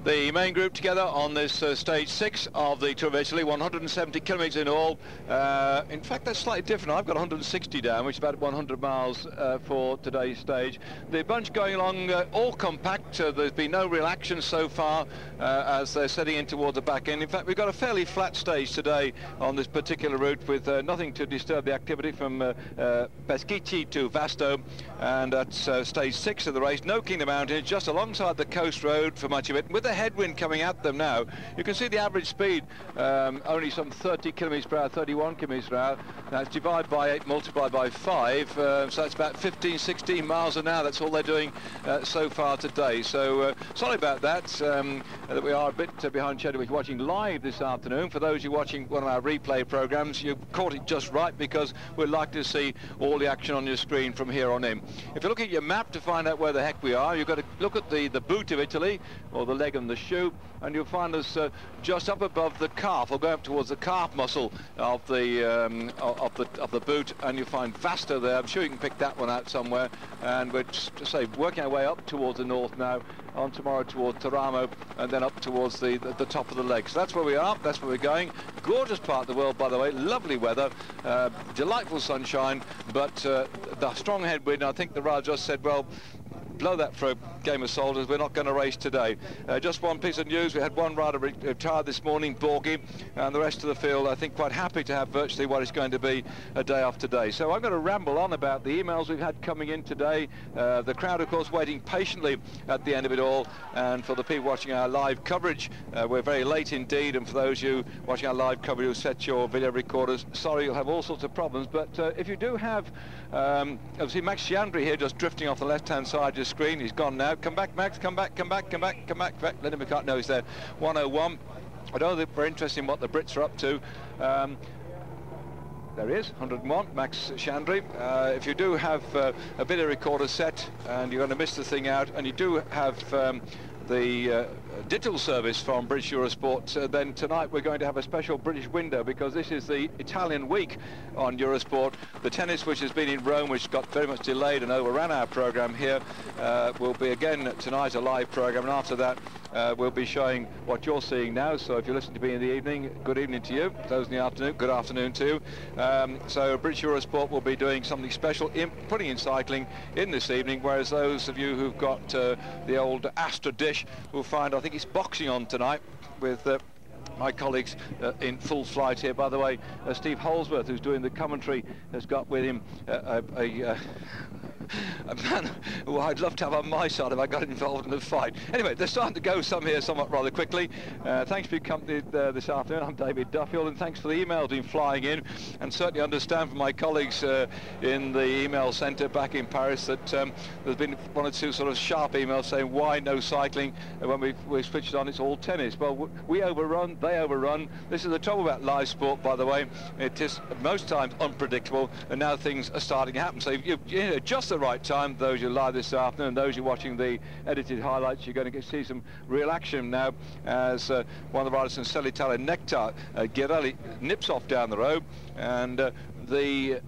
The main group together on this stage 6 of the Tour of Italy, 170 kilometres in all. In fact, that's slightly different. I've got 160 down, which is about 100 miles for today's stage. The bunch going along all compact. There's been no real action so far as they're setting in towards the back end. In fact, we've got a fairly flat stage today on this particular route with nothing to disturb the activity from Peschici to Vasto, and that's stage 6 of the race. No Kingdom Mountains, just alongside the coast road for much of it. With the headwind coming at them now, you can see the average speed only some 30 kilometres per hour, 31 kilometres per hour. That's divided by 8, multiplied by 5, so that's about 15, 16 miles an hour. That's all they're doing so far today. So sorry about that, that we are a bit behind schedule. If you're watching live this afternoon, for those who are watching one of our replay programs, you caught it just right, because we'd like to see all the action on your screen from here on in. If you look at your map to find out where the heck we are, you've got to look at the boot of Italy, or the leg and the shoe, and you'll find us just up above the calf, or going up towards the calf muscle of the boot, and you'll find Vasto there. I'm sure you can pick that one out somewhere, and we're just working our way up towards the north now, on tomorrow towards Teramo, and then up towards the top of the leg. So that's where we are, that's where we're going. Gorgeous part of the world, by the way, lovely weather, delightful sunshine, but the strong headwind. I think the rider just said, well, blow that for a game of soldiers, we're not going to race today. Just one piece of news, we had one rider retired this morning, Borghi, and the rest of the field, I think, quite happy to have virtually what is going to be a day off today. So I'm going to ramble on about the emails we've had coming in today, the crowd, of course, waiting patiently at the end of it all, and for the people watching our live coverage, we're very late indeed, and for those of you watching our live coverage who set your video recorders, sorry, you'll have all sorts of problems, but if you do have, obviously Max Chandri here just drifting off the left-hand side of your screen, he's gone now. Come back, Max, come back. Lennon McCart, no, he's there. 101. I don't think we're interested in what the Brits are up to. There he is, 101, Max Chandri. If you do have a video recorder set and you're going to miss the thing out, and you do have the digital service from British Eurosport, then tonight we're going to have a special British window, because this is the Italian week on Eurosport. The tennis, which has been in Rome, which got very much delayed and overran our program here, will be again tonight a live program, and after that we'll be showing what you're seeing now. So if you're listening to me in the evening, good evening to you. Those in the afternoon, good afternoon to you. So British Eurosport will be doing something special, putting in cycling in this evening, whereas those of you who've got the old Astra dish will find, I think it's boxing on tonight, with my colleagues in full flight here. By the way, Steve Holsworth, who's doing the commentary, has got with him a man who I'd love to have on my side if I got involved in the fight. Anyway, they're starting to go some here somewhat rather quickly. Thanks for your company this afternoon. I'm David Duffield, and thanks for the emails been flying in, and certainly understand from my colleagues in the email centre back in Paris that there's been one or two sort of sharp emails saying why no cycling, and when we switched on it's all tennis. Well, we overrun, they overrun. This is the trouble about live sport, by the way. It is most times unpredictable, and now things are starting to happen. So you know, just the right time, those who are live this afternoon, and those who are watching the edited highlights, you're going to see some real action now as one of the riders from Selitale, Nectar, Girelli, nips off down the road, and the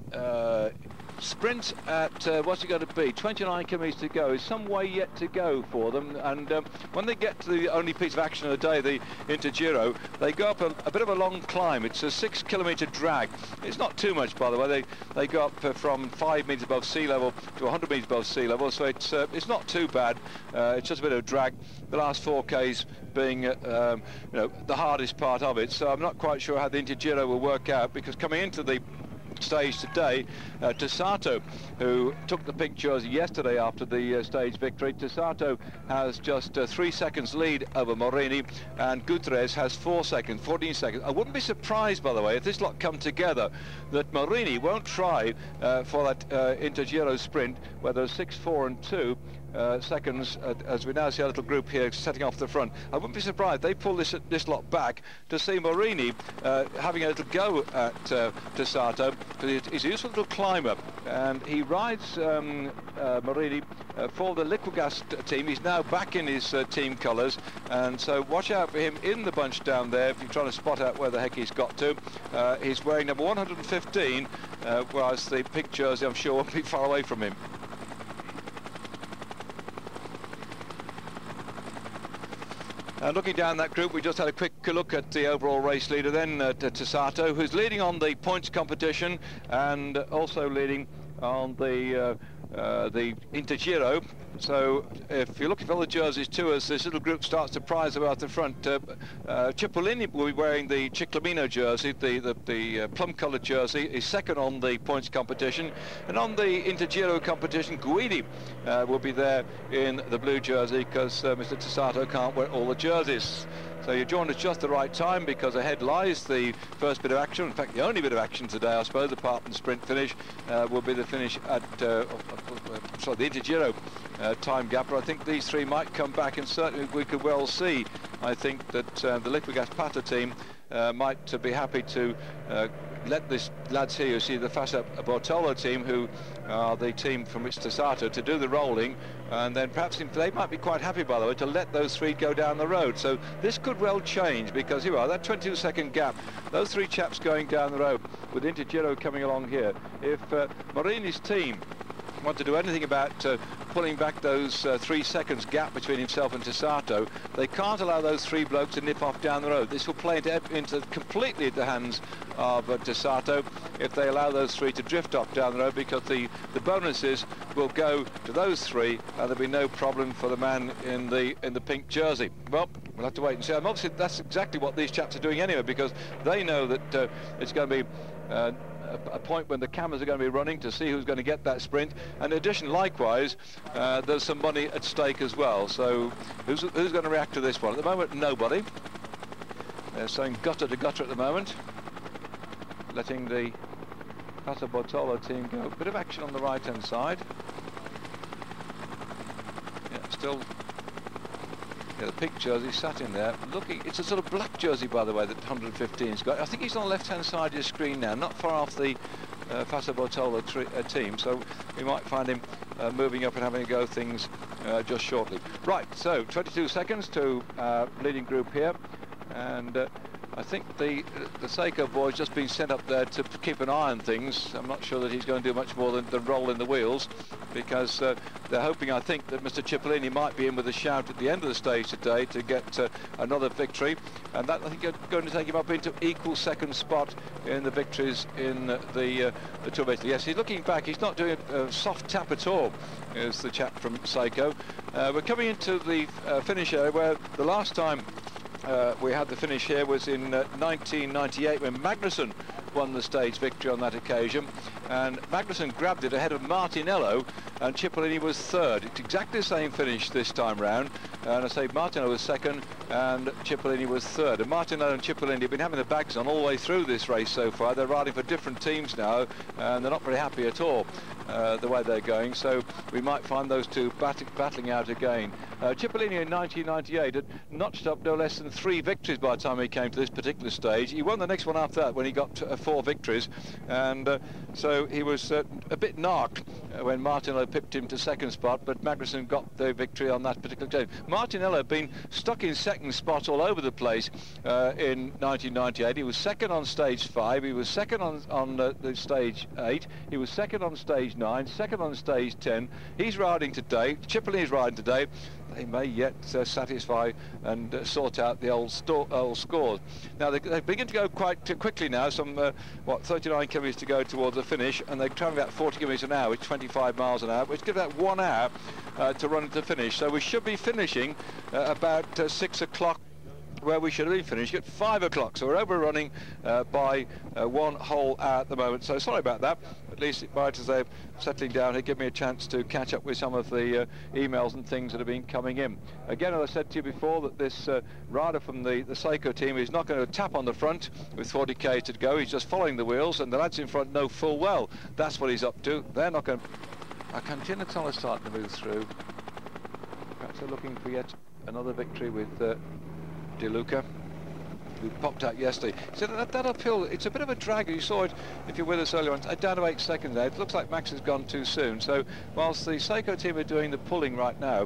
sprint at what's it going to be, 29 kilometres to go, is some way yet to go for them, and when they get to the only piece of action of the day, the Giro, they go up a bit of a long climb. It's a 6 kilometre drag. It's not too much, by the way. They go up from 5 metres above sea level to 100 metres above sea level, so it's not too bad. It's just a bit of drag, the last 4Ks being you know, the hardest part of it. So I'm not quite sure how the Giro will work out, because coming into the stage today, Tessato, who took the pink jersey yesterday after the stage victory, Tessato has just 3 seconds lead over Morini, and Gutierrez has 4 seconds, 14 seconds. I wouldn't be surprised, by the way, if this lot come together, that Morini won't try for that Intergiro sprint, where there's 6, 4 and 2 seconds, as we now see a little group here setting off the front. I wouldn't be surprised if they pull this lot back to see Morini having a little go at Tessato, because he's a useful little climber, and he rides Morini for the Liquigas team. He's now back in his team colours, and so watch out for him in the bunch down there if you're trying to spot out where the heck he's got to. He's wearing number 115, whereas the pink jersey, I'm sure, won't be far away from him. Looking down that group, we just had a quick look at the overall race leader then, Tessato, who's leading on the points competition and also leading on the Inter-Giro. So if you're looking for other jerseys too, as this little group starts to prize about the front, Cipollini will be wearing the Ciclamino jersey, the plum-coloured jersey. He's second on the points competition, and on the Inter-Giro competition, Guidi will be there in the blue jersey because Mr. Tessato can't wear all the jerseys. So you joined us just the right time, because ahead lies the first bit of action. In fact, the only bit of action today, I suppose, apart from the sprint finish, will be the finish at the Inter-Giro time gap. But I think these three might come back, and certainly we could well see, I think, that the Liquigas Pata team might be happy to let these lads here, you see the Fassa Bortolo team, who are the team from which Tessato, to do the rolling, and then perhaps they might be quite happy, by the way, to let those three go down the road. So this could well change, because here are that 22-second gap, those three chaps going down the road with Inter-Giro coming along here. If Marini's team want to do anything about pulling back those 3 seconds gap between himself and Tessato, they can't allow those three blokes to nip off down the road. This will play into completely the hands of Tessato if they allow those three to drift off down the road, because the bonuses will go to those three, and there'll be no problem for the man in the pink jersey. Well, we'll have to wait and see. And obviously that's exactly what these chaps are doing anyway, because they know that it's going to be a point when the cameras are going to be running to see who's going to get that sprint. And in addition, likewise, there's some money at stake as well. So who's going to react to this one? At the moment, nobody. They're saying gutter to gutter at the moment, letting the Fassa Bortolo team go. A bit of action on the right-hand side. Yeah, still. Yeah, the pink jersey sat in there. Looking, it's a sort of black jersey, by the way, that 115's got. I think he's on the left-hand side of your screen now, not far off the Fassa Bortolo team. So we might find him moving up and having a go things just shortly. Right, so 22 seconds to leading group here, and I think the Seiko boy's just been sent up there to keep an eye on things. I'm not sure that he's going to do much more than roll in the wheels, because they're hoping, I think, that Mr. Cipollini might be in with a shout at the end of the stage today to get another victory, and that, I think, is going to take him up into equal second spot in the victories in the Tour of Italy. Yes, he's looking back. He's not doing a soft tap at all, is the chap from Seiko. We're coming into the finish area, where the last time we had the finish here was in 1998, when Magnusson won the stage victory on that occasion, and Magnusson grabbed it ahead of Martinello, and Cipollini was third. It's exactly the same finish this time round, and I say Martinello was second and Cipollini was third. And Martinello and Cipollini have been having the bags on all the way through this race so far. They're riding for different teams now, and they're not very happy at all the way they're going, so we might find those two battling out again. Cipollini in 1998 had notched up no less than 3 victories by the time he came to this particular stage. He won the next one after that when he got 4 victories, and so he was a bit narked when Martinello pipped him to second spot, but Magnusson got the victory on that particular day. Martinello had been stuck in second spot all over the place in 1998. He was second on stage 5, he was second on the stage 8, he was second on stage 9, second on stage 10. He's riding today, Cipollini's riding today. They may yet satisfy and sort out the old scores. Now they begin to go quite quickly now, some 39 kilometres to go towards the finish, and they're travelling about 40 kilometres an hour, which is 25 miles an hour, which gives about 1 hour to run to the finish. So we should be finishing about 6 o'clock, where we should have been finishing at 5 o'clock. So we're overrunning by 1 whole hour at the moment. So sorry about that. At least it might, as they're settling down, it give me a chance to catch up with some of the emails and things that have been coming in. Again, as I said to you before, that this rider from the Seiko team is not going to tap on the front with 40k to go. He's just following the wheels, and the lads in front know full well that's what he's up to. They're not going to... Continental is starting to move through. Perhaps they're looking for yet another victory with De Luca, who popped out yesterday. So that uphill, it's a bit of a drag. You saw it if you're with us earlier on, down to 8 seconds there. It looks like Max has gone too soon. So whilst the Seiko team are doing the pulling right now,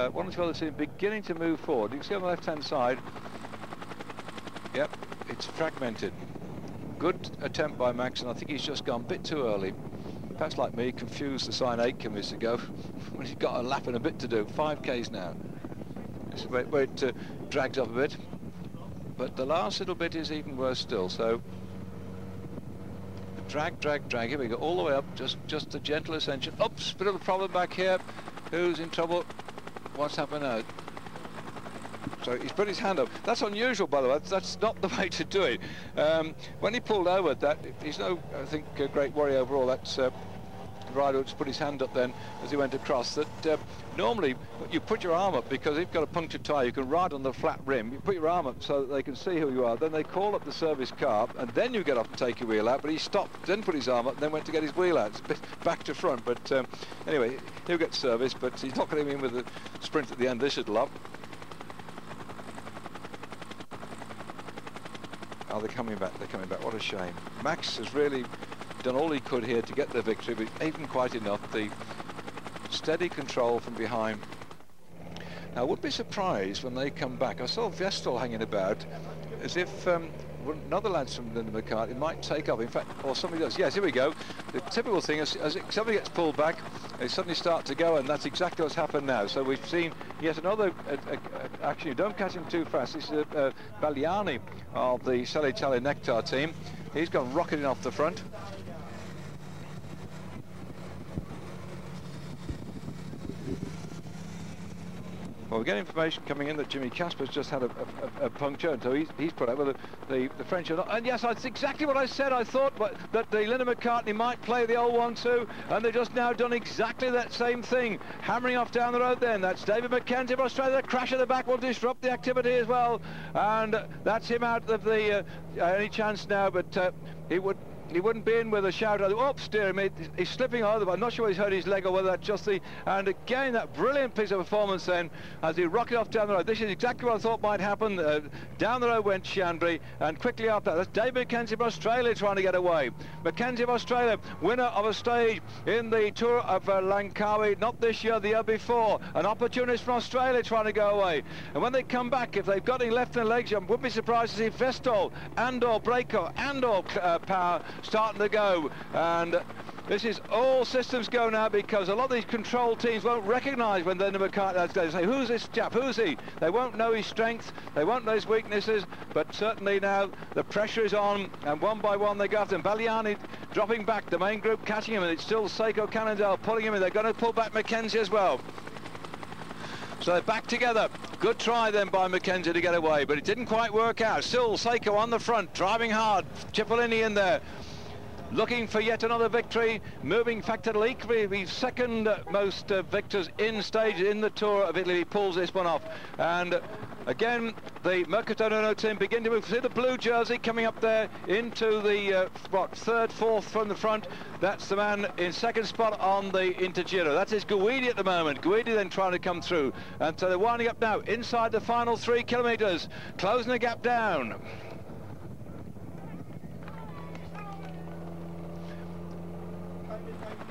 one or two other teams beginning to move forward. You can see on the left-hand side, yep, it's fragmented. Good attempt by Max, and I think he's just gone a bit too early. Perhaps like me, confused the sign 8 kilometres ago when he's got a lap and a bit to do. 5k's now. We're drags up a bit, but the last little bit is even worse still. So drag, here we go, all the way up, just a gentle ascension. Oops, bit of a problem back here. Who's in trouble? What's happened now? So he's put his hand up. That's unusual, by the way. That's not the way to do it. When he pulled over, he's no, I think, great worry overall. That's the rider just put his hand up then as he went across. That normally you put your arm up because if you've got a punctured tyre, you can ride on the flat rim. You put your arm up so that they can see who you are. Then they call up the service car, and then you get off and take your wheel out. But he stopped, then put his arm up, and then went to get his wheel out. It's a bit back to front. But anyway, he'll get service, but he's not going to be in with a sprint at the end of this little up. Oh, they're coming back, what a shame. Max has really done all he could here to get the victory, but even quite enough. The steady control from behind. Now, I would be surprised when they come back. I saw Vestal hanging about as if another lads from Linda McCartney might take off. In fact, or somebody does. Yes, here we go. The typical thing is, as somebody gets pulled back, they suddenly start to go, and that's exactly what's happened now. So we've seen yet another action. You don't catch him too fast. This is Bagliani of the Sale Italia Nectar team. He's gone rocketing off the front. Well, we get information coming in that Jimmy Casper's just had a puncture, and so he's put out with the French. And yes, that's exactly what I said. I thought that the Linda McCartney might play the old 1-2, and they've just now done exactly that same thing, hammering off down the road then. That's David McKenzie of Australia. The crash at the back will disrupt the activity as well, and that's him out of the any chance now, but he wouldn't be in with a shout out. Oh, steer him. He's slipping over, but I'm not sure he's hurt his leg or whether that's just the... And again, that brilliant piece of performance then as he rocketed off down the road. This is exactly what I thought might happen. Down the road went Shanbury, and quickly after that, that's David McKenzie of Australia trying to get away. McKenzie of Australia, winner of a stage in the Tour of Langkawi, not this year, the year before. An opportunist from Australia trying to go away. And when they come back, if they've got any left in their legs, I wouldn't be surprised to see Vestal and/or Breaker and/or Power starting to go, and this is all systems go now, because a lot of these control teams won't recognise when they're in the McCartney. They say, who's this chap, who's he? They won't know his strength, they won't know his weaknesses, but certainly now the pressure is on, and one by one they go after him. Bagliani dropping back, the main group catching him, and it's still Seiko Cannondale pulling him in. They're going to pull back McKenzie as well. So they're back together. Good try then by McKenzie to get away, but it didn't quite work out. Still Seiko on the front, driving hard. Cipollini in there, looking for yet another victory. Moving, in fact, it'll equally be second most victors in stage in the Tour of Italy. He pulls this one off. And again, the Mercato team begin to move. See the blue jersey coming up there into the, third, fourth from the front. That's the man in second spot on the Intergiro. That is Guidi at the moment. Guidi then trying to come through. And so they're winding up now inside the final 3 kilometres, closing the gap down.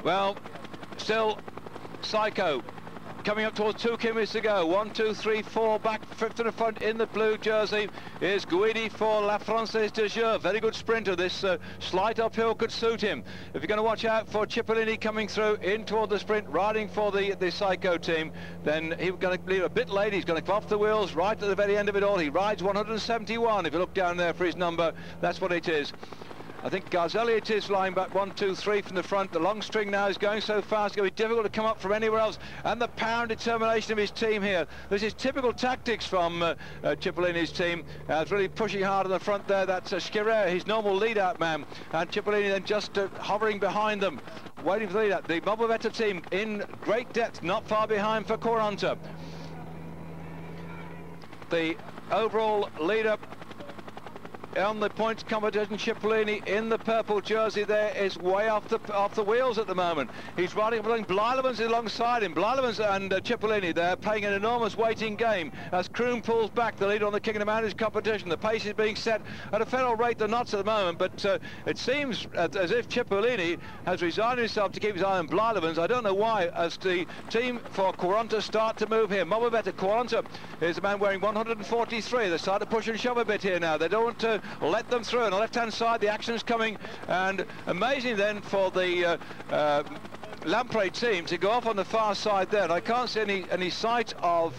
Well, still Seiko coming up towards 2 kilometres to go. 1, 2, 3, 4 back, 5th to the front in the blue jersey is Guidi for La Française de Jure. Very good sprinter. This slight uphill could suit him. If you're going to watch out for Cipollini coming through in toward the sprint, riding for the Seiko team, then he's going to leave a bit late. He's going to come off the wheels right at the very end of it all. He rides 171. If you look down there for his number, that's what it is. I think Garzelli it is flying back 1, 2, 3 from the front. The long string now is going so fast, it's going to be difficult to come up from anywhere else. And the power and determination of his team here. This is typical tactics from Cipollini's team. It's really pushing hard on the front there. That's Schirer, his normal lead-out man. And Cipollini then just hovering behind them, waiting for the lead-out. The Mobovetta team in great depth, not far behind for Quaranta. The overall leader on the points competition, Cipollini in the purple jersey there is way off the wheels at the moment. He's riding up along. Blyleven's alongside him. Blyleven's and Cipollini there playing an enormous waiting game as Kroon pulls back the lead on the King of the Mountains competition. The pace is being set at a fair old rate than knots at the moment, but it seems as if Cipollini has resigned himself to keep his eye on Blyleven's. I don't know why, as the team for Quaranta start to move here. Mobovetta, Quaranta is a man wearing 143. They start to push and shove a bit here now. They don't want to let them through. On the left-hand side, the action's coming, and amazing then for the Lamprey team to go off on the far side there. And I can't see any sight of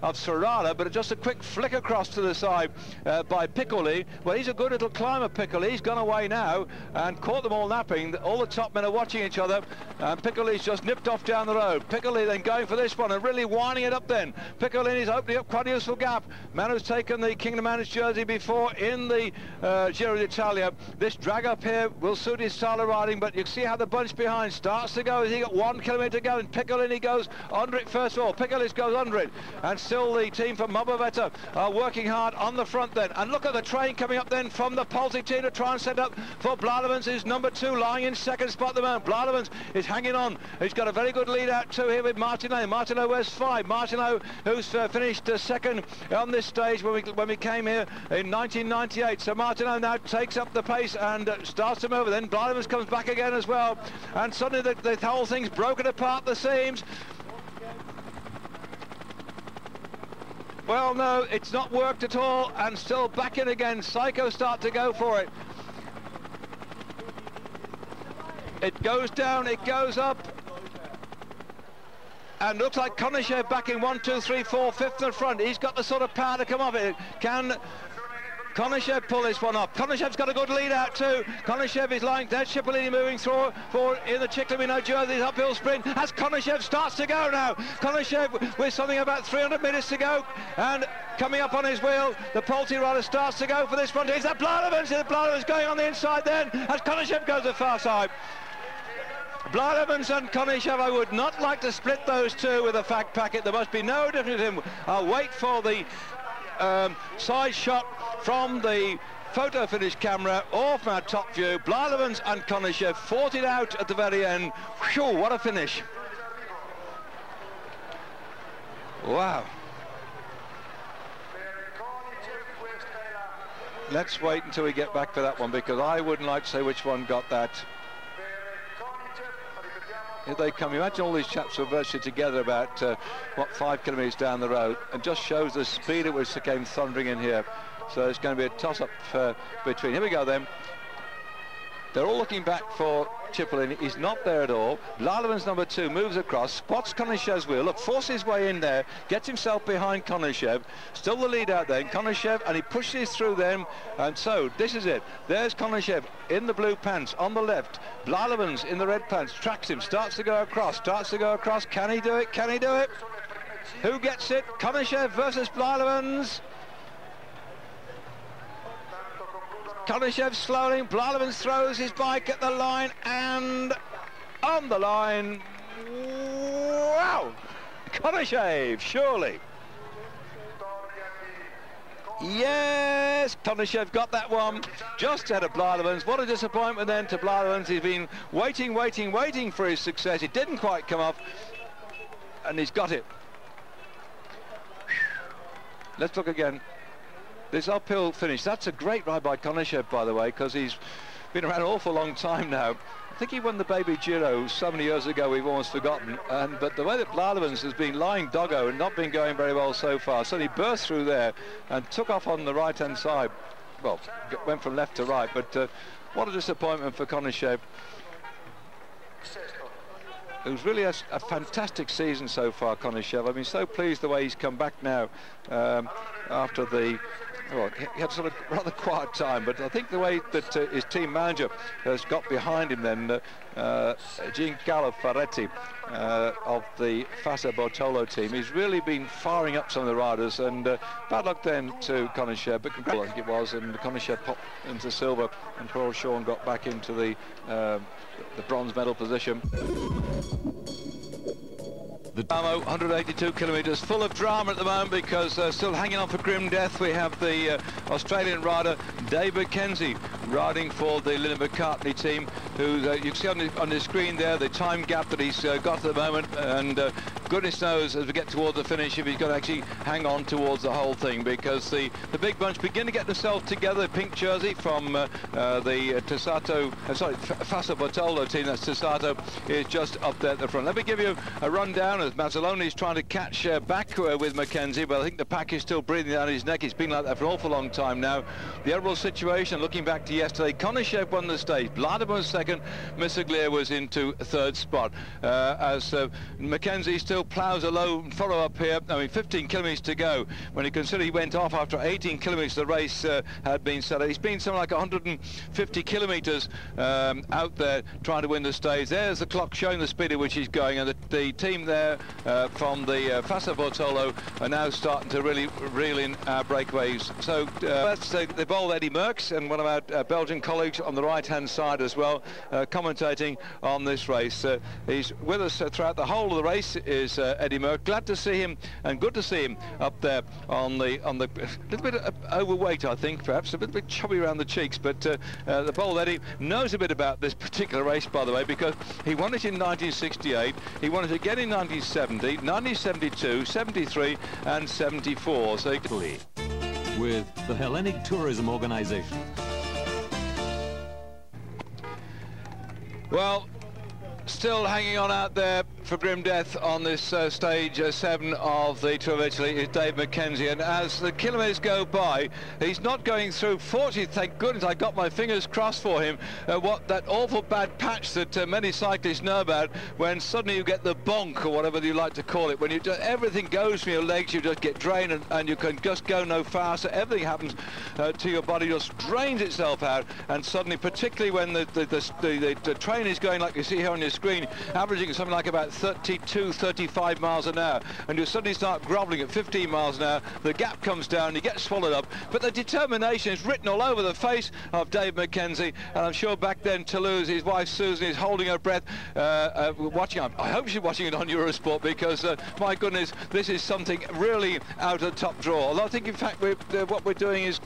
Serrara, but just a quick flick across to the side by Piccoli. Well, he's a good little climber, Piccoli. He's gone away now and caught them all napping. All the top men are watching each other, and Piccoli's just nipped off down the road. Piccoli then going for this one and really winding it up then. Piccoli is opening up quite a useful gap. Man who's taken the Kingdom Managed jersey before in the Giro d'Italia. This drag up here will suit his style of riding, but you see how the bunch behind starts to go as he got 1 kilometre to go, and Piccolini goes under it first of all. Piccolis goes under it, and still the team from Mobavetta are working hard on the front then. And look at the train coming up then from the Polti team to try and set up for Blademans, who's number 2, lying in second spot at the moment. Blademans is hanging on. He's got a very good lead out too here with Martineau. Martineau wears 5. Martineau, who's finished second on this stage when we came here in 1998. So Martineau now takes up the pace and starts to move. Then Blademans comes back again as well, and suddenly the whole thing's broken apart at the seams. Well, no, it's not worked at all, and still back in again. Psycho start to go for it. It goes down, it goes up, and looks like Konishev back in 1, 2, 3, 4, 5th in front. He's got the sort of power to come off it. Can Konishev pull this one up? Konishev's got a good lead out too. Konishev is lying dead. Cipollini moving through for in the Ciclamino jersey. Uphill sprint as Konishev starts to go now. Konishev with something about 300 metres to go, and coming up on his wheel, the Polti rider starts to go for this one. Is that Blademans? The Blademans going on the inside then as Konishev goes to the far side. Blademans and Konishev, I would not like to split those two with a fag packet. There must be no difference in him. I'll wait for the side shot from the photo finish camera or from our top view. Blademans and Konishev fought it out at the very end. Whew, what a finish. Wow. Let's wait until we get back for that one, because I wouldn't like to say which one got that. Here they come. You imagine all these chaps were virtually together about, 5 kilometres down the road, and just shows the speed at which they came thundering in here. So it's going to be a toss-up between. Here we go then. They're all looking back for Cipollini. He's not there at all. Blademans number 2 moves across, spots Konishev's wheel. Look, forces his way in there, gets himself behind Konishev. Still the lead out then, Konishev, and he pushes through them. And so this is it. There's Konishev in the blue pants on the left. Blademans in the red pants tracks him, starts to go across. Can he do it? Can he do it? Who gets it? Konishev versus Blademans. Konishev slowing, Blademans throws his bike at the line, and on the line, wow! Konishev, surely. Yes, Konishev got that one, just ahead of Blademans. What a disappointment then to Blademans. He's been waiting for his success. It didn't quite come off, and he's got it. Let's look again. This uphill finish, that's a great ride by Konishev, by the way, because he's been around an awful long time now. I think he won the Baby Giro so many years ago we've almost forgotten. But the way that Blademans has been lying doggo and not been going very well so far, so he burst through there and took off on the right-hand side. Well, went from left to right, but what a disappointment for Konishev, who's really a fantastic season so far, Konishev. I've been so pleased the way he's come back now after the... Well, he had sort of rather quiet time, but I think the way that his team manager has got behind him then, Giancarlo Ferretti of the Fassa Bortolo team, he's really been firing up some of the riders, and bad luck then to Konishev, but I think it was, and Konishev popped into silver, and poor Sean got back into the bronze medal position. The 182 kilometres, full of drama at the moment, because still hanging on for grim death. We have the Australian rider David Kenzie riding for the Linda McCartney team, who you can see on the screen there the time gap that he's got at the moment, and good goodness knows as we get towards the finish if he's going to actually hang on towards the whole thing, because the big bunch begin to get themselves together. The pink jersey from the Fassa Bortolo team, that's Tessato, is just up there at the front. Let me give you a rundown as Mazzoloni is trying to catch back with Mackenzie, but I think the pack is still breathing down his neck. It's been like that for an awful long time now. The overall situation, looking back to yesterday, Konashev won the stage, Vladimir was second, Missaglia was into third spot. As Mackenzie still ploughs a low follow-up here. I mean, 15 kilometres to go. When you consider he went off after 18 kilometres, the race had been set. He's been something like 150 kilometres out there trying to win the stage. There's the clock showing the speed at which he's going, and the team there from the Fassa Bortolo are now starting to really reel in our breakaways. So that's the bold Eddie Merckx, and one of our Belgian colleagues on the right-hand side as well, commentating on this race. He's with us throughout the whole of the race is Eddie Merckx. Glad to see him, and good to see him up there on the little bit overweight, I think, perhaps a little bit chubby around the cheeks, but the bold Eddie knows a bit about this particular race, by the way, because he won it in 1968, he won it again in 1970, 1972, 73 and 74. So with the Hellenic Tourism Organization. Well, still hanging on out there for grim death on this stage 7 of the Tour of Italy is Dave Mackenzie, and as the kilometres go by, he's not going through. Fortunately, thank goodness, I got my fingers crossed for him, what that awful bad patch that many cyclists know about, when suddenly you get the bonk, or whatever you like to call it, when you just, everything goes from your legs, you just get drained, and you can just go no faster. Everything happens to your body, just drains itself out, and suddenly, particularly when the train is going, like you see here on your screen, averaging something like about 32, 35 miles an hour, and you suddenly start grovelling at 15 miles an hour, the gap comes down, you get swallowed up. But the determination is written all over the face of Dave Mackenzie, and I'm sure back then Toulouse, his wife Susan, is holding her breath, watching. I hope she's watching it on Eurosport, because my goodness, this is something really out of the top drawer. Although I think, in fact, what we're doing is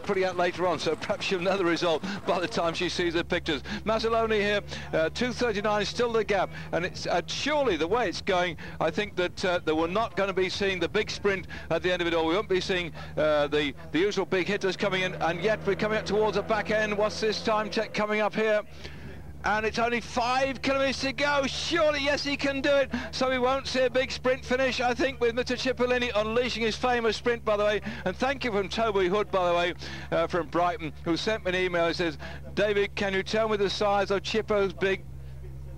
putting out later on, so perhaps she'll know the result by the time she sees the pictures. Mazzoloni here, 2:39 is still the gap, and it's surely the way it's going, I think that we're not going to be seeing the big sprint at the end of it all. We won't be seeing the usual big hitters coming in, and yet we're coming up towards the back end. What's this time check coming up here? And it's only 5 kilometres to go. Surely, yes, he can do it. So we won't see a big sprint finish, I think, with Mr. Cipollini unleashing his famous sprint, by the way. And thank you from Toby Hood, by the way, from Brighton, who sent me an email. He says, David, can you tell me the size of Chippo's big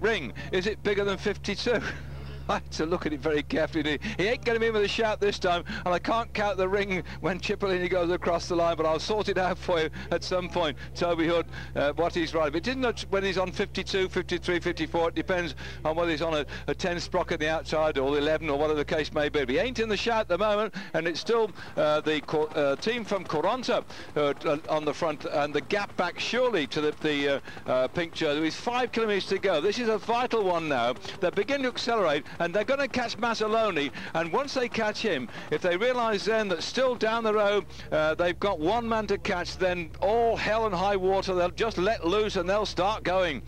ring? Is it bigger than 52? I had to look at it very carefully. He ain't going to be in with a shout this time, and I can't count the ring when Cipollini goes across the line, but I'll sort it out for you at some point, Toby Hood, what he's riding. But it isn't when he's on 52, 53, 54. It depends on whether he's on a 10 sprocket the outside, or the 11, or whatever the case may be. But he ain't in the shout at the moment, and it's still the team from Coronta on the front, and the gap back surely to the pink jersey. With 5 kilometres to go. This is a vital one now. They're beginning to accelerate, and they're going to catch Mazzoloni, and once they catch him, if they realise then that still down the road they've got one man to catch, then all hell and high water, they'll just let loose and they'll start going.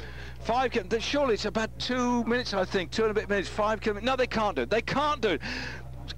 Surely it's about 2 minutes, I think, 2 and a bit minutes, 5 kilometres. No, they can't do it. They can't do it.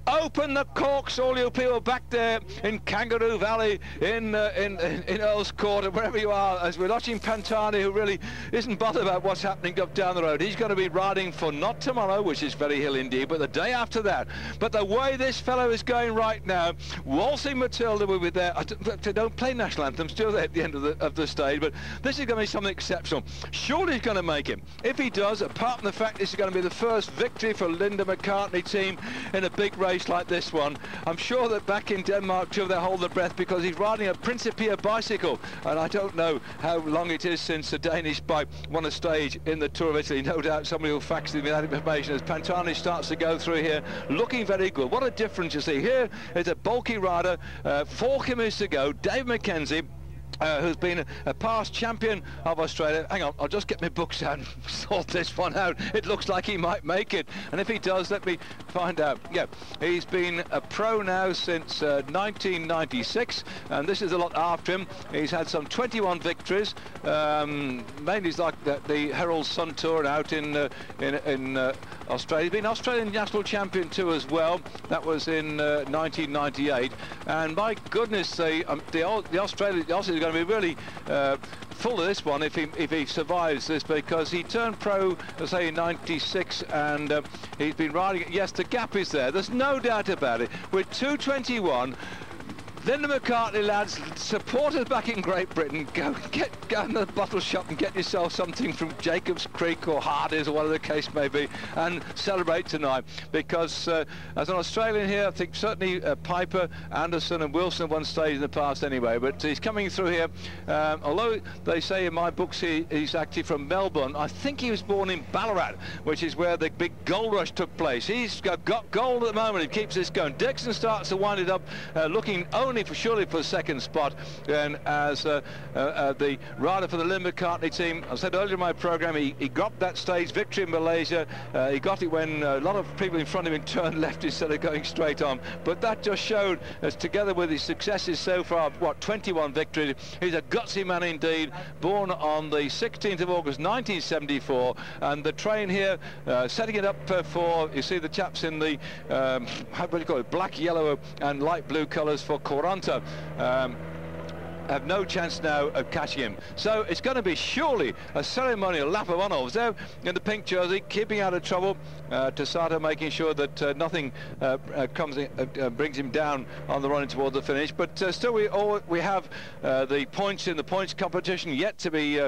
Open the corks, all you people back there in Kangaroo Valley, in Earl's Court, or wherever you are, as we're watching Pantani, who really isn't bothered about what's happening up down the road. He's going to be riding for not tomorrow, which is very hill indeed, but the day after that. But the way this fellow is going right now, Waltzing Matilda will be there. They don't play national anthems, do they, at the end of the stage? But this is going to be something exceptional. Surely he's going to make it. If he does, apart from the fact this is going to be the first victory for Linda McCartney team in a big race like this one, I'm sure that back in Denmark too they'll hold their breath, because he's riding a Principia bicycle, and I don't know how long it is since a Danish bike won a stage in the Tour of Italy. No doubt somebody will fax me that information as Pantani starts to go through here, looking very good. What a difference you see. Here is a bulky rider, 4 kilometres to go, Dave Mackenzie, who's been a past champion of Australia. Hang on, I'll just get my books out and sort this one out. It looks like he might make it, and if he does, let me find out. Yeah, he's been a pro now since 1996, and this is a lot after him. He's had some 21 victories, mainly like the Herald Sun Tour and out in Australia. He's been Australian national champion too as well. That was in 1998. And my goodness, the Aussies are going to be really full of this one if he survives this, because he turned pro, let's say, in 96, and he's been riding. Yes, the gap is there. There's no doubt about it. With 2:21. Linda McCartney, lads, supporters back in Great Britain, go in the bottle shop and get yourself something from Jacobs Creek or Hardy's or whatever the case may be, and celebrate tonight, because as an Australian here, I think certainly Piper, Anderson and Wilson have won stage in the past anyway, but he's coming through here. Although they say in my books he's actually from Melbourne, I think he was born in Ballarat, which is where the big gold rush took place. He's got gold at the moment. He keeps this going. Dixon starts to wind it up, looking only surely for the second spot, and as the rider for the Linda McCartney team, I said earlier in my program, he got that stage victory in Malaysia. He got it when a lot of people in front of him turned left instead of going straight on, but that just showed, as together with his successes so far, what, 21 victories, he's a gutsy man indeed. Born on the 16th of August 1974, and the train here setting it up for, you see the chaps in the how do you call it, black, yellow and light blue colours for Coranto, have no chance now of catching him. So it's going to be surely a ceremonial lap of honour. There in the pink jersey, keeping out of trouble. Tasato making sure that nothing brings him down on the run towards the finish. But still, we have the points in the points competition yet to be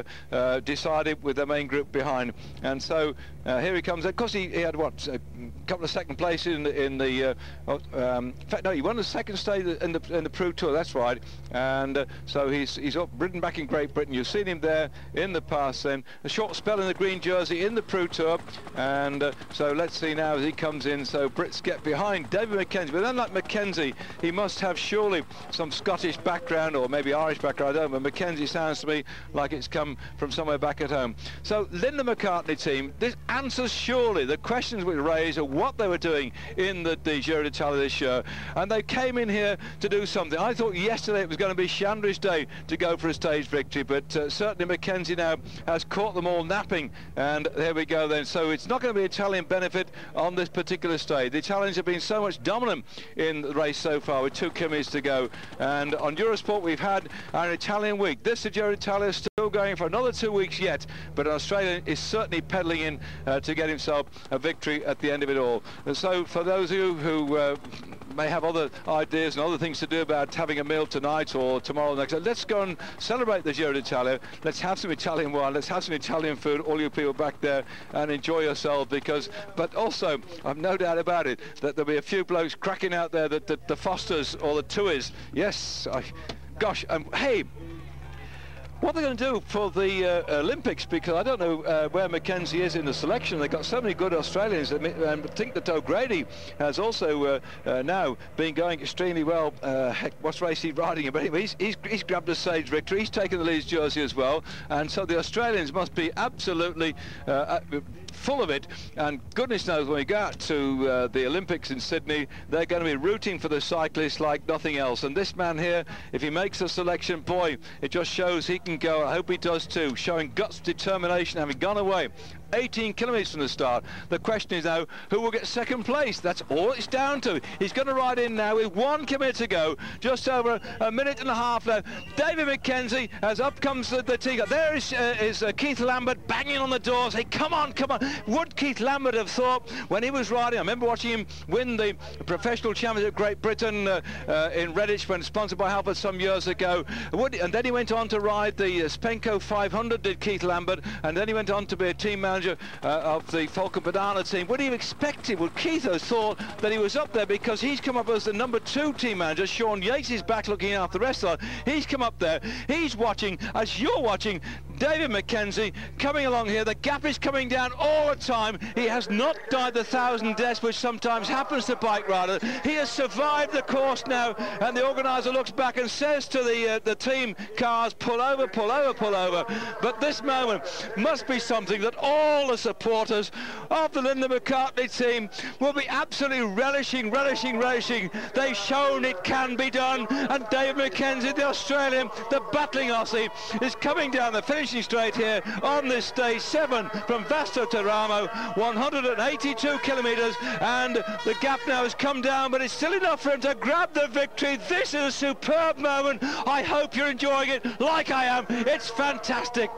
decided, with the main group behind. And so here he comes. Of course, he had what, a couple of second places in the in fact, no, he won the second stage in the Pro Tour. That's right. And so he's up, ridden back in Great Britain. You've seen him there in the past. Then a short spell in the green jersey in the Pro Tour, and so let's see now as he comes in. So Brits get behind David Mackenzie, but unlike Mackenzie, he must have surely some Scottish background or maybe Irish background. I don't know, but Mackenzie sounds to me like it's come from somewhere back at home. So Linda McCartney team, this answers surely the questions we raised of what they were doing in the Giro d'Italia this year, and they came in here to do something. I thought yesterday it was going to be Chandra's day to go for a stage victory, but certainly Mackenzie now has caught them all napping, and there we go then. So it's not going to be Italian benefit on this particular stage. The Italians have been so much dominant in the race so far with 2 kilometres to go, and on Eurosport we've had our Italian week. This Giro d'Italia is still going for another 2 weeks yet, but Australia is certainly pedalling in to get himself a victory at the end of it all. And so for those of you who may have other ideas and other things to do about having a meal tonight or tomorrow next, let's go and celebrate the Giro d'Italia. Let's have some Italian wine, let's have some Italian food, all you people back there, and enjoy yourselves, but also I've no doubt about it that there'll be a few blokes cracking out there that the Fosters or the Tuis. Yes, gosh, hey, what they're going to do for the Olympics, because I don't know where Mackenzie is in the selection. They've got so many good Australians, and I think that O'Grady has also now been going extremely well. Heck, what race he's riding in, but anyway, he's grabbed a stage victory. He's taken the Leeds jersey as well, and so the Australians must be absolutely full of it, and goodness knows when we go out to the Olympics in Sydney, they're going to be rooting for the cyclists like nothing else. And this man here, if he makes a selection, boy, it just shows he can go. I hope he does too, showing guts, determination, having gone away 18 kilometres from the start. The question is now, who will get second place? That's all it's down to. He's going to ride in now with 1 kilometre to go, just over a minute and a half left. David Mackenzie, as up comes the team. There is Keith Lambert banging on the door, saying, come on, come on. Would Keith Lambert have thought when he was riding, I remember watching him win the professional championship of Great Britain in Redditch, when sponsored by Halford some years ago, and then he went on to ride the Spenco 500, did Keith Lambert, and then he went on to be a team manager of the Falcon Banana team. Would he have expected, would Keith have thought that he was up there, because he's come up as the number 2 team manager. Sean Yates is back looking after the rest of it. He's come up there, he's watching, as you're watching, David Mackenzie coming along here. The gap is coming down all the time. He has not died the 1,000 deaths which sometimes happens to bike riders. He has survived the course now, and the organiser looks back and says to the team cars, pull over, pull over, pull over. But this moment must be something that all the supporters of the Linda McCartney team will be absolutely relishing. They've shown it can be done, and David Mackenzie, the Australian, the battling Aussie, is coming down the finish finishing straight here on this stage 7 from Vasto to Ramo, 182 kilometres, and the gap now has come down, but it's still enough for him to grab the victory. This is a superb moment. I hope you're enjoying it like I am. It's fantastic.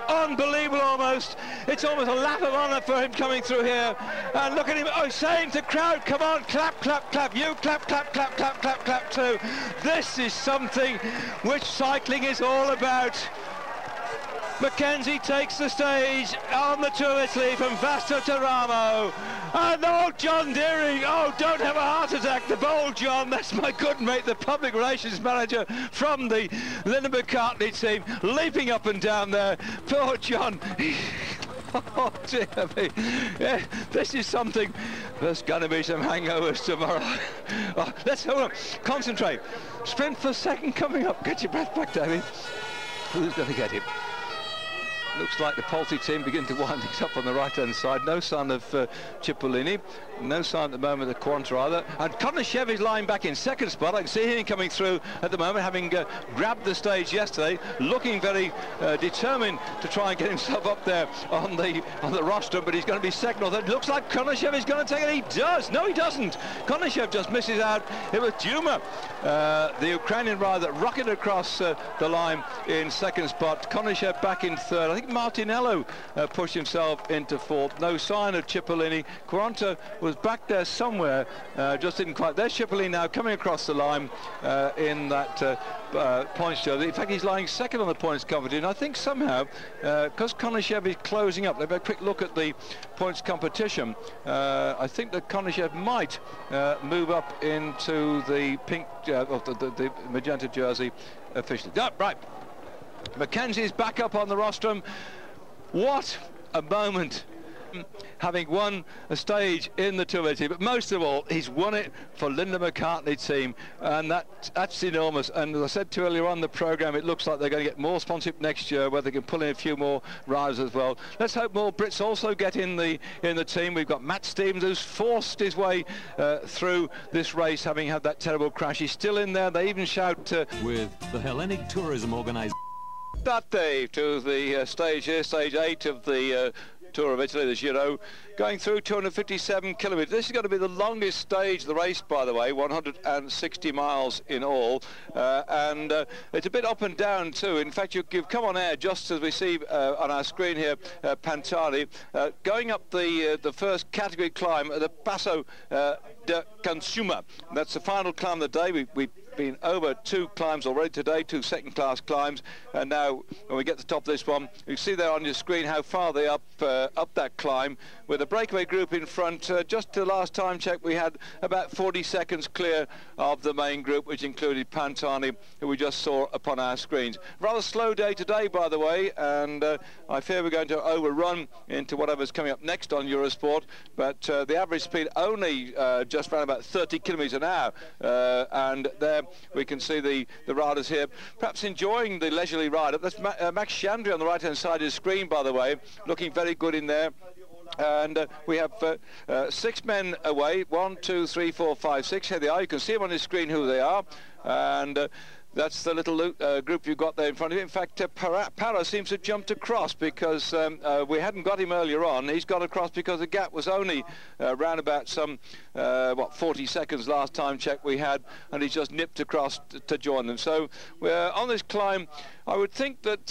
Unbelievable almost. It's almost a lap of honour for him coming through here. And look at him, saying to crowd, come on, clap, clap, clap. You clap, clap, clap, clap, clap, clap too. This is something which cycling is all about. Mackenzie takes the stage on the Tour of Italy from Vasto to Ramo. And oh, John Deering, oh, don't have a heart attack, the bold John. That's my good mate, the public relations manager from the Linda McCartney team, leaping up and down there. Poor John. Oh, dear me. Yeah, this is something. There's going to be some hangovers tomorrow. Oh, let's hold on. Concentrate. Sprint for second coming up. Get your breath back, David. Who's going to get it? Looks like the Polti team begin to wind things up on the right-hand side. No sign of Cipollini. No sign at the moment of Quanta either. And Konashev is lying back in second spot. I can see him coming through at the moment, having grabbed the stage yesterday, looking very determined to try and get himself up there on the roster. But he's going to be second or third. Looks like Konashev is going to take it. He does. No, he doesn't. Konashev just misses out. It was Duma, the Ukrainian rider, that rocketed across the line in second spot. Konashev back in third. I think Martinello pushed himself into fourth. No sign of Cipollini. Quaranta was back there somewhere, just didn't quite. There's Cipollini now coming across the line in that points jersey. In fact, he's lying second on the points competition. I think somehow, because Konashev is closing up, let's have a quick look at the points competition. I think that Konashev might move up into the pink, the magenta jersey officially. Right. Mackenzie's back up on the rostrum. What a moment, having won a stage in the Tour of Italy, but most of all he's won it for Linda McCartney team, and that's enormous. And as I said to earlier on the programme, it looks like they're going to get more sponsorship next year, where they can pull in a few more riders as well. Let's hope more Brits also get in the team. We've got Matt Stevens, who's forced his way through this race, having had that terrible crash. He's still in there. They even shout with the Hellenic Tourism Organization. That day to the stage here, stage 8 of the Tour of Italy, the Giro, going through 257 kilometres. This is going to be the longest stage of the race, by the way, 160 miles in all, and it's a bit up and down too. In fact, you've come on air just as we see on our screen here, Pantani going up the first category climb at the Passo de Consuma. That's the final climb of the day. We've been over 2 climbs already today, 2 second-class climbs, and now when we get to the top of this one, you see there on your screen how far they up that climb, with a breakaway group in front. Just the last time check, we had about 40 seconds clear of the main group, which included Pantani, who we just saw upon our screens. Rather slow day today, by the way, and I fear we're going to overrun into whatever's coming up next on Eurosport, but the average speed only just around about 30 kilometres an hour, and there we can see the riders here perhaps enjoying the leisurely ride. That's Max Chandri on the right hand side of the screen, by the way, looking very good in there. And we have 6 men away. 1, 2, 3, 4, 5, 6. Here they are. You can see them on the screen who they are, and that's the little group you've got there in front of you. In fact, Para seems to have jumped across, because we hadn't got him earlier on. He's got across because the gap was only round about some 40 seconds last time check we had, and he's just nipped across to join them. So we're on this climb. I would think that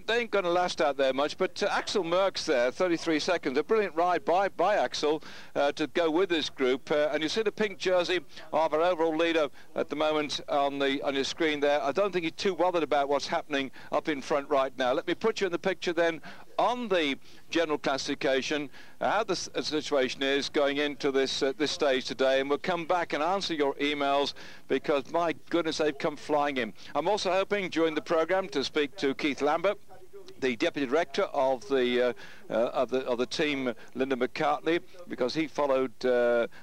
they ain't going to last out there much, but Axel Merckx there, 33 seconds, a brilliant ride by Axel to go with this group. And you see the pink jersey of our overall leader at the moment on your screen there. I don't think he's too bothered about what's happening up in front right now. Let me put you in the picture then on the general classification, how the situation is going into this stage today, and we'll come back and answer your emails, because my goodness, they've come flying in. I'm also hoping during the program to speak to Keith Lambert, the deputy director of the team, Linda McCartney, because he followed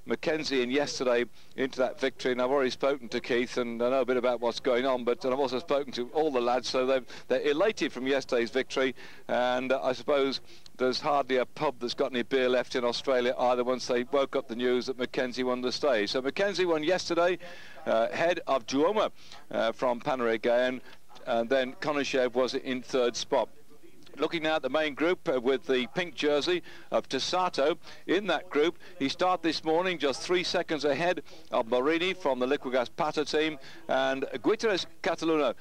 Mackenzie in yesterday into that victory, and I've already spoken to Keith, and I know a bit about what's going on, but I've also spoken to all the lads, so they're elated from yesterday's victory, and I suppose there's hardly a pub that's got any beer left in Australia either, once they woke up the news that Mackenzie won the stage. So Mackenzie won yesterday, head of Duoma from Panaragan. and then Konashev was in third spot. Looking now at the main group with the pink jersey of Tessato in that group. He started this morning just 3 seconds ahead of Morini from the Liquigas Pata team, and Guiteres Cataluna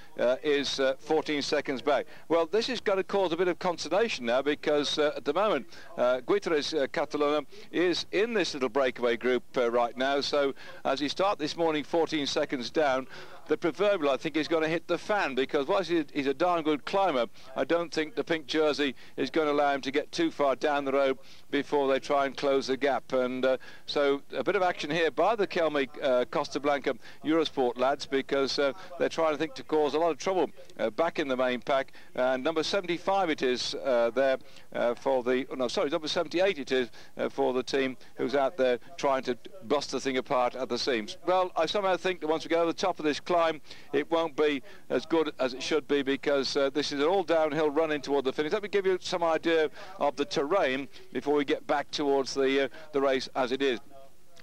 is 14 seconds back. Well, this is going to cause a bit of consternation now, because at the moment Guiteres Cataluna is in this little breakaway group right now. So as he started this morning 14 seconds down, the proverbial, I think, is going to hit the fan, because whilst he's a darn good climber, I don't think the pink jersey is going to allow him to get too far down the road before they try and close the gap. And so a bit of action here by the Kelme Costa Blanca Eurosport lads, because they're trying, I think, to cause a lot of trouble back in the main pack. And number 75 it is there for the, oh, no, sorry, number 78 it is for the team who's out there trying to bust the thing apart at the seams. Well, I somehow think that once we go to the top of this climb, it won't be as good as it should be, because this is an all downhill run in toward the finish. Let me give you some idea of the terrain before we get back towards the race as it is.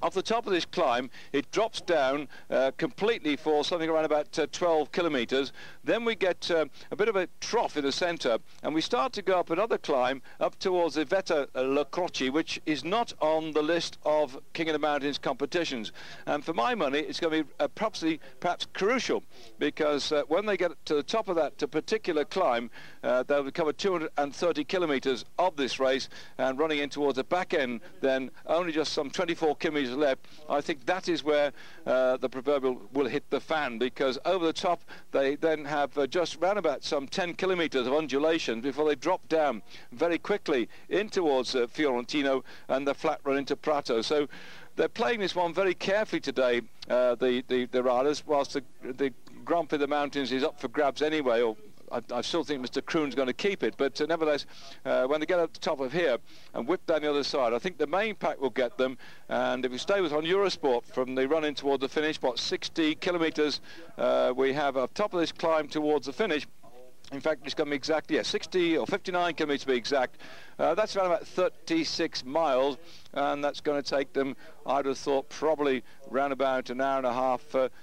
Off the top of this climb, it drops down completely for something around about 12 kilometres. Then we get a bit of a trough in the centre, and we start to go up another climb up towards the Vetta La Croce, which is not on the list of King of the Mountains competitions. And for my money, it's going to be perhaps crucial, because when they get to the top of that particular climb, they'll cover 230 kilometres of this race, and running in towards the back end, then only just some 24 kilometres left. I think that is where the proverbial will hit the fan, because over the top they then have just round about some 10 kilometres of undulation before they drop down very quickly in towards Fiorentino and the flat run into Prato. So they're playing this one very carefully today, the riders, whilst the Grand Prix of the Mountains is up for grabs anyway, or I still think Mr. Kroon's going to keep it, but nevertheless, when they get up the top of here and whip down the other side, I think the main pack will get them. And if we stay with on Eurosport from the run in toward the finish, what, 60 kilometres we have up top of this climb towards the finish. In fact, it's going to be exactly, yeah, 60 or 59 kilometres to be exact. That's around about 36 miles, and that's going to take them, I'd have thought, probably round about an hour and a half,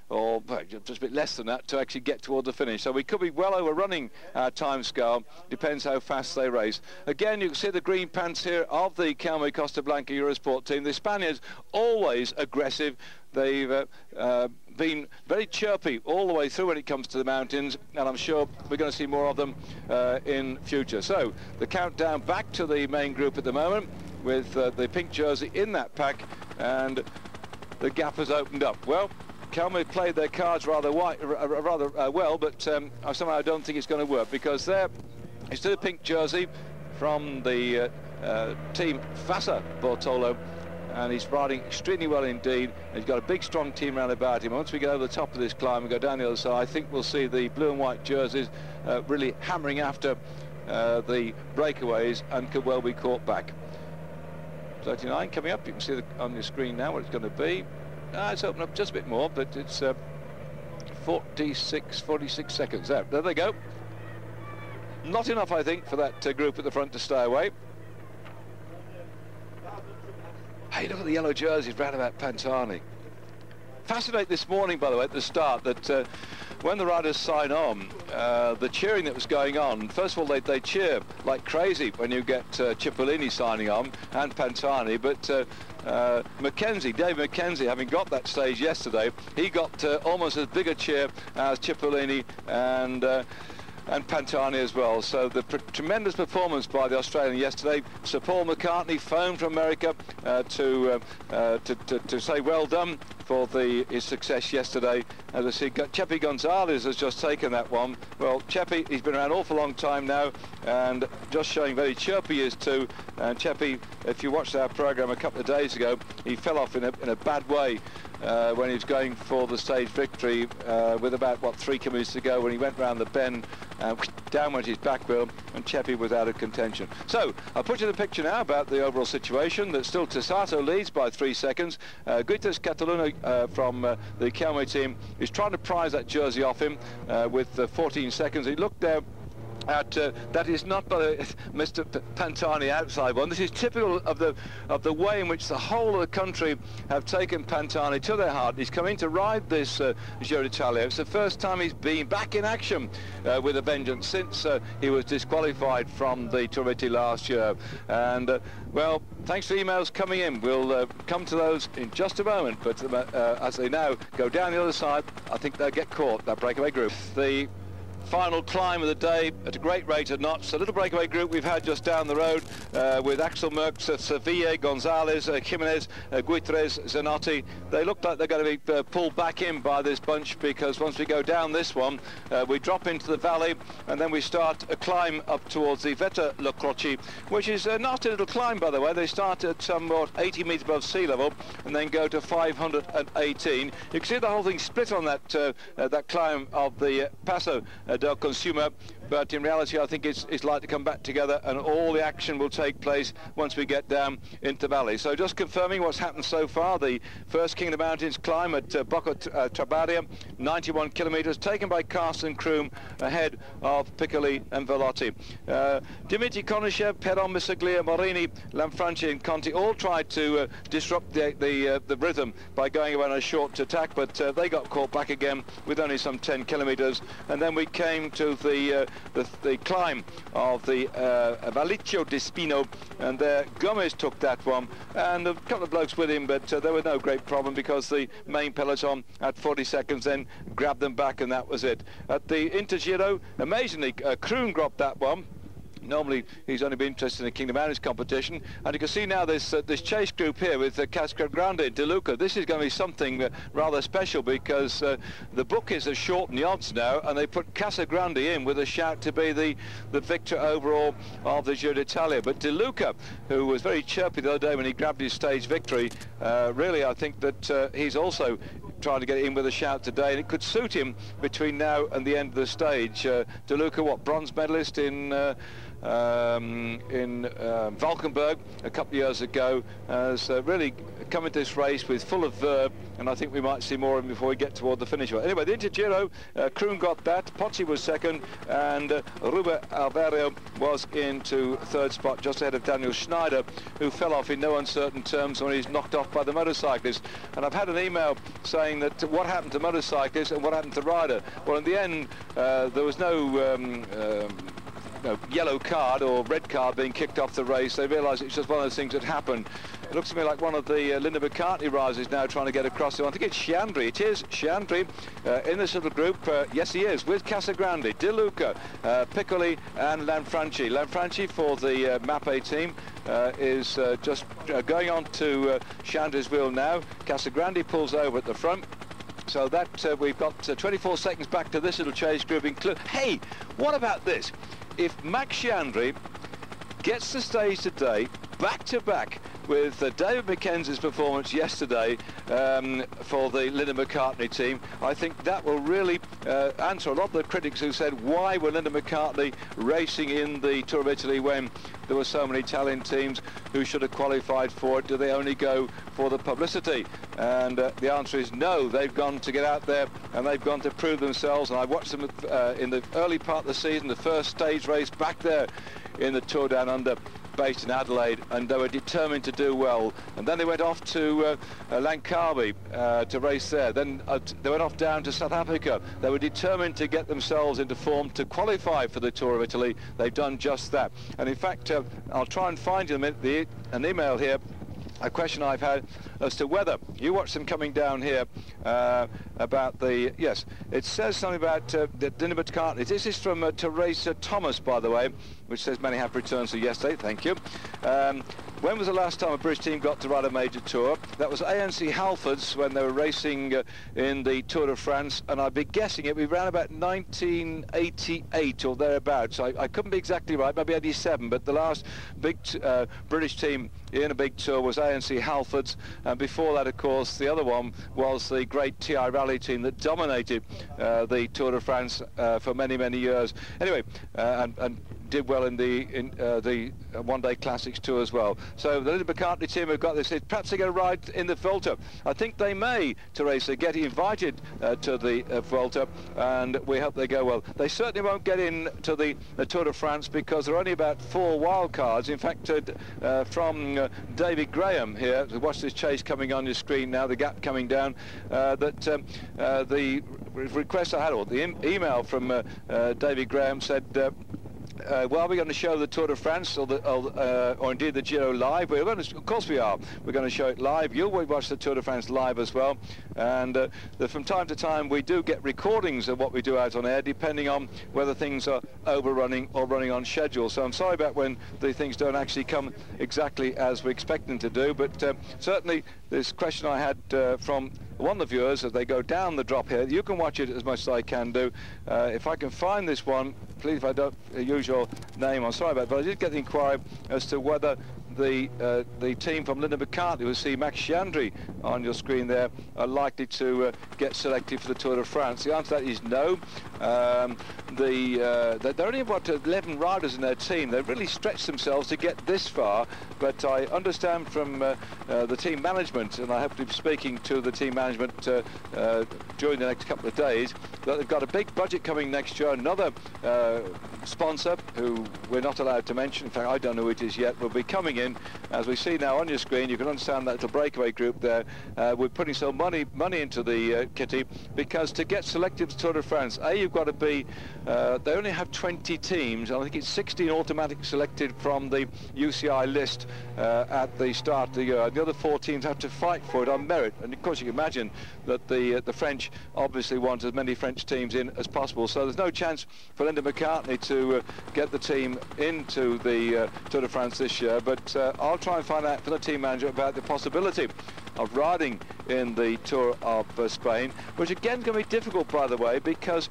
or just a bit less than that, to actually get toward the finish. So we could be well overrunning our time scale. Depends how fast they race. Again, you can see the green pants here of the Kelme Costa Blanca Eurosport team. The Spaniards always aggressive. They've been very chirpy all the way through when it comes to the mountains, and I'm sure we're going to see more of them in future. So the countdown back to the main group at the moment, with the pink jersey in that pack, and the gap has opened up. Well, Kelme played their cards rather well, but somehow I don't think it's going to work, because there is still a pink jersey from the team Fassa Bortolo, and he's riding extremely well indeed. He's got a big strong team around about him. Once we get over the top of this climb and go down the other side, I think we'll see the blue and white jerseys really hammering after the breakaways, and could well be caught back. 39 coming up. You can see on your screen now what it's going to be. It's opened up just a bit more, but it's 46 seconds out. There they go. Not enough, I think, for that group at the front to stay away. Hey, look at the yellow jerseys round about Pantani. Fascinating this morning, by the way, at the start, that when the riders sign on, the cheering that was going on, first of all, they cheer like crazy when you get Cipollini signing on, and Pantani, but David Mackenzie, having got that stage yesterday, he got almost as big a cheer as Cipollini and Pantani as well. So the tremendous performance by the Australian yesterday. Sir Paul McCartney phoned from America to say well done for his success yesterday. As I see, Chepi Gonzalez has just taken that one. Well, Chepi, he's been around an awful long time now, and just showing very chirpy he is too. And Chepi, if you watched our program a couple of days ago, he fell off in a bad way when he was going for the stage victory with about, what, 3 kilometres to go, when he went round the bend, down went his back wheel, and Chepi was out of contention. So I'll put you the picture now about the overall situation. That still Tessato leads by 3 seconds. Guiteres Cataluna from the Kelme team is trying to prize that jersey off him with 14 seconds. He looked there that is not by Mr. Pantani outside one. This is typical of the way in which the whole of the country have taken Pantani to their heart. He's come in to ride this Giro d'Italia. It's the first time he's been back in action with a vengeance since he was disqualified from the Tour of Italy last year. And well, thanks for emails coming in. We'll come to those in just a moment, but as they now go down the other side, I think they'll get caught, that breakaway group. The final climb of the day at a great rate of knots. A little breakaway group we've had just down the road with Axel Merckx, Sevilla, Gonzalez, Jimenez, Guitres, Zanotti. They look like they're going to be pulled back in by this bunch, because once we go down this one, we drop into the valley and then we start a climb up towards the Vetta La Croce, which is a nasty little climb, by the way. They start at somewhat 80 metres above sea level and then go to 518. You can see the whole thing split on that climb of the Passo del Consumer, but in reality I think it's like to come back together, and all the action will take place once we get down into the valley. So just confirming what's happened so far: the first King of the Mountains climb at Bocca Trabaria, 91 kilometres, taken by Carsten Kroom ahead of Piccoli and Velotti. Dimitri Konishev, Perron, Misaglia, Morini, Lanfranchi and Conti all tried to disrupt the rhythm by going on a short attack, but they got caught back again with only some 10 kilometres. And then we came to the climb of the Vallicchio di Spino, and there Gomez took that one, and a couple of blokes with him, but there was no great problem because the main peloton at 40 seconds then grabbed them back, and that was it. At the Intergiro, amazingly, Kroon dropped that one. Normally he's only been interested in the King of the Mountains competition, and you can see now this chase group here with Casagrande, De Luca. This is going to be something rather special, because the bookies have shortened the odds now, and they put Casagrande in with a shout to be the victor overall of the Giro d'Italia. But De Luca, who was very chirpy the other day when he grabbed his stage victory, really I think that he's also trying to get in with a shout today, and it could suit him between now and the end of the stage. De Luca, what, bronze medalist in Valkenburg a couple of years ago, has really come into this race with full of verve, and I think we might see more of him before we get toward the finish. Anyway, the Intergiro, Kroon got that, Pozzi was second, and Ruben Alvario was into third spot, just ahead of Daniel Schneider, who fell off in no uncertain terms when he's knocked off by the motorcyclist. And I've had an email saying that what happened to motorcyclist and what happened to rider. Well, in the end, there was no yellow card or red card being kicked off the race. They realised it's just one of those things that happened. It looks to me like one of the Linda McCartney riders is now trying to get across. I think it's Chiandri. It is Chiandri in this little group. Yes, he is, with Casagrande, De Luca, Piccoli and Lanfranchi. Lanfranchi for the Mappe team is just going on to Chiandri's wheel now. Casagrande pulls over at the front. So that we've got 24 seconds back to this little chase group. Hey, what about this? If Max Chiandri gets the stage today, back-to-back with David Mackenzie's performance yesterday for the Linda McCartney team, I think that will really answer a lot of the critics who said, why were Linda McCartney racing in the Tour of Italy when there were so many Italian teams who should have qualified for it? Do they only go for the publicity? And the answer is no. They've gone to get out there and they've gone to prove themselves, and I watched them in the early part of the season, the first stage race back there in the Tour Down Under, based in Adelaide, and they were determined to do well. And then they went off to Langkawi to race there. Then they went off down to South Africa. They were determined to get themselves into form to qualify for the Tour of Italy. They've done just that. And in fact, I'll try and find you an email here, a question I've had as to whether you watch them coming down here about the, yes, it says something about the Linda McCartney. This is from Teresa Thomas, by the way, which says many happy returns to yesterday. Thank you. When was the last time a British team got to ride a major tour? That was ANC Halfords when they were racing in the Tour de France, and I'd be guessing it. We ran about 1988 or thereabouts. I couldn't be exactly right, maybe 87, but the last big British team in a big tour was ANC Halfords, and before that, of course, the other one was the great TI Rally team that dominated the Tour de France for many, many years. Anyway, and did well in the one-day classics too as well. So the Linda McCartney team have got this. Perhaps they're going to ride in the Vuelta. I think they may, Teresa, get invited to the Vuelta, and we hope they go well. They certainly won't get in to the Tour de France because there are only about 4 wild cards. In fact, from David Graham here, to watch this chase coming on your screen now, the gap coming down, the request I had, or the email from David Graham said, well, are we going to show the Tour de France or indeed the Giro live? We're going to, of course we are. We're going to show it live. You'll watch the Tour de France live as well. And from time to time we do get recordings of what we do out on air, depending on whether things are overrunning or running on schedule. So I'm sorry about when the things don't actually come exactly as we expect them to do. But certainly this question I had from one of the viewers, as they go down the drop here, you can watch it as much as I can do. If I can find this one, please, if I don't use your name, I'm sorry about it, but I did get the inquiry as to whether the team from Linda McCartney, you'll see Max Chandri on your screen there, are likely to get selected for the Tour de France. The answer to that is no. They're only about 11 riders in their team. They've really stretched themselves to get this far, but I understand from the team management, and I hope to be speaking to the team management during the next couple of days, that they've got a big budget coming next year. Another sponsor, who we're not allowed to mention, in fact I don't know who it is yet, will be coming in. As we see now on your screen, you can understand that little breakaway group there. We're putting some money into the kitty, because to get selected to Tour de France, you've got to be, they only have 20 teams, and I think it's 16 automatic selected from the UCI list at the start of the year. The other 4 teams have to fight for it on merit, and of course you can imagine that the French obviously want as many French teams in as possible, so there's no chance for Linda McCartney to get the team into the Tour de France this year. But I'll try and find out from the team manager about the possibility of riding in the Tour of Spain, which again is going to be difficult, by the way, because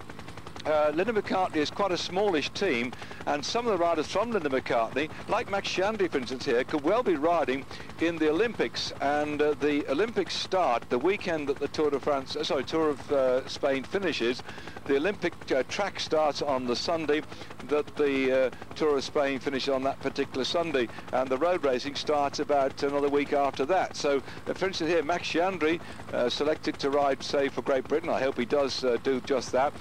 Linda McCartney is quite a smallish team, and some of the riders from Linda McCartney, like Max Chandri for instance here, could well be riding in the Olympics. And the Olympics start the weekend that the Tour of Spain finishes. The Olympic track starts on the Sunday that the Tour of Spain finishes on that particular Sunday, and the road racing starts about another week after that. So for instance here, Max Chandri selected to ride, say, for Great Britain. I hope he does do just that.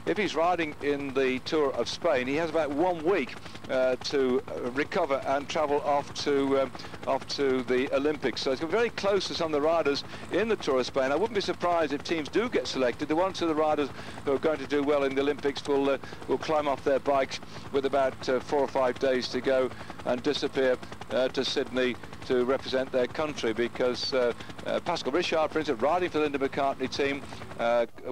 If he's riding in the Tour of Spain, he has about 1 week to recover and travel off to the Olympics. So it's very close to some of the riders in the Tour of Spain. I wouldn't be surprised if teams do get selected. The ones of the riders who are going to do well in the Olympics will climb off their bikes with about 4 or 5 days to go and disappear to Sydney to represent their country, because Pascal Richard, for instance, riding for the Linda McCartney team,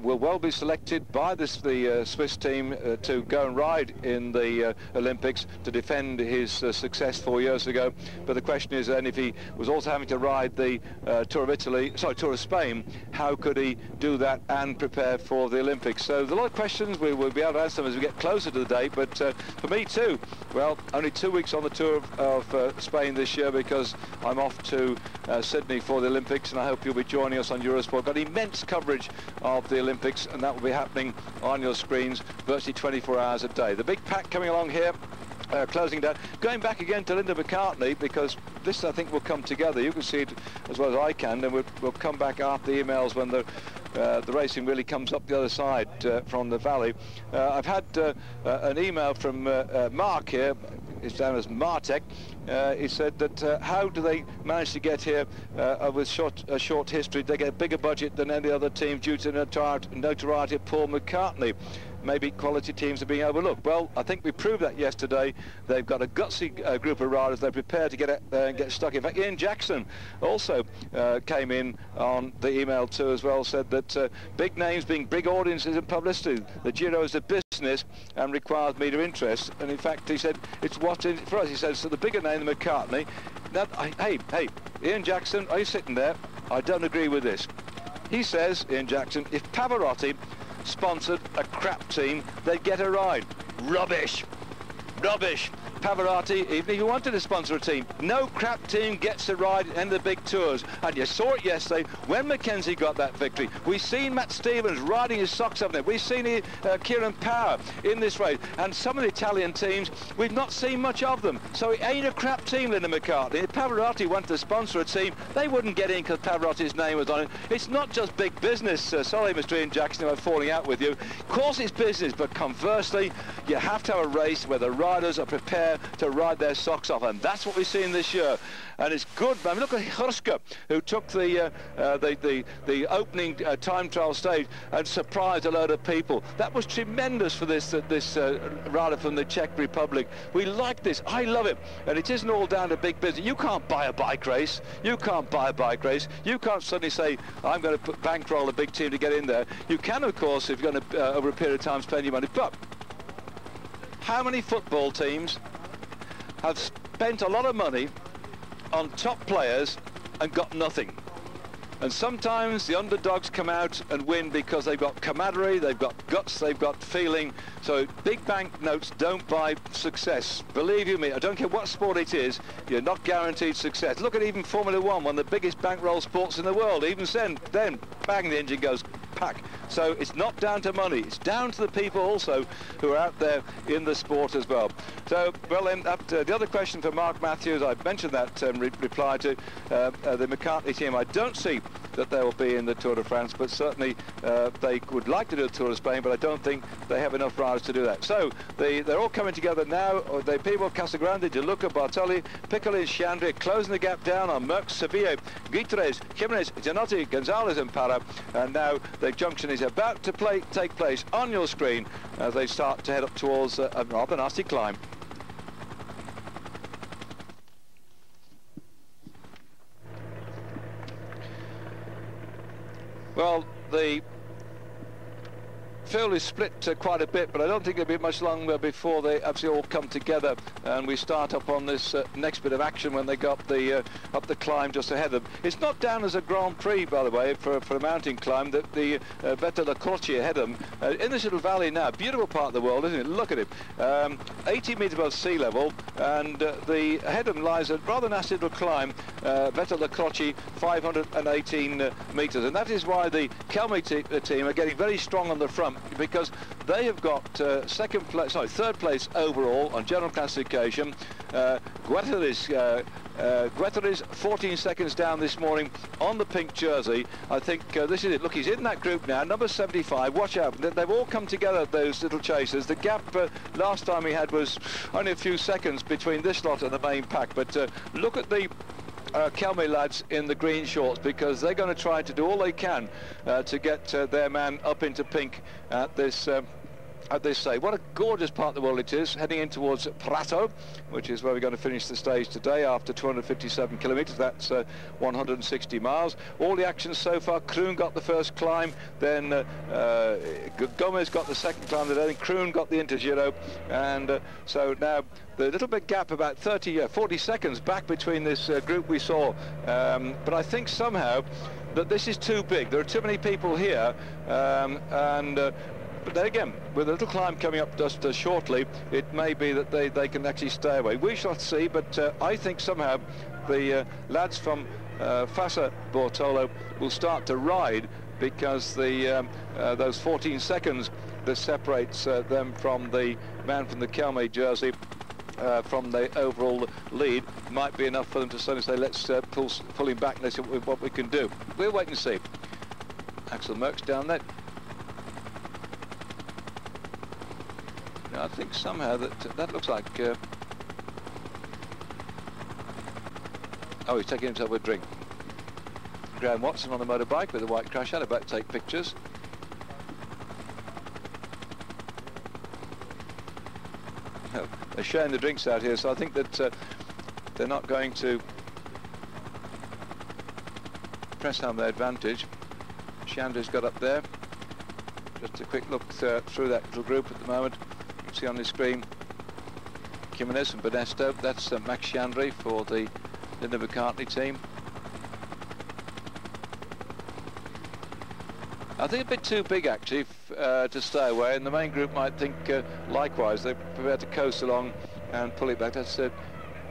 will well be selected by the Swiss team to go and ride in the Olympics to defend his success 4 years ago. But the question is then, if he was also having to ride the Tour of Spain, how could he do that and prepare for the Olympics? So there's a lot of questions. We will be able to answer them as we get closer to the date, but for me too, well, only 2 weeks on the Tour of Spain this year, because I'm off to Sydney for the Olympics, and I hope you'll be joining us on Eurosport. Got immense coverage of the Olympics, and that will be happening on your screens virtually 24 hours a day. The big pack coming along here, closing down. Going back again to Linda McCartney, because this I think will come together. You can see it as well as I can, and we'll come back after the emails when the racing really comes up the other side from the valley. I've had an email from Mark here. It's down as Martek. He said that how do they manage to get here with a short history? They get a bigger budget than any other team due to the notoriety of Paul McCartney. Maybe quality teams are being overlooked. Well, I think we proved that yesterday. They've got a gutsy group of riders. They're prepared to get out there and get stuck. In fact, Ian Jackson also came in on the email too as well, said that big names bring big audiences and publicity. The Giro is a business and requires media interest. And in fact, he said, it's what's in it for us. He said, so the bigger name than McCartney. Now, hey, Ian Jackson, are you sitting there? I don't agree with this. He says, Ian Jackson, if Pavarotti sponsored a crap team, they'd get a ride. Rubbish. Rubbish. Pavarotti, even if you wanted to sponsor a team, no crap team gets to ride in the big tours. And you saw it yesterday when Mackenzie got that victory. We've seen Matt Stevens riding his socks up there. We've seen Kieran Power in this race. And some of the Italian teams, we've not seen much of them. So it ain't a crap team, Linda McCartney. If Pavarotti wanted to sponsor a team, they wouldn't get in because Pavarotti's name was on it. It's not just big business. Sorry, Mr. Ian Jackson, I'm falling out with you. Of course it's business, but conversely, you have to have a race where the riders are prepared to ride their socks off, and that's what we've seen this year. And it's good. I mean, look at Hurska, who took the opening time trial stage and surprised a load of people. That was tremendous for this rider from the Czech Republic. We like this. I love it. And it isn't all down to big business. You can't buy a bike race. You can't buy a bike race. You can't suddenly say, I'm going to bankroll a big team to get in there. You can, of course, if you're going to, over a period of time, spend your money. But how many football teams have spent a lot of money on top players and got nothing? And sometimes the underdogs come out and win because they've got camaraderie, they've got guts, they've got feeling. So big banknotes don't buy success. Believe you me, I don't care what sport it is, you're not guaranteed success. Look at even Formula One, one of the biggest bankroll sports in the world. Even then, bang, the engine goes pack. So it's not down to money, it's down to the people also who are out there in the sport as well. So, well then, the other question for Mark Matthews, I mentioned that reply to the McCartney team. I don't see that they will be in the Tour de France, but certainly they would like to do the Tour of Spain, but I don't think they have enough riders to do that. So they're all coming together now. The people, Casagrande, De Luca, Bartoli, Piccoli, Sciandri, closing the gap down on Merckx, Sevilla, Guitres, Jimenez, Gianotti, Gonzalez and Para. And now the junction is about to take place on your screen as they start to head up towards a rather nasty climb. Well, the field is split quite a bit, but I don't think it'll be much longer before they actually all come together and we start up on this next bit of action when they go up the climb just ahead of them. It's not down as a Grand Prix, by the way, for a mountain climb. The Vetta La Croce ahead of them in this little valley now. Beautiful part of the world, isn't it? Look at it. 80 metres above sea level, and ahead of them lies a rather nasty little climb, Vetta La Croce, 518 metres, and that is why the Kelme team are getting very strong on the front, because they have got third place overall on general classification. Guetteri 14 seconds down this morning on the pink jersey. I think this is it. Look, he's in that group now, number 75. Watch out. They've all come together, those little chasers. The gap last time we had was only a few seconds between this lot and the main pack. But look at the Kelme lads in the green shorts, because they're going to try to do all they can to get their man up into pink at this stage. What a gorgeous part of the world it is, heading in towards Prato, which is where we're going to finish the stage today after 257 kilometres. That's 160 miles. All the action so far. Kroon got the first climb, then Gomez got the second climb, then Kroon got the Intergiro, and so now the little bit gap, about 40 seconds back between this group we saw, but I think somehow that this is too big. There are too many people here, but then again, with a little climb coming up just shortly, it may be that they can actually stay away. We shall see, but I think somehow the lads from Fassa Bortolo will start to ride, because those 14 seconds that separates them from the man from the Kelme jersey from the overall lead might be enough for them to suddenly say, let's pull him back and let's see what we can do. We'll wait and see. Axel Merckx down there. I think somehow that looks like oh, he's taking himself a drink. Graham Watson on a motorbike with a white crash out, about to take pictures. Oh, they're sharing the drinks out here, so I think that they're not going to press home their advantage. Shandry's got up there. Just a quick look through that little group at the moment. See on the screen Jimenez and Benesto. That's Max Sciandri for the Linda McCartney team. I think a bit too big actually to stay away, and the main group might think likewise. They're prepared to coast along and pull it back. That's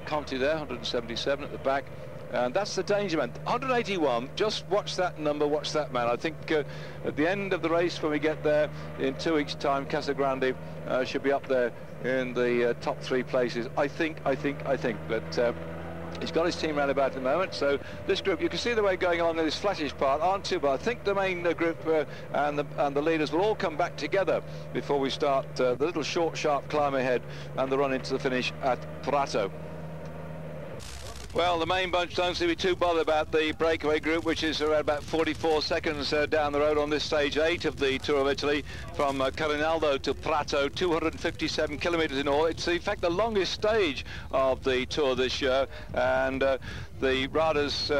Conti there, 177 at the back. And that's the danger man. 181, just watch that number, watch that man. I think at the end of the race, when we get there in 2 weeks' time, Casagrande should be up there in the top 3 places. I think. But he's got his team round about at the moment. So this group, you can see the way going along in this flattish part, aren't too bad. I think the main group and the leaders will all come back together before we start the little short, sharp climb ahead and the run into the finish at Prato. Well, the main bunch don't seem to be too bothered about the breakaway group, which is around about 44 seconds down the road on this stage 8 of the Tour of Italy, from Carinaldo to Prato, 257 kilometres in all. It's in fact the longest stage of the Tour this year, and the riders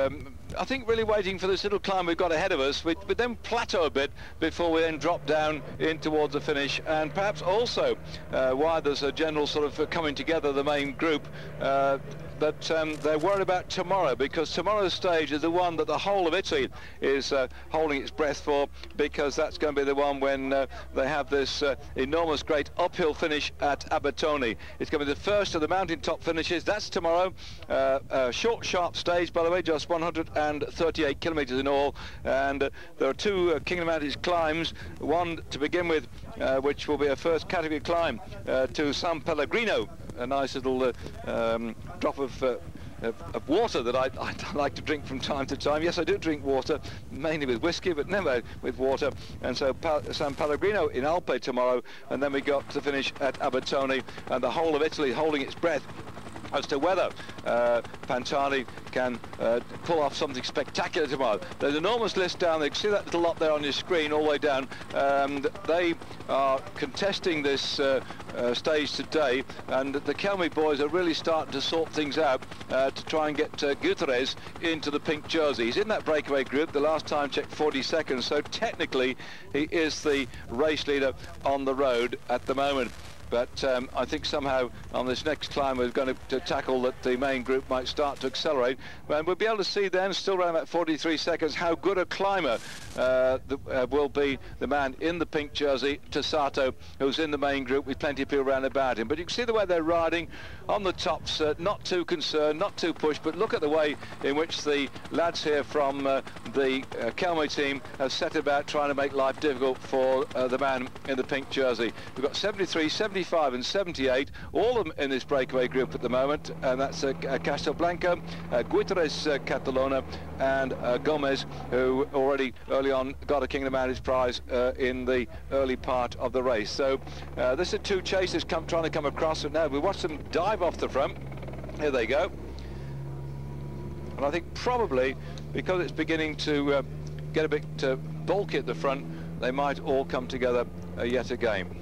I think really waiting for this little climb we've got ahead of us. We then plateau a bit before we then drop down in towards the finish, and perhaps also why there's a general sort of coming together, the main group, that they're worried about tomorrow, because tomorrow's stage is the one that the whole of Italy is holding its breath for, because that's going to be the one when they have this enormous great uphill finish at Abetone. It's going to be the first of the mountaintop finishes. That's tomorrow. A short, sharp stage, by the way, just 138 kilometres in all, and there are 2 King of the Mountains climbs, one to begin with, which will be a first category climb to San Pellegrino, a nice little drop of water that I like to drink from time to time. Yes, I do drink water, mainly with whiskey, but never with water. And so San Pellegrino in Alpe tomorrow, and then we got to finish at Abetone, and the whole of Italy holding its breath as to whether Pantani can pull off something spectacular tomorrow. There's an enormous list down there. You can see that little lot there on your screen all the way down. They are contesting this stage today, and the Kelmy boys are really starting to sort things out to try and get Guterres into the pink jersey. He's in that breakaway group. The last time checked 40 seconds, so technically he is the race leader on the road at the moment. But I think somehow on this next climb we're going to tackle that the main group might start to accelerate. And we'll be able to see then, still around about 43 seconds, how good a climber will be the man in the pink jersey, Tassato, who's in the main group with plenty of people around about him. But you can see the way they're riding on the tops, not too concerned, not too pushed, but look at the way in which the lads here from the Kelmy team have set about trying to make life difficult for the man in the pink jersey. We've got 73, 75 and 78, all of them in this breakaway group at the moment, and that's Castelblanco, Guterres Catalona, and Gomez, who already early on got a King of the Mountains prize in the early part of the race. So this is 2 chasers trying to come across it now. We watch them dive off the front. Here they go. And I think probably because it's beginning to get a bit bulky at the front, they might all come together yet again.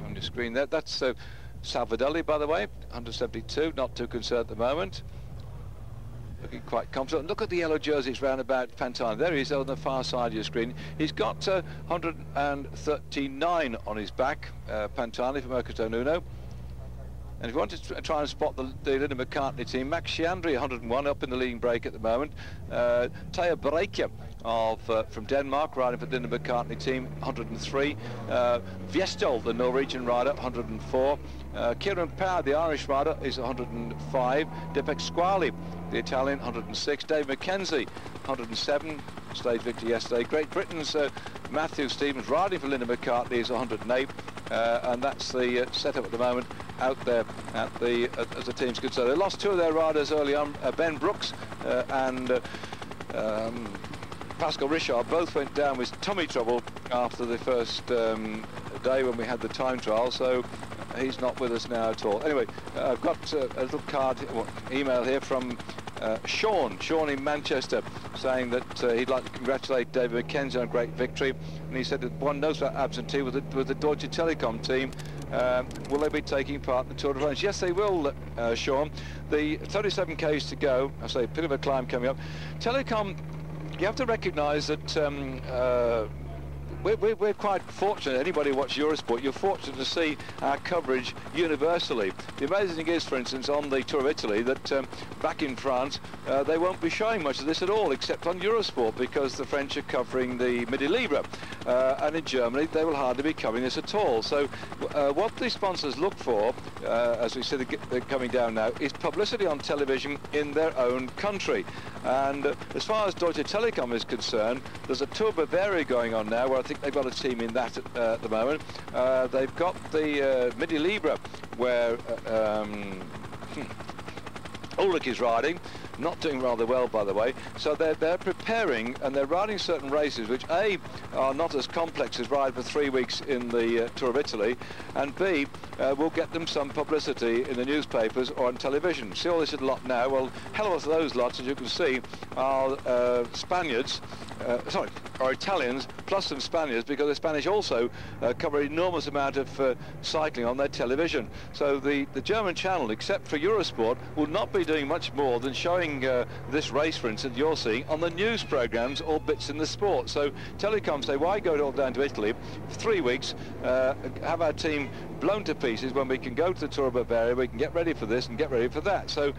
On your screen there, that's Salvadelli, by the way, 172, not too concerned at the moment. Looking quite confident. Look at the yellow jerseys round about Pantani. There he is on the far side of your screen. He's got 139 on his back, Pantani from Mercato Nuno. And if you want to try and spot the Linda McCartney team, Max Chiandri, 101, up in the leading break at the moment. Taya Breikja from Denmark, riding for the Linda McCartney team, 103. Viestol, the Norwegian rider, 104. Kieran Power, the Irish rider, is 105. De Pasquale, the Italian, 106. Dave McKenzie, 107. Stage victor yesterday. Great Britain's Matthew Stevens, riding for Linda McCartney, is 108. And that's the setup at the moment out there at as the team's concerned. They lost 2 of their riders early on. Ben Brooks and Pascal Richard both went down with tummy trouble after the first day when we had the time trial, so he's not with us now at all. Anyway, I've got a little email here from Sean in Manchester, saying that he'd like to congratulate David McKenzie on a great victory, and he said that one knows about absentee with the Deutsche Telekom team. Will they be taking part in the Tour de France? Yes, they will, Sean. The 37 k's to go. I say a bit of a climb coming up. Telekom, you have to recognise that we're quite fortunate. Anybody who watch Eurosport, you're fortunate to see our coverage universally. The amazing thing is, for instance, on the Tour of Italy, that back in France, they won't be showing much of this at all, except on Eurosport, because the French are covering the Midi Libre, and in Germany they will hardly be covering this at all. So what the sponsors look for, as we see they're coming down now, is publicity on television in their own country. And as far as Deutsche Telekom is concerned, there's a Tour Bavaria going on now, where I think they've got a team in that at the moment. They've got the Midi Libre, where Ulrich is riding, not doing rather well, by the way. So they're preparing, and they're riding certain races which A, are not as complex as ride for 3 weeks in the Tour of Italy, and B, will get them some publicity in the newspapers or on television. See all this lot now? Well, hell of those lots, as you can see, are Spaniards, or Italians, plus some Spaniards, because the Spanish also cover an enormous amount of cycling on their television. So the German channel, except for Eurosport, will not be doing much more than showing this race, for instance, you're seeing on the news programs or bits in the sport. So Telecom say, why go all down to Italy for 3 weeks, have our team blown to pieces when we can go to the Tour of Bavaria, we can get ready for this and get ready for that. So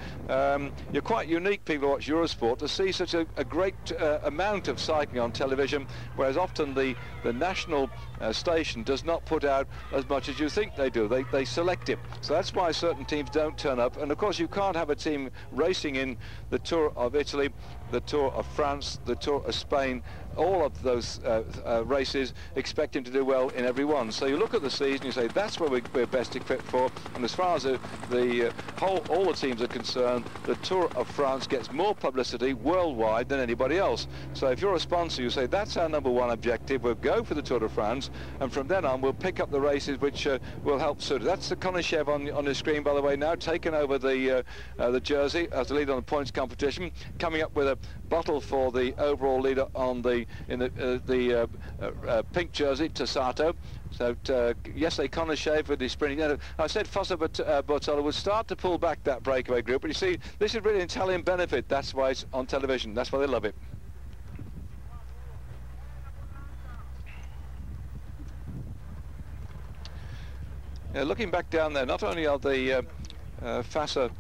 you're quite unique, people who watch Eurosport, to see such a great amount of cycling on television, whereas often the national station does not put out as much as you think they do. They select it. So that's why certain teams don't turn up. And of course you can't have a team racing in the Tour of Italy, the Tour of France, the Tour of Spain, all of those races, expecting to do well in every one. So you look at the season, you say that's where we're best equipped for. And as far as all the teams are concerned, the Tour of France gets more publicity worldwide than anybody else. So if you're a sponsor, you say that's our #1 objective. We'll go for the Tour de France, and from then on we'll pick up the races which will help suit it. That's the Konishev on the screen, by the way, now taking over the jersey as the leader on the points competition, coming up with a bottle for the overall leader on the pink jersey, Tassato. So yesterday Konishev with his sprinting. I said Fossa Bortola would start to pull back that breakaway group, but you see, this is really an Italian benefit. That's why it's on television. That's why they love it. Looking back down there, not only are the Fossa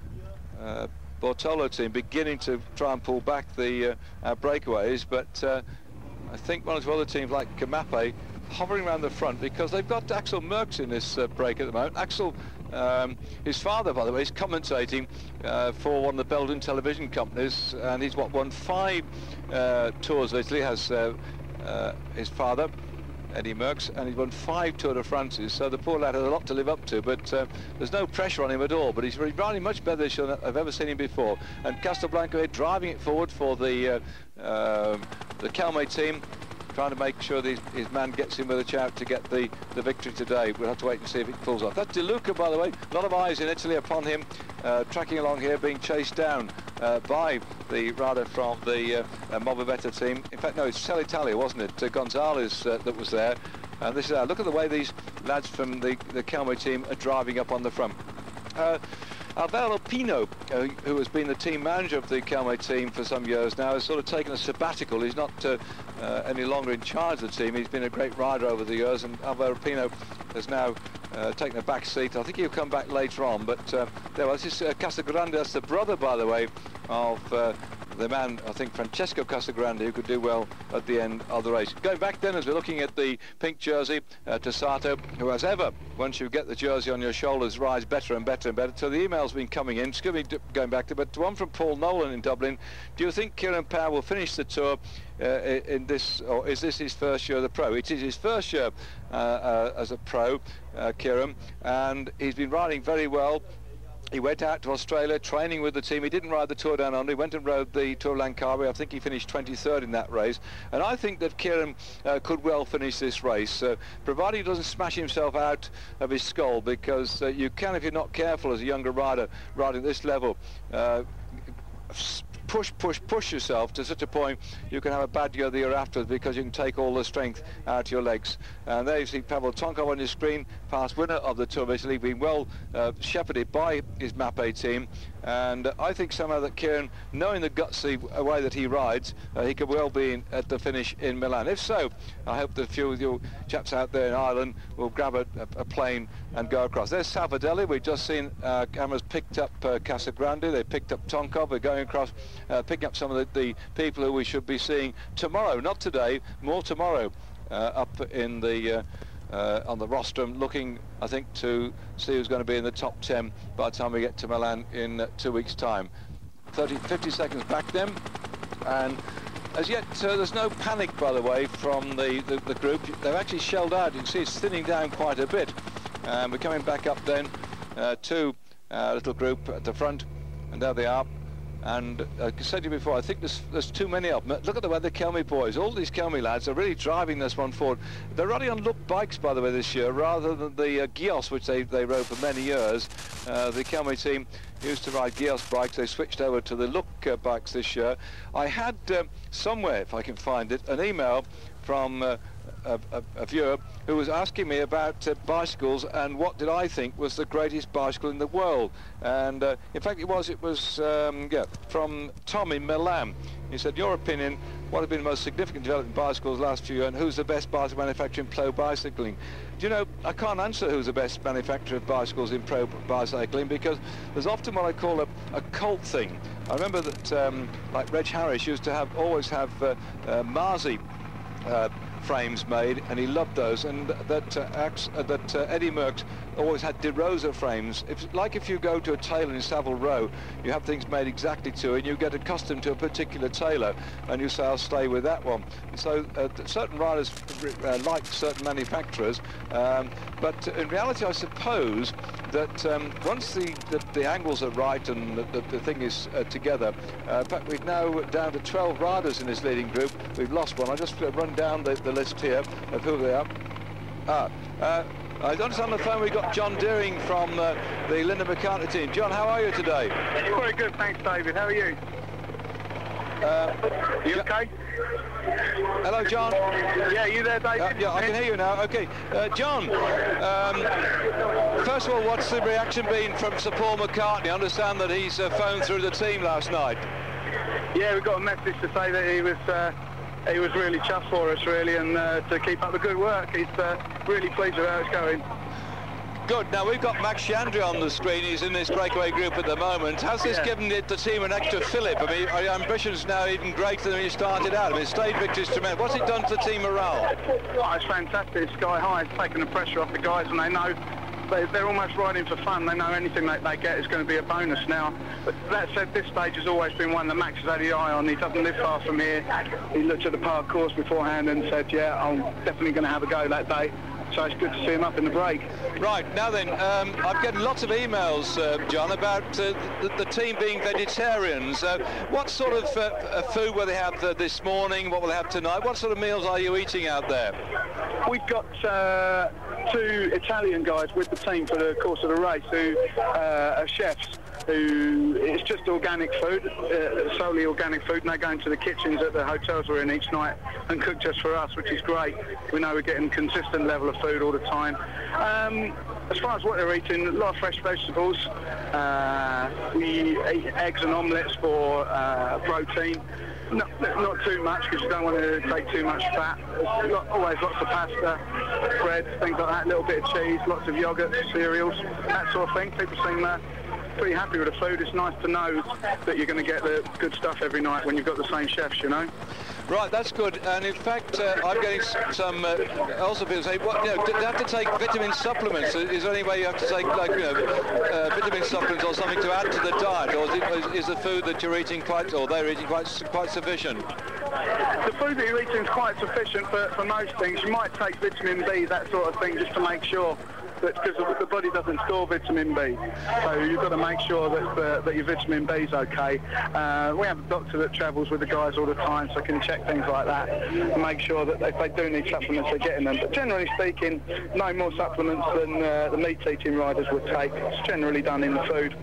Bortola team beginning to try and pull back the breakaways, but I think one or two other teams like Kamape hovering around the front, because they've got Axel Merckx in this break at the moment. Axel, his father, by the way, is commentating for one of the Belgian television companies, and he's won 5 tours of Italy, has his father, Eddie Merckx, and he's won 5 Tour de France's, so the poor lad has a lot to live up to, but there's no pressure on him at all. But he's riding much better this year than I've ever seen him before. And Castelblanco here driving it forward for the Calme team, trying to make sure that his man gets in with a shout to get the victory today. We'll have to wait and see if it pulls off. That's De Luca, by the way. A lot of eyes in Italy upon him, tracking along here, being chased down by the rider from the Movimento team. In fact, no, it's Celitalia, wasn't it? Gonzalez that was there. And this is look at the way these lads from the Calme team are driving up on the front. Alvaro Pino, who has been the team manager of the Calme team for some years now, has sort of taken a sabbatical. He's not any longer in charge of the team. He's been a great rider over the years, and Alvaro Pino has now taken a back seat. I think he'll come back later on, but there was this Casagrande. That's the brother, by the way, of the man, I think, Francesco Casagrande, who could do well at the end of the race. Going back then, as we're looking at the pink jersey, Tassato, who, as ever, once you get the jersey on your shoulders, rides better and better and better. So the email's been coming in. Excuse me, going back to, but one from Paul Nolan in Dublin. Do you think Kieran Power will finish the Tour in this, or is this his first year as a pro? It is his first year as a pro, Kieran, and he's been riding very well. He went out to Australia training with the team. He didn't ride the Tour Down Under. He went and rode the Tour Langkawi. I think he finished 23rd in that race. And I think that Kieran could well finish this race, provided he doesn't smash himself out of his skull, because you can, if you're not careful as a younger rider riding at this level, push yourself to such a point you can have a bad year the year after, because you can take all the strength out of your legs. And there you see Pavel Tonkov on your screen, past winner of the Tour of Italy, being well shepherded by his Mapei team, and I think somehow that Kieran, knowing the gutsy way that he rides, he could well be at the finish in Milan. If so, I hope that a few of you chaps out there in Ireland will grab a plane and go across. There's Salvadelli. We've just seen cameras picked up Casagrande. They picked up Tonkov. We're going across, picking up some of the people who we should be seeing tomorrow, not today, more tomorrow, up in the on the rostrum, looking, I think, to see who's going to be in the top 10 by the time we get to Milan in 2 weeks' time. 50 seconds back then, and as yet there's no panic, by the way, from the group. They've actually shelled out. You can see it's thinning down quite a bit, and we're coming back up then to a little group at the front, and there they are. And I said to you before, I think there's too many of them. Look at the way the Kelmy boys, all these Kelmy lads are really driving this one forward. They're riding on Look bikes, by the way, this year, rather than the Gios, which they rode for many years. The Kelmy team used to ride Gios bikes. They switched over to the Look bikes this year. I had somewhere, if I can find it, an email from a viewer who was asking me about bicycles and what did I think was the greatest bicycle in the world. And in fact it was yeah, from Tom in Milan. He said, your opinion, what have been the most significant development in bicycles last few years, and who's the best bicycle manufacturer in pro bicycling? Do you know, I can't answer who's the best manufacturer of bicycles in pro bicycling, because there's often what I call a cult thing. I remember that like Reg Harris used to always have Marzi frames made, and he loved those, and that Eddie Merckx always had De Rosa frames. If you go to a tailor in Savile Row, you have things made exactly to it, and you get accustomed to a particular tailor, and you say, I'll stay with that one. So certain riders like certain manufacturers, but in reality I suppose that once the angles are right and the thing is together, in fact we're now down to 12 riders in this leading group. We've lost one. I just run down the list here of who they are. I understand on the phone we've got John Deering from the Linda McCartney team. John, how are you today? Very good, thanks, David. How are you? You okay? Hello, John. Yeah, you there, David? Yeah, I can hear you now. Okay, John. First of all, what's the reaction been from Sir Paul McCartney? I understand that he's phoned through the team last night. Yeah, we got a message to say that he was really chuffed for us, really, and to keep up the good work. He's really pleased with how it's going. Good. Now we've got Max Chandri on the screen. He's in this breakaway group at the moment. Has this given the team an extra fillip? I mean, are your ambitions now even greater than when you started out? I mean, stage victory's tremendous. What's it done to the team morale? Oh, it's fantastic. It's sky high. It's taking the pressure off the guys, and they know they're almost riding for fun. They know anything that they get is going to be a bonus now. But that said, this stage has always been one that Max has had the eye on. He doesn't live far from here. He looked at the park course beforehand and said, yeah, I'm definitely going to have a go that day. So it's good to see him up in the break. Right, now then, I'm getting lots of emails, John, about the team being vegetarians. What sort of food will they have this morning? What will they have tonight? What sort of meals are you eating out there? We've got 2 Italian guys with the team for the course of the race who are chefs. It's just organic food, solely organic food, and they go into the kitchens at the hotels we're in each night and cook just for us, which is great. We know we're getting consistent level of food all the time. As far as what they're eating, a lot of fresh vegetables. We eat eggs and omelettes for protein. Not too much, because you don't want to take too much fat. Always lots of pasta, bread, things like that, a little bit of cheese, lots of yogurt, cereals, that sort of thing. People seem pretty happy with the food. It's nice to know that you're going to get the good stuff every night when you've got the same chefs, you know. Right, that's good. And in fact, I'm getting some also people say, what, you know, do they have to take vitamin supplements? Is there any way you have to take, like, you know, vitamin supplements or something to add to the diet, or is the food that you're eating they're eating quite sufficient? The food that you're eating is quite sufficient for most things. You might take vitamin B, that sort of thing, just to make sure. Because the body doesn't store vitamin B, so you've got to make sure that your vitamin B is okay. We have a doctor that travels with the guys all the time, so can check things like that and make sure that if they do need supplements, they're getting them. But generally speaking, no more supplements than the meat-eating riders would take. It's generally done in the food.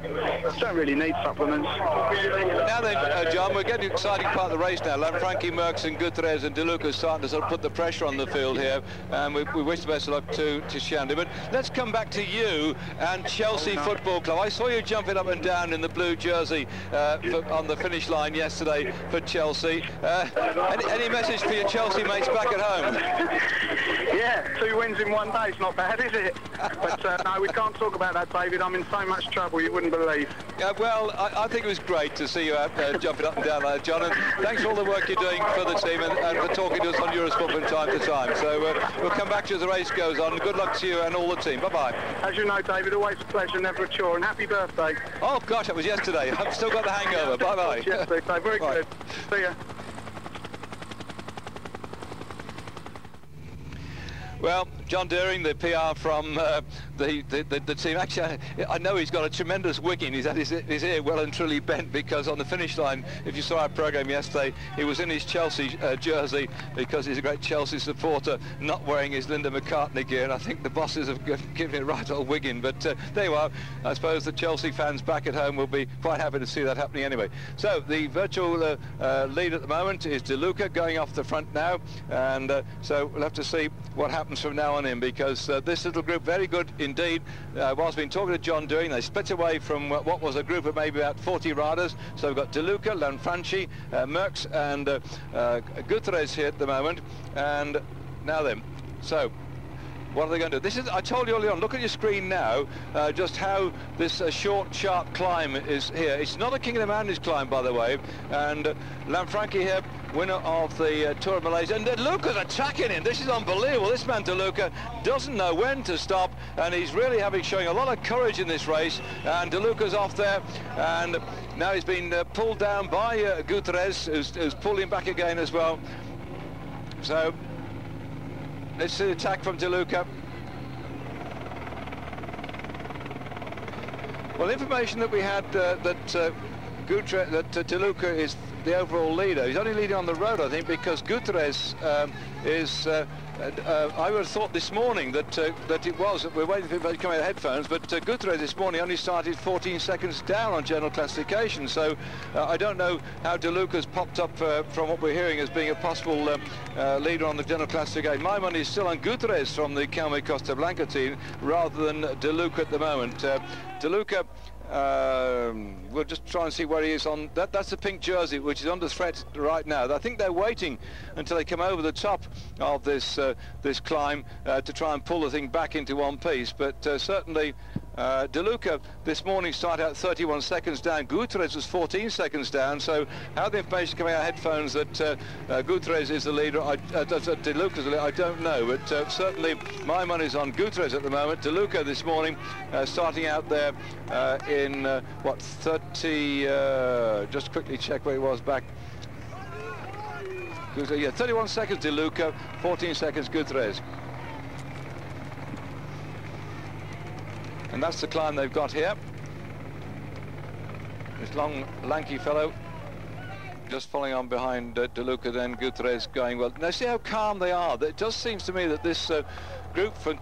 Don't really need supplements. Now then, John, we're getting an exciting part of the race now. Frankie Merckx and Gutierrez and De Luca are starting to sort of put the pressure on the field here, and we wish the best of luck to Shandy. But let's let's come back to you and Chelsea Football Club. I saw you jumping up and down in the blue jersey on the finish line yesterday for Chelsea. Any message for your Chelsea mates back at home? Yeah, 2 wins in 1 day is not bad, is it? But no, we can't talk about that, David. I'm in so much trouble you wouldn't believe. Well, I think it was great to see you out jumping up and down there, John, and thanks for all the work you're doing for the team and for talking to us on Eurosport from time to time. So we'll come back to you as the race goes on. Good luck to you and all the team. Bye-bye. As you know, David, always a pleasure, never a chore, and happy birthday. Oh, gosh, that was yesterday. I've still got the hangover. Bye-bye. Yesterday, very good. See ya. Well, John Deering, the PR from the team. Actually, I know he's got a tremendous wigging. He's had his ear well and truly bent, because on the finish line, if you saw our programme yesterday, he was in his Chelsea jersey because he's a great Chelsea supporter, not wearing his Linda McCartney gear. And I think the bosses have given it right old wigging. But there you are. I suppose the Chelsea fans back at home will be quite happy to see that happening anyway. So the virtual lead at the moment is De Luca going off the front now. And so we'll have to see what happens from now on in, because this little group, very good indeed. Whilst been talking to John Deering, they split away from what was a group of maybe about 40 riders. So we've got De Luca, Lanfranchi, Merckx and Gutierrez here at the moment. And now then, so what are they going to do? This is, I told you earlier on, look at your screen now, just how this short, sharp climb is here. It's not a King of the Mountains climb, by the way. And Lanfranchi here, winner of the Tour of Malaysia, and De Luca's attacking him. This is unbelievable. This man De Luca doesn't know when to stop, and he's really showing a lot of courage in this race. And De Luca's off there, and now he's been pulled down by Gutierrez, who's pulled him back again as well. So let's see the attack from De Luca. Well, the information that we had that De Luca is the overall leader. He's only leading on the road, I think, because Gutierrez is. I would have thought this morning that it was. We're waiting for him to come out of headphones, but Gutierrez this morning only started 14 seconds down on general classification. So I don't know how De Luca's popped up from what we're hearing as being a possible leader on the general classification. My money is still on Gutierrez from the Calme Costa Blanca team rather than De Luca at the moment. De Luca. We'll just try and see where he is on that. That's the pink jersey, which is under threat right now. I think they're waiting until they come over the top of this this climb to try and pull the thing back into one piece. But certainly De Luca this morning started out 31 seconds down. Gutierrez was 14 seconds down. So how the information coming out of headphones that Gutierrez is the leader, De Luca's the leader, I don't know. But certainly my money's on Gutierrez at the moment. De Luca this morning starting out there in what, 30, just quickly check where he was back. Yeah, 31 seconds De Luca, 14 seconds Gutierrez. And that's the climb they've got here. This long, lanky fellow just following on behind De Luca, then Gutierrez going well. Now see how calm they are. It just seems to me that this group from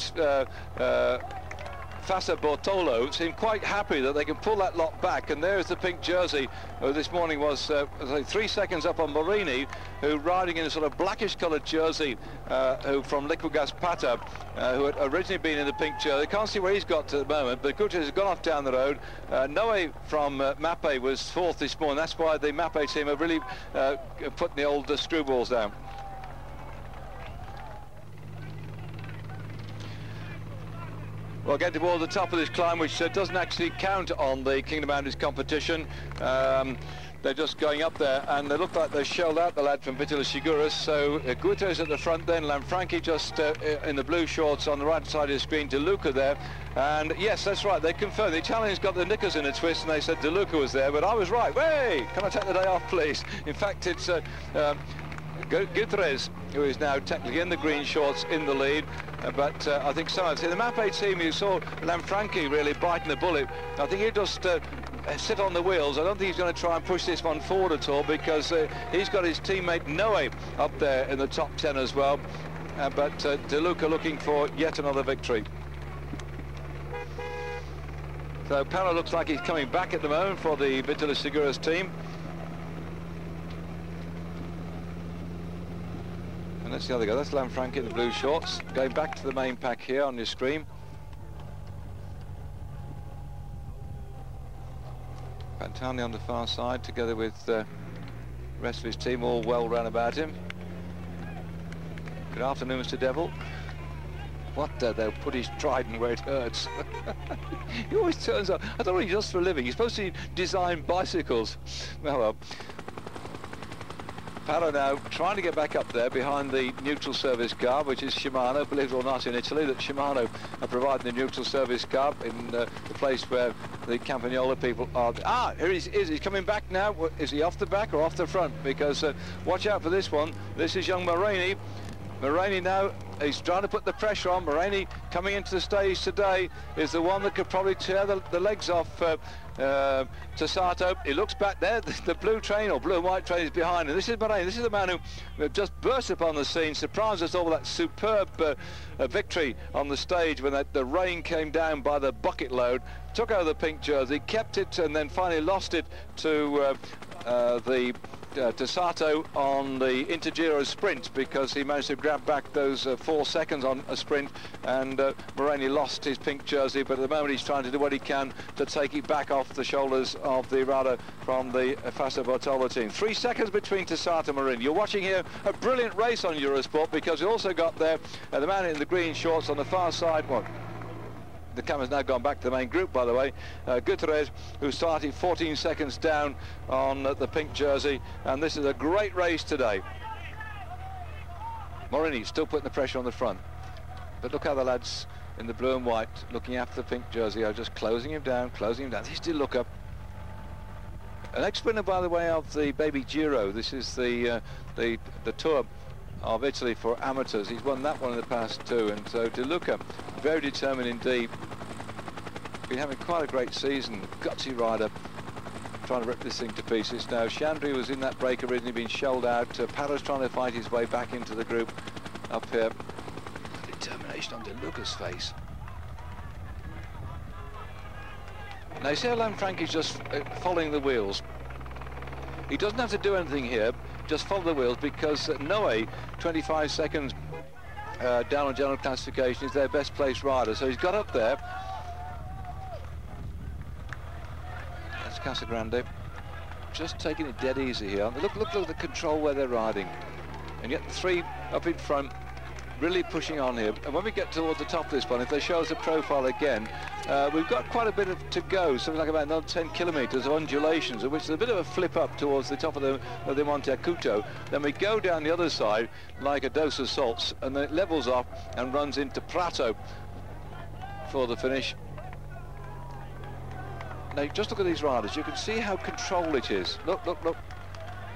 Fassa Bortolo seem quite happy that they can pull that lot back. And there's the pink jersey who this morning was 3 seconds up on Marini, who riding in a sort of blackish coloured jersey, who from Liquigas Pata, who had originally been in the pink jersey. Can't see where he's got to the moment, but Gutierrez has gone off down the road. Noe from Mappe was fourth this morning. That's why the Mappe team have really putting the old screwballs down. Well, getting toward the top of this climb, which doesn't actually count on the King of the Mountains competition. They're just going up there, and they look like they've shelled out the lad from Vitola Siguras. So Gutierrez at the front, then Lanfranchi just in the blue shorts on the right side of the screen. De Luca there, and yes, that's right, they confirmed the Italians got the knickers in a twist, and they said De Luca was there, but I was right. Hey, can I take the day off, please? In fact, it's Gutierrez, who is now technically in the green shorts, in the lead. But I think some of the Mappe team, you saw Lanfranchi really biting the bullet. I think he'll just sit on the wheels. I don't think he's going to try and push this one forward at all, because he's got his teammate Noe up there in the top 10 as well. But De Luca looking for yet another victory. So Pala looks like he's coming back at the moment for the Vitola Siguras team. Let's see how they go. That's Lanfranchi in the blue shorts. Going back to the main pack here on your screen. Santani on the far side, together with the rest of his team, all well round about him. Good afternoon, Mr. Devil. What, they'll put his trident where it hurts. He always turns up. I don't know what he does for a living. He's supposed to design bicycles. Well, Paolo now trying to get back up there behind the neutral service car, which is Shimano. Believe it or not, in Italy, that Shimano are providing the neutral service car in the place where the Campagnola people are. Ah, here he is. He's coming back now. Is he off the back or off the front? Because watch out for this one. This is young Marini. Marini now, he's trying to put the pressure on. Marini coming into the stage today is the one that could probably tear the legs off Tessato. He looks back there, the blue train or blue and white train is behind him. This is Marini. This is the man who just burst upon the scene, surprised us all with that superb victory on the stage when the rain came down by the bucket load, took over the pink jersey, kept it, and then finally lost it to Tessato on the Intergiro sprint, because he managed to grab back those 4 seconds on a sprint, and Marini lost his pink jersey, but at the moment he's trying to do what he can to take it back off the shoulders of the rider from the Fassa Bartolo team. 3 seconds between Tessato and Marini. You're watching here a brilliant race on Eurosport, because you also got there the man in the green shorts on the far side. Well, the camera's now gone back to the main group, by the way. Gutierrez, who started 14 seconds down on the pink jersey, and this is a great race today. Marini still putting the pressure on the front, but look how the lads in the blue and white looking after the pink jersey are just closing him down. They still look up. An ex-winner, by the way, of the Baby Giro. This is the Tour of Italy for amateurs. He's won that one in the past too, and so De Luca, very determined indeed. Been having quite a great season. Gutsy rider, trying to rip this thing to pieces. Now Chandri was in that break originally, been shelled out. Paolo's trying to fight his way back into the group up here. Determination on De Luca's face. Now you see how Lanfranchi's just following the wheels. He doesn't have to do anything here, just follow the wheels, because Noe, 25 seconds down on general classification, is their best placed rider, so he's got up there. That's Casagrande, just taking it dead easy here. Look at the control where they're riding, and yet the 3 up in front really pushing on here. And when we get towards the top of this one, if they show us a profile again, we've got quite a bit to go, something like about another 10 kilometres of undulations, of which there's a bit of a flip up towards the top of the Monte Acuto. Then we go down the other side like a dose of salts, and then it levels off and runs into Prato for the finish. Now just look at these riders. You can see how controlled it is. Look.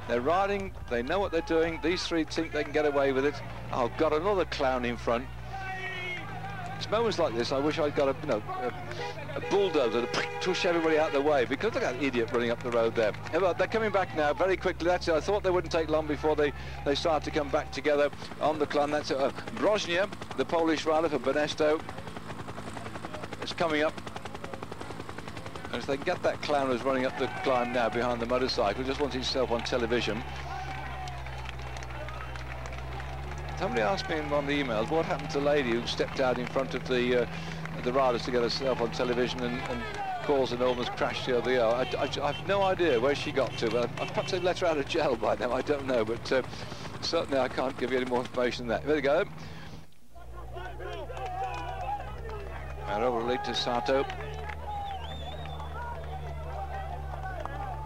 They're riding, they know what they're doing. These 3 think they can get away with it. Oh, got another clown in front. It's moments like this I wish I'd got a bulldozer to push everybody out of the way, because look at that idiot running up the road there. They're coming back now very quickly. That's it. I thought they wouldn't take long before they start to come back together on the climb. That's Broznia, the Polish rider for Benesto, is coming up. And if they can get that clown who's running up the climb now behind the motorcycle, just wants himself on television. Somebody asked me in one of the emails what happened to the lady who stepped out in front of the riders to get herself on television and caused an enormous crash the other year. I have no idea where she got to, but perhaps they've let her out of jail by now, I don't know, but certainly I can't give you any more information than that. There we go. And over to Sato.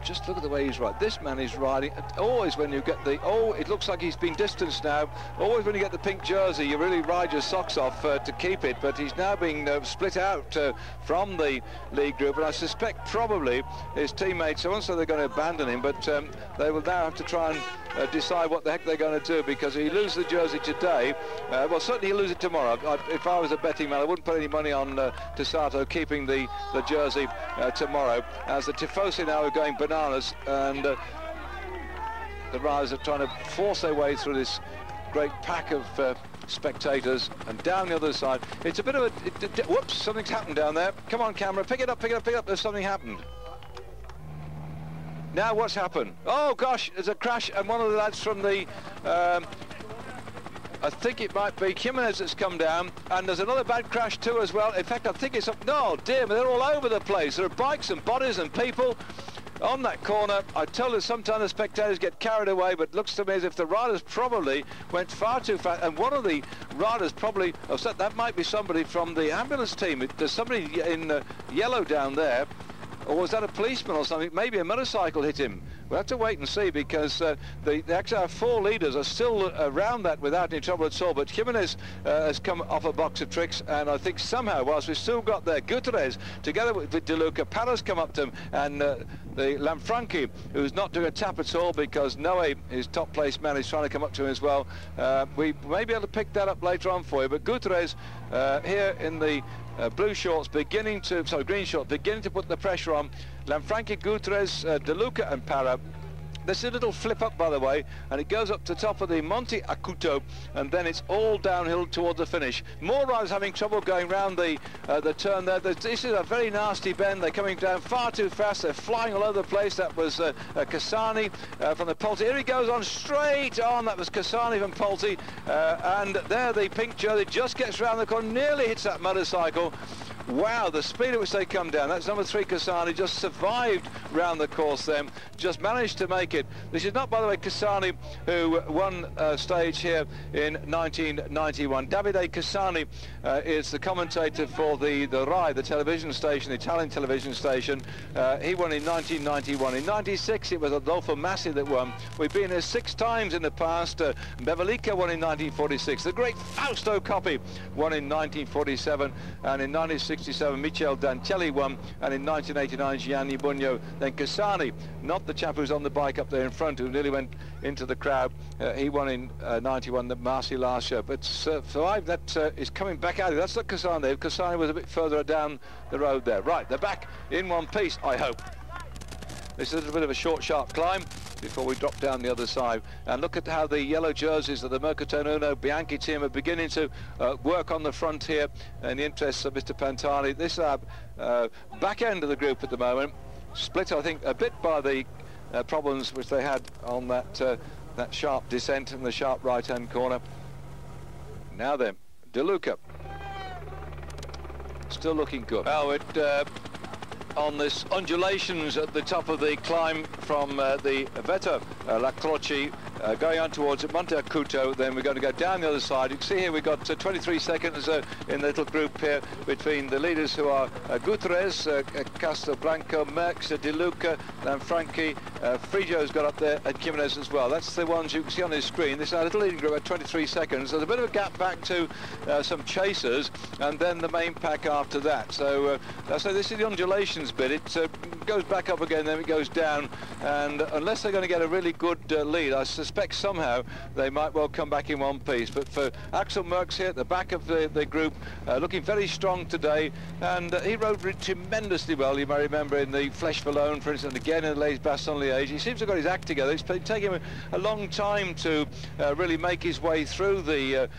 Just look at the way he's riding. This man is riding. Always when you get the... Oh, it looks like he's been distanced now. Always when you get the pink jersey, you really ride your socks off to keep it. But he's now being split out from the league group. And I suspect probably his teammates, I won't say they're going to abandon him, but they will now have to try and decide what the heck they're going to do. Because if he loses the jersey today, well, certainly he'll lose it tomorrow. If I was a betting man, I wouldn't put any money on Tessato keeping the jersey tomorrow. As the Tifosi now are going bananas, and the riders are trying to force their way through this great pack of spectators, and down the other side it's a bit of a whoops, something's happened down there. Come on camera, pick it up, there's something happened. Now what's happened? Oh gosh, there's a crash, and one of the lads from the I think it might be Jimenez that's come down, and there's another bad crash too as well. In fact, I think it's up. No, dear me, they're all over the place. There are bikes and bodies and people. on that corner. I told you sometimes the spectators get carried away, but it looks to me as if the riders probably went far too fast, and one of the riders probably, oh, so that might be somebody from the ambulance team. There's somebody in yellow down there, or was that a policeman or something? Maybe a motorcycle hit him. We'll have to wait and see, because they actually have 4 leaders are still around that without any trouble at all. But Jimenez has come off a box of tricks, and I think somehow, whilst we've still got there, Gutierrez together with De Luca, Para's come up to him, and the Lanfranchi, who's not doing a tap at all because Noe, his top place man, is trying to come up to him as well. We may be able to pick that up later on for you, but Gutierrez here in the blue shorts green shorts, beginning to put the pressure on. Lanfranchi, Gutierrez, De Luca and Para. There's a little flip up, by the way, and it goes up to the top of the Monte Acuto, and then it's all downhill toward the finish. More riders having trouble going round the turn there. This is a very nasty bend. They're coming down far too fast. They're flying all over the place. That was Cassani from the Polti. Here he goes on straight on. That was Cassani from Polti, and there the pink jersey just gets round the corner, nearly hits that motorcycle. Wow, the speed at which they come down. That's number 3, Cassani, just survived round the course then, just managed to make it. This is not, by the way, Cassani, who won stage here in 1991. Davide Cassani is the commentator for the RAI, the television station, the Italian television station. He won in 1991. In 96, it was Adolfo Massi that won. We've been here 6 times in the past. Bevelica won in 1946. The great Fausto Coppi won in 1947, and in 1967 Michel Dancelli won, and in 1989 Gianni Bugno. Then Cassani, not the chap who's on the bike up there in front, who nearly went into the crowd. He won in 91, the Marcy last year. But survived, that is coming back out. That's not Cassani. Cassani was a bit further down the road there. Right, they're back in one piece, I hope. This is a little bit of a short, sharp climb before we drop down the other side. And look at how the yellow jerseys of the Mercatonino Bianchi team are beginning to work on the front here in the interests of Mr. Pantani. This is our back end of the group at the moment, split, I think, a bit by the problems which they had on that sharp descent in the sharp right-hand corner. Now then, De Luca. Still looking good. Oh, on this undulations at the top of the climb from the Vetta La Croce, going on towards Monte Acuto. Then we're going to go down the other side. You can see here we've got 23 seconds in the little group here between the leaders, who are Gutierrez, Castelblanco, Merckx, De Luca, Lanfranchi, Frijo's got up there, and Jimenez as well. That's the ones you can see on this screen. This is our little leading group at 23 seconds. There's a bit of a gap back to some chasers, and then the main pack after that. So this is the undulations bit. It goes back up again, then it goes down, and unless they're going to get a really good lead, I suspect somehow they might well come back in one piece. But for Axel Merckx here at the back of the group, looking very strong today, and he rode tremendously well. You may remember in the Flèche Wallonne, for instance, again in the Les Bastogne-Liège. He seems to have got his act together. It's taken him a long time to really make his way through the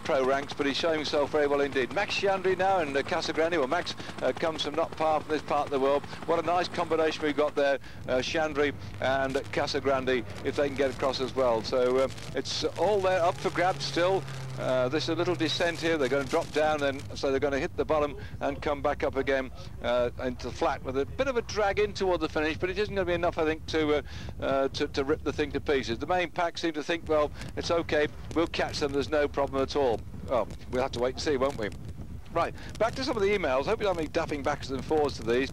pro ranks, but he's showing himself very well indeed. Max Chiandri now and Casagrande. Well, Max comes from not far from this part of the world. What a nice combination we've got there, Chiandri and Casagrande, if they can get across as well. So it's all there up for grabs still. This is a little descent here. They're going to drop down, and so they're going to hit the bottom and come back up again into the flat with a bit of a drag in toward the finish, but it isn't going to be enough, I think, to rip the thing to pieces. The main pack seem to think, well, it's okay, we'll catch them, there's no problem at all. Well, we'll have to wait and see, won't we? Right, back to some of the emails. Hope you don't have me dapping backwards and forwards to these.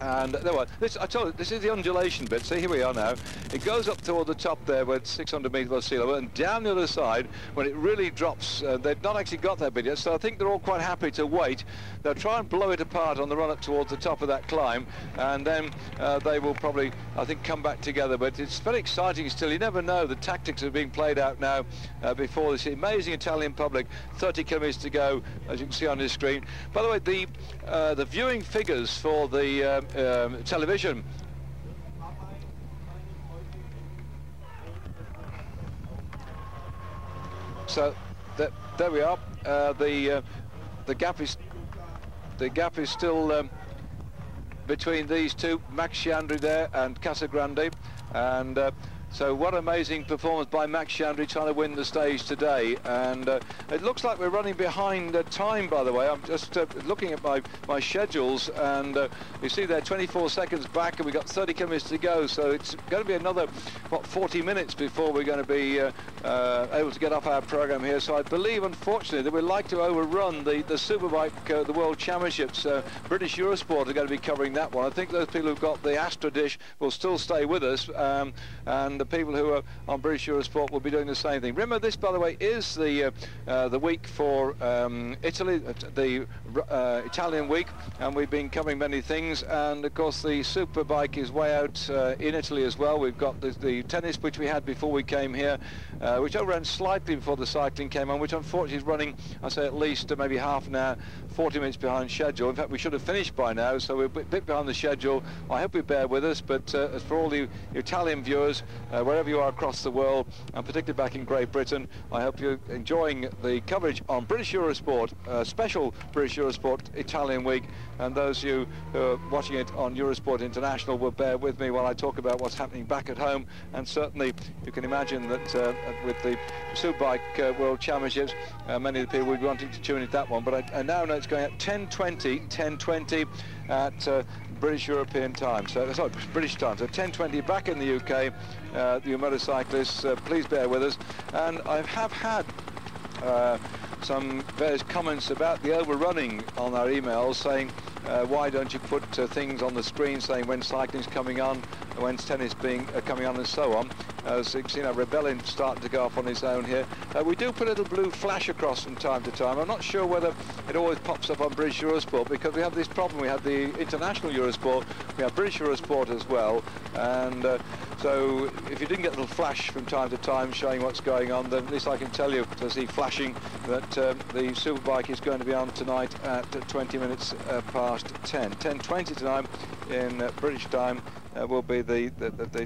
And there were, I told you, this is the undulation bit. See, here we are now. It goes up toward the top there where it's 600 metres above sea level, and down the other side when it really drops. They've not actually got that bit yet, so I think they're all quite happy to wait. They'll try and blow it apart on the run up towards the top of that climb, and then they will probably, I think, come back together. But it's very exciting still. You never know. The tactics are being played out now before this amazing Italian public. 30 kilometres to go, as you can see on this screen. By the way, the viewing figures for the television. So there we are. The gap is still between these two, Max Chiandri there and Casagrande, and So what amazing performance by Max Chandri trying to win the stage today. And it looks like we're running behind time, by the way. I'm just looking at my schedules, and you see there 24 seconds back, and we've got 30 kilometers to go. So it's going to be another, what, 40 minutes before we're going to be able to get off our program here. So I believe, unfortunately, that we'd like to overrun the Superbike, the World Championships. British Eurosport are going to be covering that one. I think those people who've got the Astra dish will still stay with us, and the people who are on British Eurosport will be doing the same thing. Remember, this, by the way, is the week for Italy, the Italian week, and we've been covering many things. And of course, the Superbike is way out in Italy as well. We've got the tennis, which we had before we came here, which overran slightly before the cycling came on, which unfortunately is running, I'd say, at least maybe half an hour, 40 minutes behind schedule. In fact, we should have finished by now, so we're a bit behind the schedule. I hope you bear with us, but as for all the Italian viewers, wherever you are across the world, and particularly back in Great Britain, I hope you're enjoying the coverage on British Eurosport, special British Eurosport Italian week. And those of you who are watching it on Eurosport International will bear with me while I talk about what's happening back at home. And certainly you can imagine that with the Superbike World Championships, many of the people will be wanting to tune into that one. But I now know it's going at 10:20 at British European time, so sorry, British time, so 10:20 back in the UK. You motorcyclists, please bear with us. And I have had some various comments about the overrunning on our emails, saying why don't you put things on the screen saying when cycling's coming on, when tennis coming on, and so on. As you can see now, Rebellion starting to go off on its own here. We do put a little blue flash across from time to time. I'm not sure whether it always pops up on British Eurosport, because we have this problem. We have the international Eurosport, we have British Eurosport as well, and so if you didn't get a little flash from time to time showing what's going on, then at least I can tell you, to see flashing, that the Superbike is going to be on tonight at 20 minutes past 10. 10:20 tonight in British time. Will be the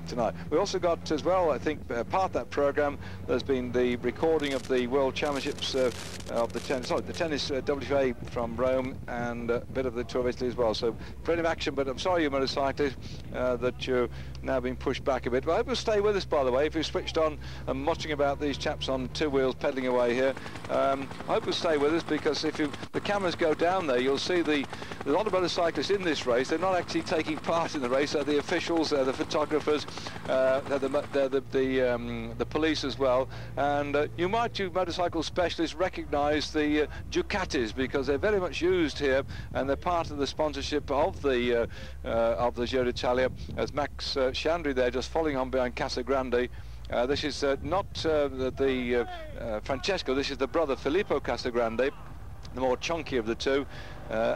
tonight. We also got as well, I think, part of that program, there's been the recording of the World Championships of the tennis WTA from Rome, and a bit of the Tour of Italy as well. So plenty of action, but I'm sorry, you motorcyclists, that you're now being pushed back a bit. But I hope you'll stay with us, by the way, if you've switched on and watching about these chaps on two wheels pedaling away here. I hope you'll stay with us, because if the cameras go down there, you'll see there's a lot of motorcyclists in this race. They're not actually taking part in the race. They're the officials, they're the photographers, they're the police as well. And you might, you motorcycle specialists, recognise the Ducatis, because they're very much used here, and they're part of the sponsorship of the Giro d'Italia. As Max Chandri there, just following on behind Casagrande. This is not Francesco, this is the brother Filippo Casagrande, the more chunky of the two.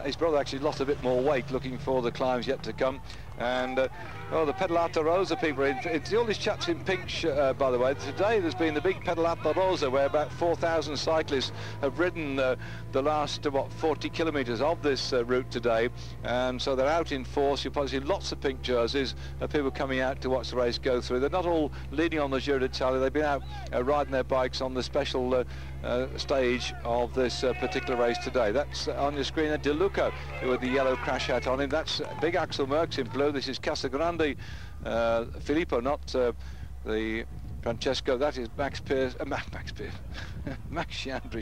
His brother actually lost a bit more weight, looking for the climbs yet to come. And the Pedalata Rosa people, it's all these chaps in pink, by the way. Today there's been the big Pedalata Rosa, where about 4,000 cyclists have ridden the last 40 kilometres of this route today, and so they're out in force. You'll probably see lots of pink jerseys of people coming out to watch the race go through. They're not all leading on the Giro d'Italia. They've been out riding their bikes on the special stage of this particular race today. That's on your screen De Luca with the yellow crash hat on him. That's big Axel Merckx in blue. This is Casagrande, Filippo, not the Francesco. That is Max Chandri,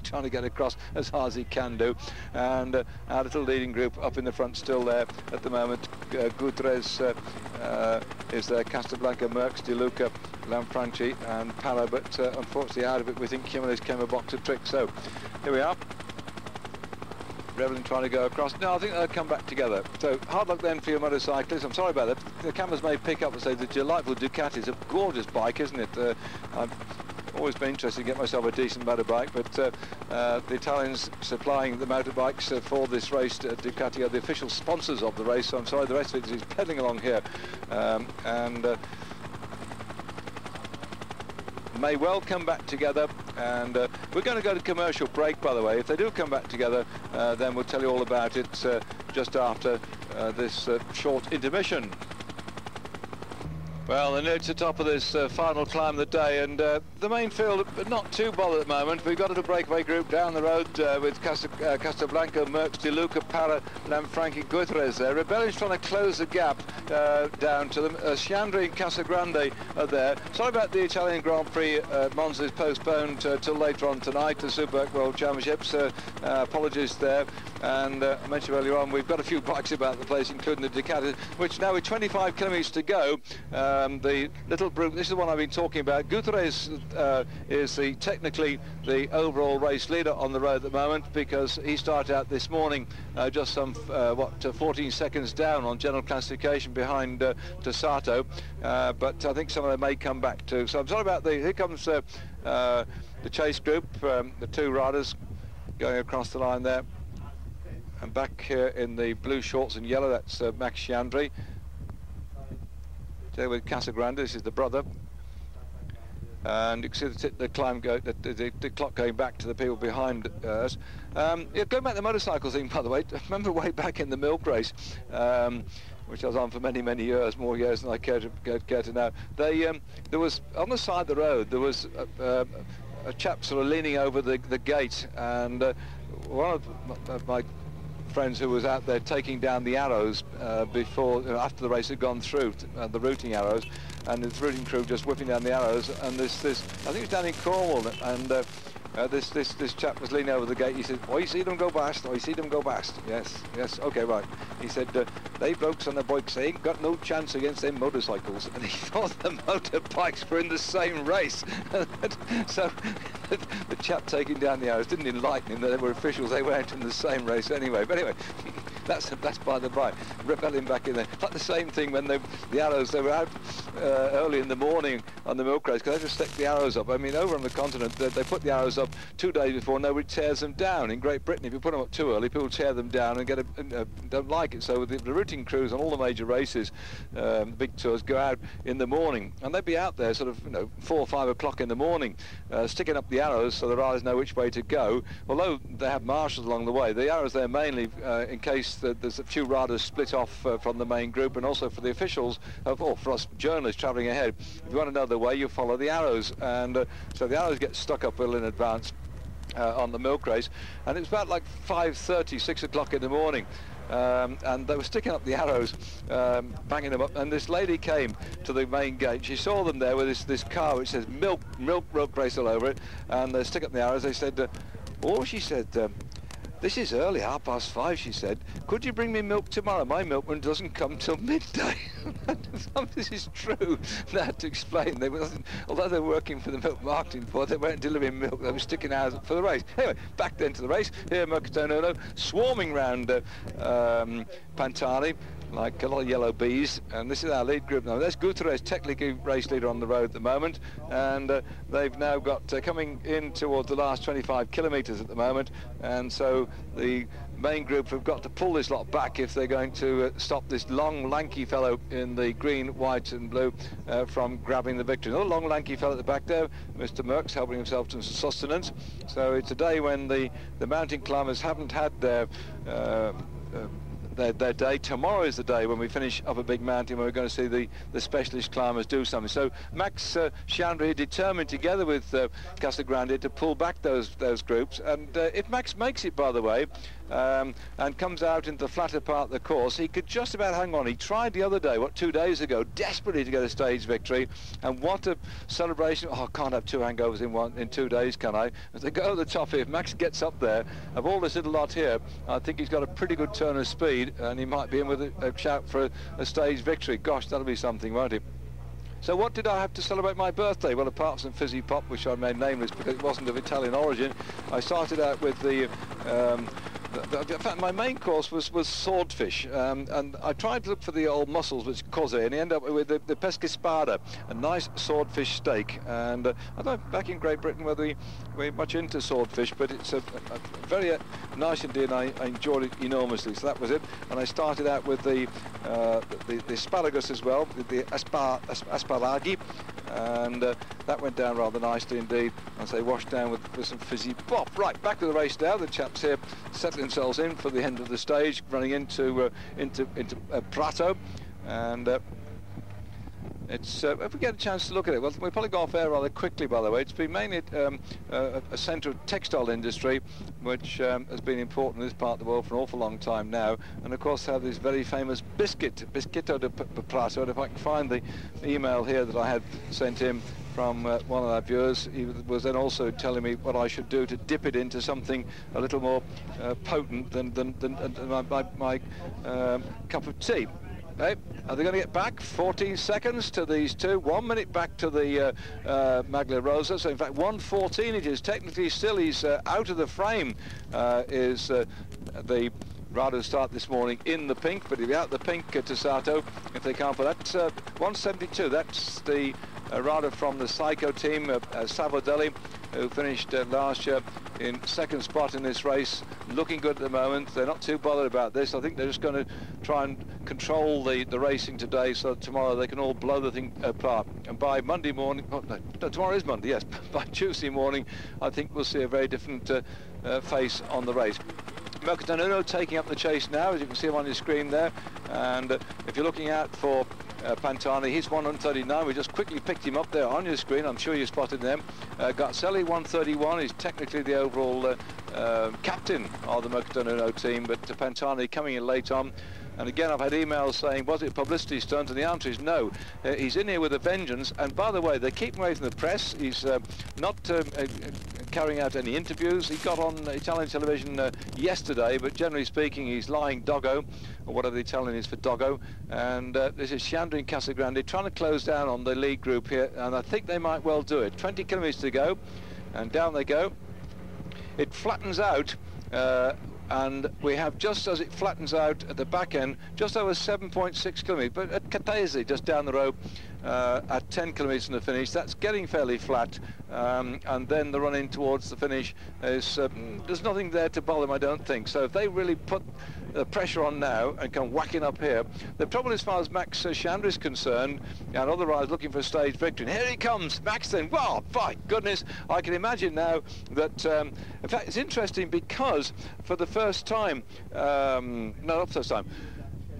trying to get across as hard as he can do. And our little leading group up in the front still there at the moment. Gutierrez is there, Casablanca, Merckx, De Luca, Lanfranchi and Palo, but unfortunately out of it we think Jimenez came a box of tricks. So here we are. Reveling trying to go across. No, I think they'll come back together. So hard luck then for your motorcyclists. I'm sorry about that. The cameras may pick up and say the delightful Ducati is a gorgeous bike, isn't it? I've always been interested to get myself a decent motorbike, but the Italians supplying the motorbikes for this race, Ducati, are the official sponsors of the race. So I'm sorry, the rest of it is pedaling along here. May well come back together, and we're going to go to commercial break, by the way. If they do come back together, then we'll tell you all about it just after this short intermission. Well, they're near to the top of this final climb of the day, and the main field not too bothered at the moment. We've got a little breakaway group down the road with Casablanca, Merckx, De Luca, Para, Lanfranchi, Gutierrez there. Rebellion's trying to close the gap down to them. Sciandri and Casagrande are there. Sorry about the Italian Grand Prix. Monza is postponed till later on tonight, the Superbike World Championships. Apologies there. And I mentioned earlier on, we've got a few bikes about the place, including the Ducati, which now with 25 kilometres to go, the little group, this is the one I've been talking about. Gutierrez is technically the overall race leader on the road at the moment, because he started out this morning just some 14 seconds down on general classification behind Tessato, but I think some of them may come back too. So I'm sorry about here comes the chase group, the two riders going across the line there, and back here in the blue shorts and yellow, that's Max Sciandri. There with Casagrande, this is the brother, and you can see the climb the clock going back to the people behind us. Yeah, going back to the motorcycle thing, by the way, I remember way back in the milk race, which I was on for many years, more years than I care to know. There was on the side of the road, there was a chap sort of leaning over the gate, and one of my friends who was out there taking down the arrows after the race had gone through, the routing arrows, and his routing crew just whipping down the arrows, and this I think it was down in Cornwall, and this chap was leaning over the gate. He said, "Oh, you see them go past? Oh, you see them go past?" Yes, okay, right. He said, "They blokes on the bikes, they ain't got no chance against them motorcycles." And he thought the motorbikes were in the same race. So the chap taking down the arrows didn't enlighten him that they were officials. They weren't in the same race anyway. But anyway, that's by the by. Rebelling back in there. Like the same thing when the arrows, they were out early in the morning on the milk race, because they just stick the arrows up. I mean, over on the continent, they put the arrows up 2 days before, nobody tears them down. In Great Britain, if you put them up too early, people tear them down and don't like it. So the routing crews on all the major races, the big tours, go out in the morning, and they'd be out there sort of 4 or 5 o'clock in the morning, sticking up the arrows so the riders know which way to go. Although they have marshals along the way, the arrows there mainly in case there's a few riders split off from the main group, and also for the officials, or for us journalists travelling ahead. If you want to know the way, you follow the arrows, and so the arrows get stuck up a little in advance on the milk race, and it was about like 5:30, 6 o'clock in the morning, and they were sticking up the arrows, banging them up, and this lady came to the main gate. She saw them there with this car which says milk race all over it, and they stick up the arrows. They said, "Oh," she said, "this is early, 5:30, she said. "Could you bring me milk tomorrow? My milkman doesn't come till midday." This is true. They had to explain. Although they were working for the Milk Marketing Board, they weren't delivering milk. They were sticking hours for the race. Anyway, back then to the race. Here, Mercatonolo swarming round Pantani like a lot of yellow bees, and this is our lead group now. There's Gutierrez, technically race leader on the road at the moment, and they've now got coming in towards the last 25 kilometres at the moment, and so the main group have got to pull this lot back if they're going to stop this long lanky fellow in the green, white and blue from grabbing the victory. Another long lanky fellow at the back there, Mr. Merckx, helping himself to sustenance. So it's a day when the mountain climbers haven't had their day. Tomorrow is the day when we finish up a big mountain, where we're going to see the specialist climbers do something. So Max Sciandri determined, together with Casagrande, to pull back those groups, and if Max makes it, by the way, and comes out into the flatter part of the course, he could just about hang on. He tried the other day, 2 days ago, desperately to get a stage victory, and what a celebration. Oh, I can't have 2 hangovers in 2 days, can I? As they go to the top here, if Max gets up there, of all this little lot here, I think he's got a pretty good turn of speed, and he might be in with a shout for a stage victory. Gosh, that'll be something, won't it? So what did I have to celebrate my birthday? Well, apart from fizzy pop, which I made nameless because it wasn't of Italian origin, I started out with the in fact, my main course was swordfish, and I tried to look for the old mussels, which cause it, and I ended up with the pesca spada, a nice swordfish steak. And I don't know, back in Great Britain, whether we're much into swordfish, but it's a very nice indeed, and I enjoyed it enormously. So that was it. And I started out with the asparagus as well, the asparagi, and that went down rather nicely indeed. As they washed down with some fizzy pop. Right, back to the race now. The chaps here settling themselves in for the end of the stage, running into Prato, and It's if we get a chance to look at it, well, we'll probably go off air rather quickly, by the way. It's been mainly a centre of textile industry, which has been important in this part of the world for an awful long time now. And of course, have this very famous biscuito de plato. And if I can find the email here that I had sent in from one of our viewers, he was then also telling me what I should do to dip it into something a little more potent than my cup of tea. Hey, are they going to get back? 14 seconds to these two, 1 minute back to the Maglia Rosa. So in fact 1:14 it is. Technically still he's out of the frame, is the Rado start this morning in the pink, but he'll be out the pink to Sato if they can't. But that's 1:72. That's the Rado from the Psycho team, Savodelli, who finished last year in second spot in this race, looking good at the moment. They're not too bothered about this. I think they're just going to try and control the racing today, so that tomorrow they can all blow the thing apart. And by Monday morning, oh, no, tomorrow is Monday, yes, by Tuesday morning, I think we'll see a very different face on the race. Mercatanino taking up the chase now, as you can see him on your screen there. And if you're looking out for Pantani, he's 139. We just quickly picked him up there on your screen. I'm sure you spotted them. Garzelli 131. He's technically the overall captain of the Mercatanino team, but Pantani coming in late on. And again, I've had emails saying, was it a publicity stunt? And the answer is no. He's in here with a vengeance. And by the way, they keep him away from the press. He's not carrying out any interviews. He got on Italian television yesterday, but generally speaking, he's lying doggo, or whatever the Italian is for doggo. And this is Sciandri and Casagrande trying to close down on the lead group here, and I think they might well do it. 20 kilometres to go, and down they go. It flattens out. And we have, just as it flattens out at the back end, just over 7.6 kilometres. But at Catesi, just down the road, at 10 kilometres from the finish, that's getting fairly flat. And then the run in towards the finish is, there's nothing there to bother them, I don't think. So if they really put the pressure on now and come whacking up here, the trouble as far as Max Sciandri is concerned, and other riders looking for a stage victory. And here he comes, Max then. Wow, my goodness, I can imagine now that, in fact, it's interesting because for the first time, no, not first time,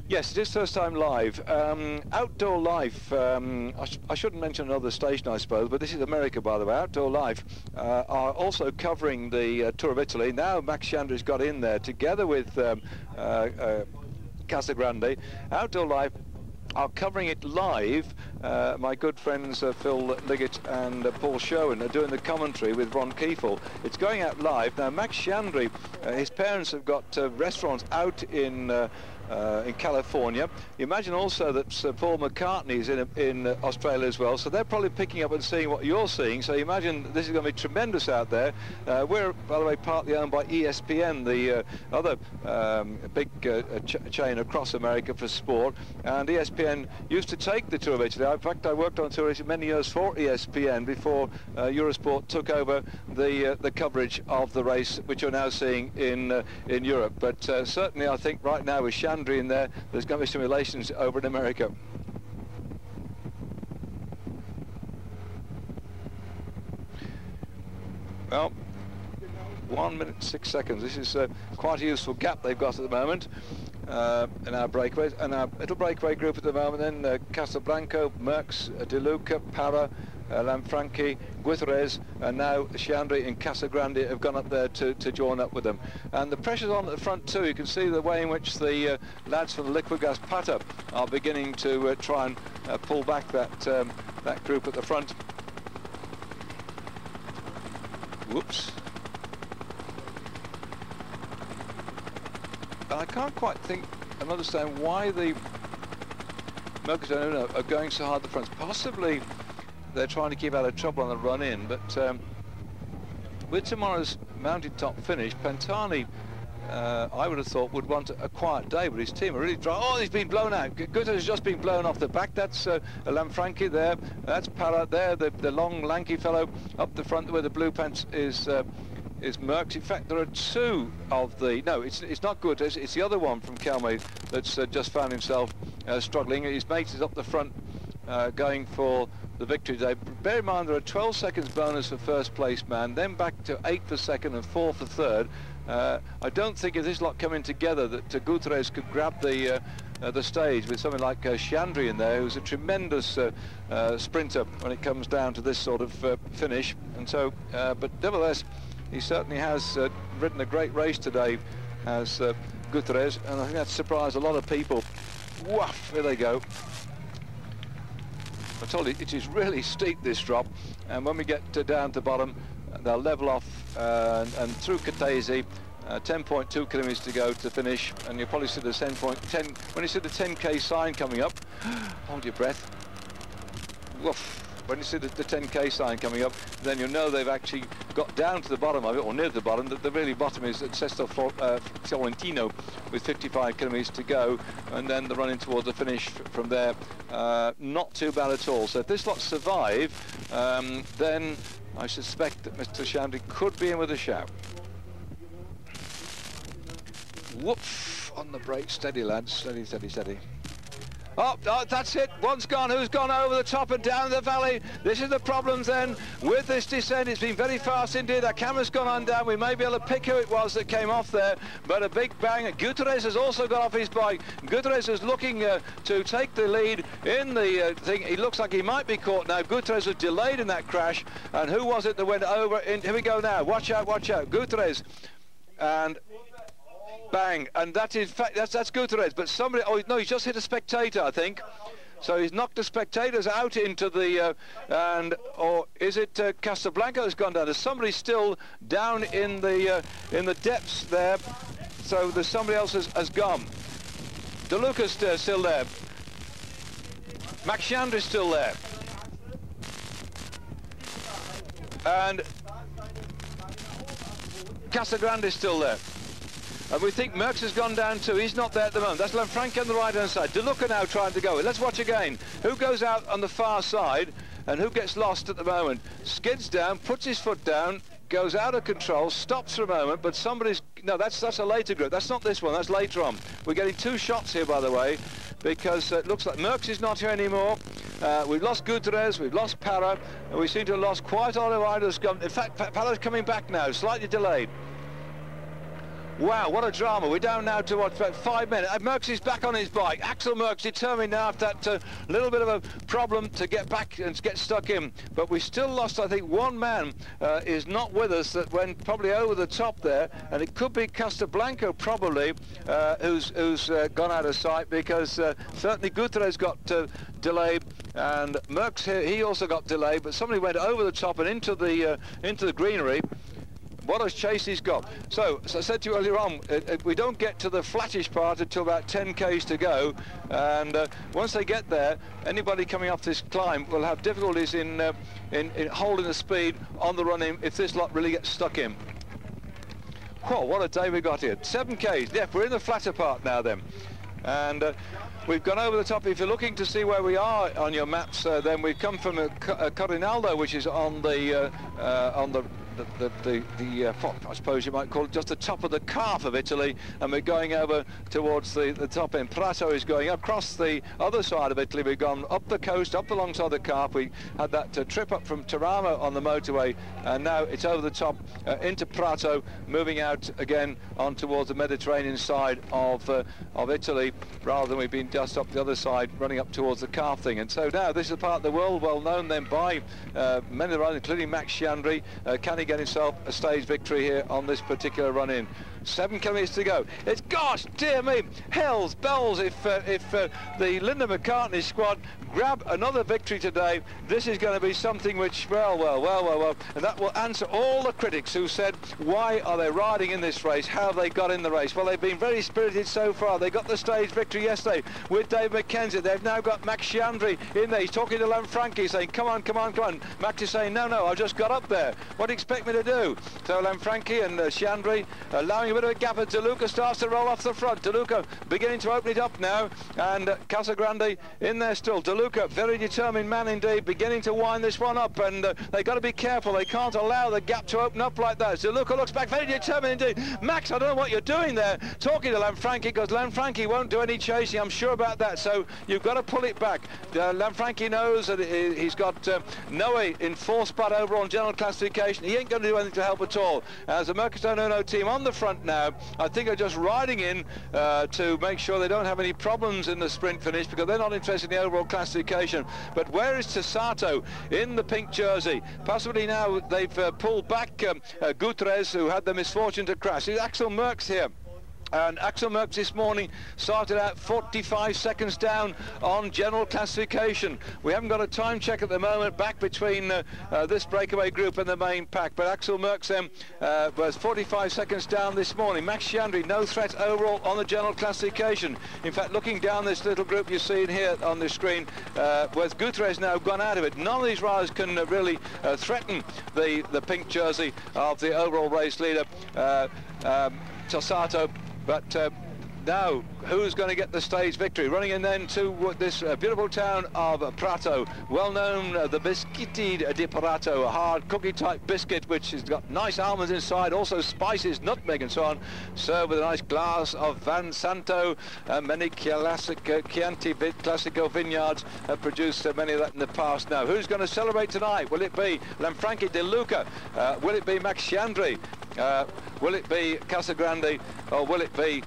yes, it is first time live. Outdoor Life, I shouldn't mention another station, I suppose, but this is America, by the way. Outdoor Life are also covering the Tour of Italy. Now Max Sciandri's got in there together with Casagrande. Outdoor Life are covering it live. My good friends Phil Liggett and Paul Sherwin are doing the commentary with Ron Kiefel. It's going out live. Now Max Sciandri, his parents have got restaurants out in California. You imagine also that Sir Paul McCartney is in Australia as well, so they're probably picking up and seeing what you're seeing. So you imagine this is going to be tremendous out there. We're, by the way, partly owned by ESPN, the other big chain across America for sport, and ESPN used to take the Tour of Italy. In fact, I worked on Tour of Italy many years for ESPN before Eurosport took over the coverage of the race, which you're now seeing in Europe. But certainly I think right now with Sciandri in there, there's going to be simulations over in America. Well, 1 minute 6 seconds. This is quite a useful gap they've got at the moment in our breakaways. And our little breakaway group at the moment then, Casablanco, Merckx, De Luca, Para, Lanfranchi, Guterres, and now Sciandri and Casagrande have gone up there to join up with them. And the pressure's on at the front too. You can see the way in which the lads from the Liquid Gas Pata are beginning to try and pull back that group at the front. Whoops. And I can't quite think and understand why the Mercatanino are going so hard at the front. Possibly they're trying to keep out of trouble on the run-in, but with tomorrow's mountain top finish, Pantani, I would have thought, would want a quiet day, but his team are really dry. Oh, he's been blown out. Guterres has just been blown off the back. That's Lanfranchi there. That's Para there, the long, lanky fellow up the front where the blue pants is Merckx. In fact, there are two of the... No, it's not Guterres. It's the other one from Kelme that's just found himself struggling. His mate is up the front going for the victory today. Bear in mind there are 12 seconds bonus for first place man, then back to 8 for second and 4 for third. I don't think if this lot coming together that Guterres could grab the the stage with something like Chandri in there, who's a tremendous sprinter when it comes down to this sort of finish. And so, but nevertheless, he certainly has ridden a great race today as Guterres, and I think that surprised a lot of people. Woof, there they go. I told you, it is really steep, this drop, and when we get down to the bottom, they'll level off and through Katese, 10.2 kilometres to go to finish, and you'll probably see the 10.10 when you see the 10k sign coming up. Hold your breath. Woof. When you see the 10k sign coming up, then you'll know they've actually got down to the bottom of it, or near the bottom. The really bottom is at Sesto Fiorentino with 55 kilometres to go, and then they're running towards the finish from there. Not too bad at all. So if this lot survive, then I suspect that Mr. Chandri could be in with a shout. Woof, on the brake. Steady, lads. Steady, steady, steady. Oh, that's it. One's gone. Who's gone over the top and down the valley? This is the problems then with this descent. It's been very fast indeed. Our camera's gone on down. We may be able to pick who it was that came off there, but a big bang. Guterres has also got off his bike. Guterres is looking to take the lead in the thing. He looks like he might be caught now. Guterres was delayed in that crash, and who was it that went over? Here we go now. Watch out, watch out. Guterres, and bang, and that is that's Guterres, but somebody, oh no, he's just hit a spectator, I think. So he's knocked the spectators out into the or is it Casablanca has gone down? There's somebody still down in the depths there, so there's somebody else has gone. De Luca's still there. Max Chandri's still there, and Casagrande's still there. And we think Merckx has gone down too. He's not there at the moment. That's Lanfranchi on the right-hand side. De Luca now trying to go. Let's watch again. Who goes out on the far side and who gets lost at the moment? Skids down, puts his foot down, goes out of control, stops for a moment, but somebody's... No, that's a later group. That's not this one. That's later on. We're getting two shots here, by the way, because it looks like Merckx is not here anymore. We've lost Guterres, we've lost Para, and we seem to have lost quite a lot of riders. In fact, Para's coming back now, slightly delayed. Wow, what a drama. We're down now to what, about 5 minutes. Merckx is back on his bike. Axel Merckx determined now after that little bit of a problem to get back and get stuck in. But we still lost, I think, one man is not with us that went probably over the top there. And it could be Casablanca probably who's gone out of sight, because certainly Guterres got delayed. And Merckx here, he also got delayed, but somebody went over the top and into the greenery. What a chase he's got. So, as I said to you earlier on, we don't get to the flattish part until about 10 k's to go, and once they get there, anybody coming off this climb will have difficulties in holding the speed on the run-in if this lot really gets stuck in. Whoa, what a day we got here. 7 k's. Yeah, we're in the flatter part now then. And we've gone over the top. If you're looking to see where we are on your maps, then we've come from Corinaldo, which is on the I suppose you might call it just the top of the calf of Italy, and we're going over towards the top end. Prato is going across the other side of Italy. We've gone up the coast, up alongside the calf. We had that trip up from Teramo on the motorway, and now it's over the top into Prato, moving out again on towards the Mediterranean side of Italy, rather than we've been just up the other side, running up towards the calf thing. And so now this is the part of the world well known then by many of the riders, including Max Chandri. Can he get himself a stage victory here on this particular run-in? 7 kilometres to go. It's, gosh, dear me, hells bells, if the Linda McCartney squad grab another victory today, this is going to be something which, well, and that will answer all the critics who said, why are they riding in this race? How have they got in the race? Well, they've been very spirited so far. They got the stage victory yesterday with Dave McKenzie. They've now got Max Chandri in there. He's talking to Lanfranchi, saying, come on. Max is saying, no, I've just got up there. What do you expect me to do? So Lanfranchi and Chandri allowing a bit of a gap, and De Luca starts to roll off the front. De Luca beginning to open it up now, and Casagrande in there still. De Luca, very determined man indeed, beginning to wind this one up, and they've got to be careful. They can't allow the gap to open up like that. De Luca looks back, very determined indeed. Max, I don't know what you're doing there, talking to Lanfranchi, because Lanfranchi won't do any chasing, I'm sure about that, so you've got to pull it back. Lanfranchi knows that he's got Noe in 4th spot overall in general classification. He ain't going to do anything to help at all. As the Mercatone Uno team on the front front now. I think are just riding in to make sure they don't have any problems in the sprint finish, because they're not interested in the overall classification. But where is Tasato in the pink jersey? Possibly now they've pulled back Gutierrez, who had the misfortune to crash. It's Axel Merckx here. And Axel Merckx this morning started out 45 seconds down on general classification. We haven't got a time check at the moment back between this breakaway group and the main pack, but Axel Merckx then was 45 seconds down this morning. Max Chiandri, no threat overall on the general classification. In fact, looking down this little group you're seeing here on the screen, with Gutierrez now gone out of it, none of these riders can really threaten the pink jersey of the overall race leader, Tasato. But now, who's going to get the stage victory? Running in then to this beautiful town of Prato, well known, the Biscotti di Prato, a hard cookie-type biscuit which has got nice almonds inside, also spices, nutmeg and so on, served with a nice glass of Van Santo. Many Chianti Classico vineyards have produced many of that in the past. Now, who's going to celebrate tonight? Will it be Lanfranchi De Luca? Will it be Max Chiandri? Will it be Casagrande, or will it be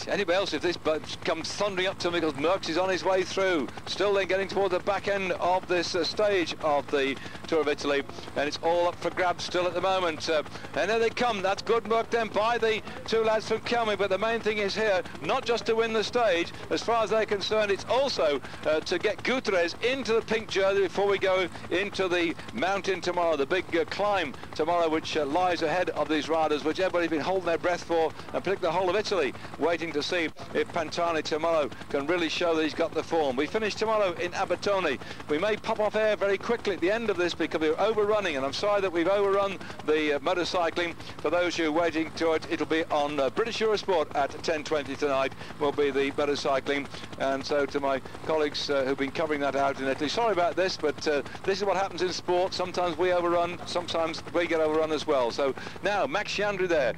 anybody else if this comes thundering up to him, because Merckx is on his way through, still then getting toward the back end of this stage of the Tour of Italy, and it's all up for grabs still at the moment. And there they come. That's good work then by the two lads from Kelme, but the main thing is here, not just to win the stage, as far as they're concerned, it's also to get Gutierrez into the pink jersey before we go into the mountain tomorrow, the big climb tomorrow, which lies ahead of these riders, which everybody's been holding their breath for, and particularly the whole of Italy, waiting to see if Pantani tomorrow can really show that he's got the form. We finish tomorrow in Abetone. We may pop off air very quickly at the end of this because we're overrunning, and I'm sorry that we've overrun the motorcycling. For those who are waiting to it, it'll be on British Eurosport at 10:20 tonight, will be the motorcycling. And so to my colleagues who've been covering that out in Italy, sorry about this, but this is what happens in sport. Sometimes we overrun, sometimes we get overrun as well. So now Max Chiandri there,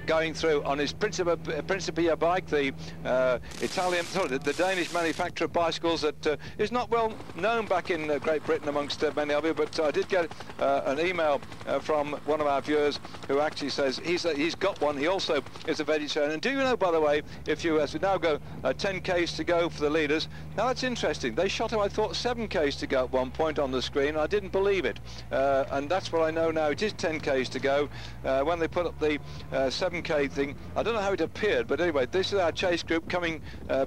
going through on his Principia bike, the the Danish manufacturer of bicycles that is not well known back in Great Britain amongst many of you, but I did get an email from one of our viewers who actually says he's got one. He also is a vegetarian. And do you know, by the way, if you, as we now go 10 Ks to go for the leaders, now that's interesting. They shot, I thought, 7 Ks to go at one point on the screen. I didn't believe it, and that's what I know now. It is 10 Ks to go. When they put up the 7K thing, I don't know how it appeared, but anyway, this is our chase group coming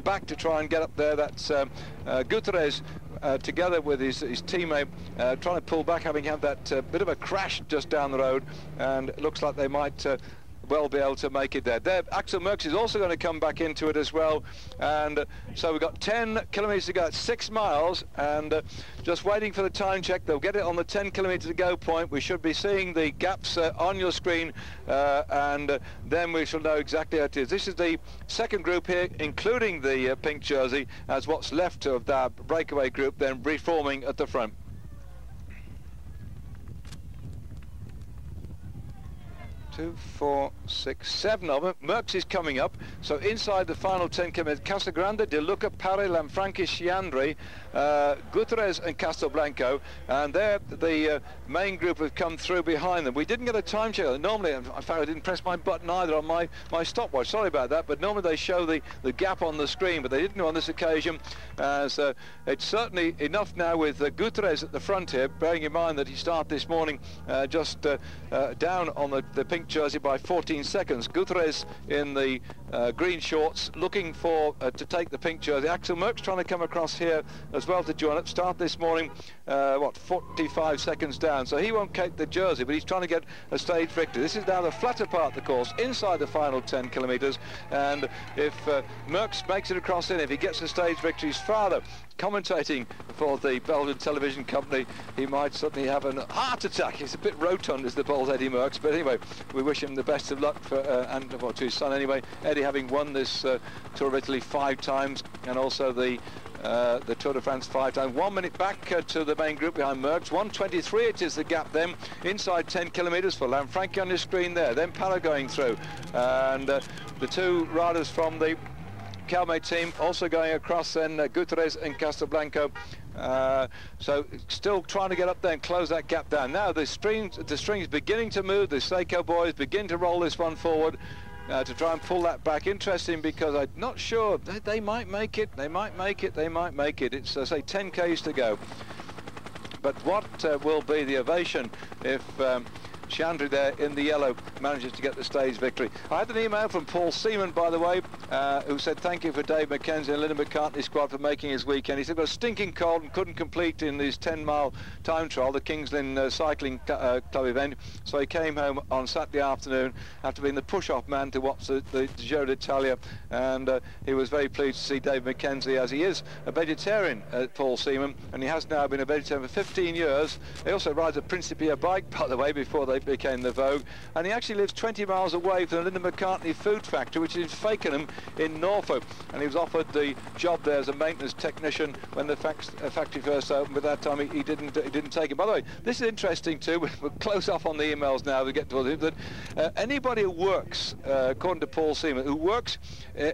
back to try and get up there. That's Gutierrez together with his teammate trying to pull back, having had that bit of a crash just down the road, and it looks like they might well be able to make it there. Axel Merckx is also going to come back into it as well, and so we've got 10 kilometres to go. It's 6 miles, and just waiting for the time check. They'll get it on the 10 kilometre to go point. We should be seeing the gaps on your screen, and then we shall know exactly how it is. This is the second group here, including the pink jersey, as what's left of that breakaway group then reforming at the front. 2, 4, 6, 7 of them. Merckx is coming up, so inside the final 10 kilometres, Casagrande, De Luca, Pare, Lanfranchi, Chiandri, Gutierrez and Castelblanco, and there the main group have come through behind them. We didn't get a time check. Normally, in fact, I didn't press my button either on my stopwatch, sorry about that, but normally they show the gap on the screen, but they didn't on this occasion. So it's certainly enough now with Gutierrez at the front here, bearing in mind that he started this morning just down on the pink jersey by 14 seconds. Gutierrez in the green shorts looking for to take the pink jersey. Axel Merckx trying to come across here as well to join up. Start this morning 45 seconds down, so he won't take the jersey, but he's trying to get a stage victory. This is now the flatter part of the course, inside the final 10 kilometres, and if Merckx makes it across in, if he gets the stage victory, his father commentating for the Belgian television company, he might suddenly have a heart attack. He's a bit rotund as the bold Eddie Merckx, but anyway, we wish him the best of luck for and well, to his son anyway. Eddie having won this Tour of Italy 5 times, and also the Tour de France 5 times. 1 minute back to the main group behind Merckx. 1:23 it is the gap then, inside 10 kilometres for Lanfranchi on your screen there, then Pala going through, and the two riders from the Calme team also going across, then Gutierrez and Castelblanco, So still trying to get up there and close that gap down. Now the string's beginning to move. The Seiko boys begin to roll this one forward to try and pull that back. Interesting, because I'm not sure. They might make it. They might make it. They might make it. It's say 10 k's to go. But what will be the ovation if Chandri there in the yellow manages to get the stage victory? I had an email from Paul Seaman, by the way, who said thank you for Dave McKenzie and Linda McCartney squad for making his weekend. He said, got a stinking cold and couldn't complete in his 10-mile time trial, the Kings Lynn Cycling Club event, so he came home on Saturday afternoon after being the push-off man to watch the Giro d'Italia, and he was very pleased to see Dave McKenzie, as he is a vegetarian, Paul Seaman, and he has now been a vegetarian for 15 years. He also rides a Principia bike, by the way, before they became the vogue, and he actually lives 20 miles away from the Linda McCartney food factory, which is in Fakenham in Norfolk, and he was offered the job there as a maintenance technician when the factory first opened, but that time he didn't take it. By the way, this is interesting too. We'll close off on the emails now to get to it, that anybody who works, according to Paul Seaman, who works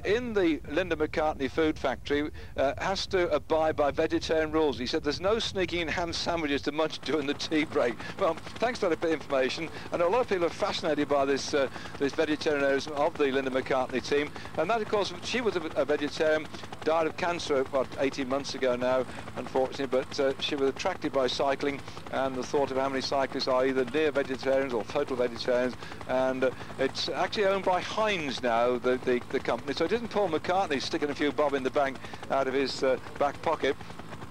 in the Linda McCartney food factory has to abide by vegetarian rules. He said there's no sneaking in ham sandwiches to munch during the tea break. Well, thanks for that information. I know a lot of people are fascinated by this vegetarianism of the Linda McCartney team, and that, of course, she was a vegetarian, died of cancer about 18 months ago now, unfortunately, but she was attracted by cycling and the thought of how many cyclists are either near vegetarians or total vegetarians, and it's actually owned by Heinz now, the company, so it isn't Paul McCartney sticking a few bob in the bank out of his back pocket.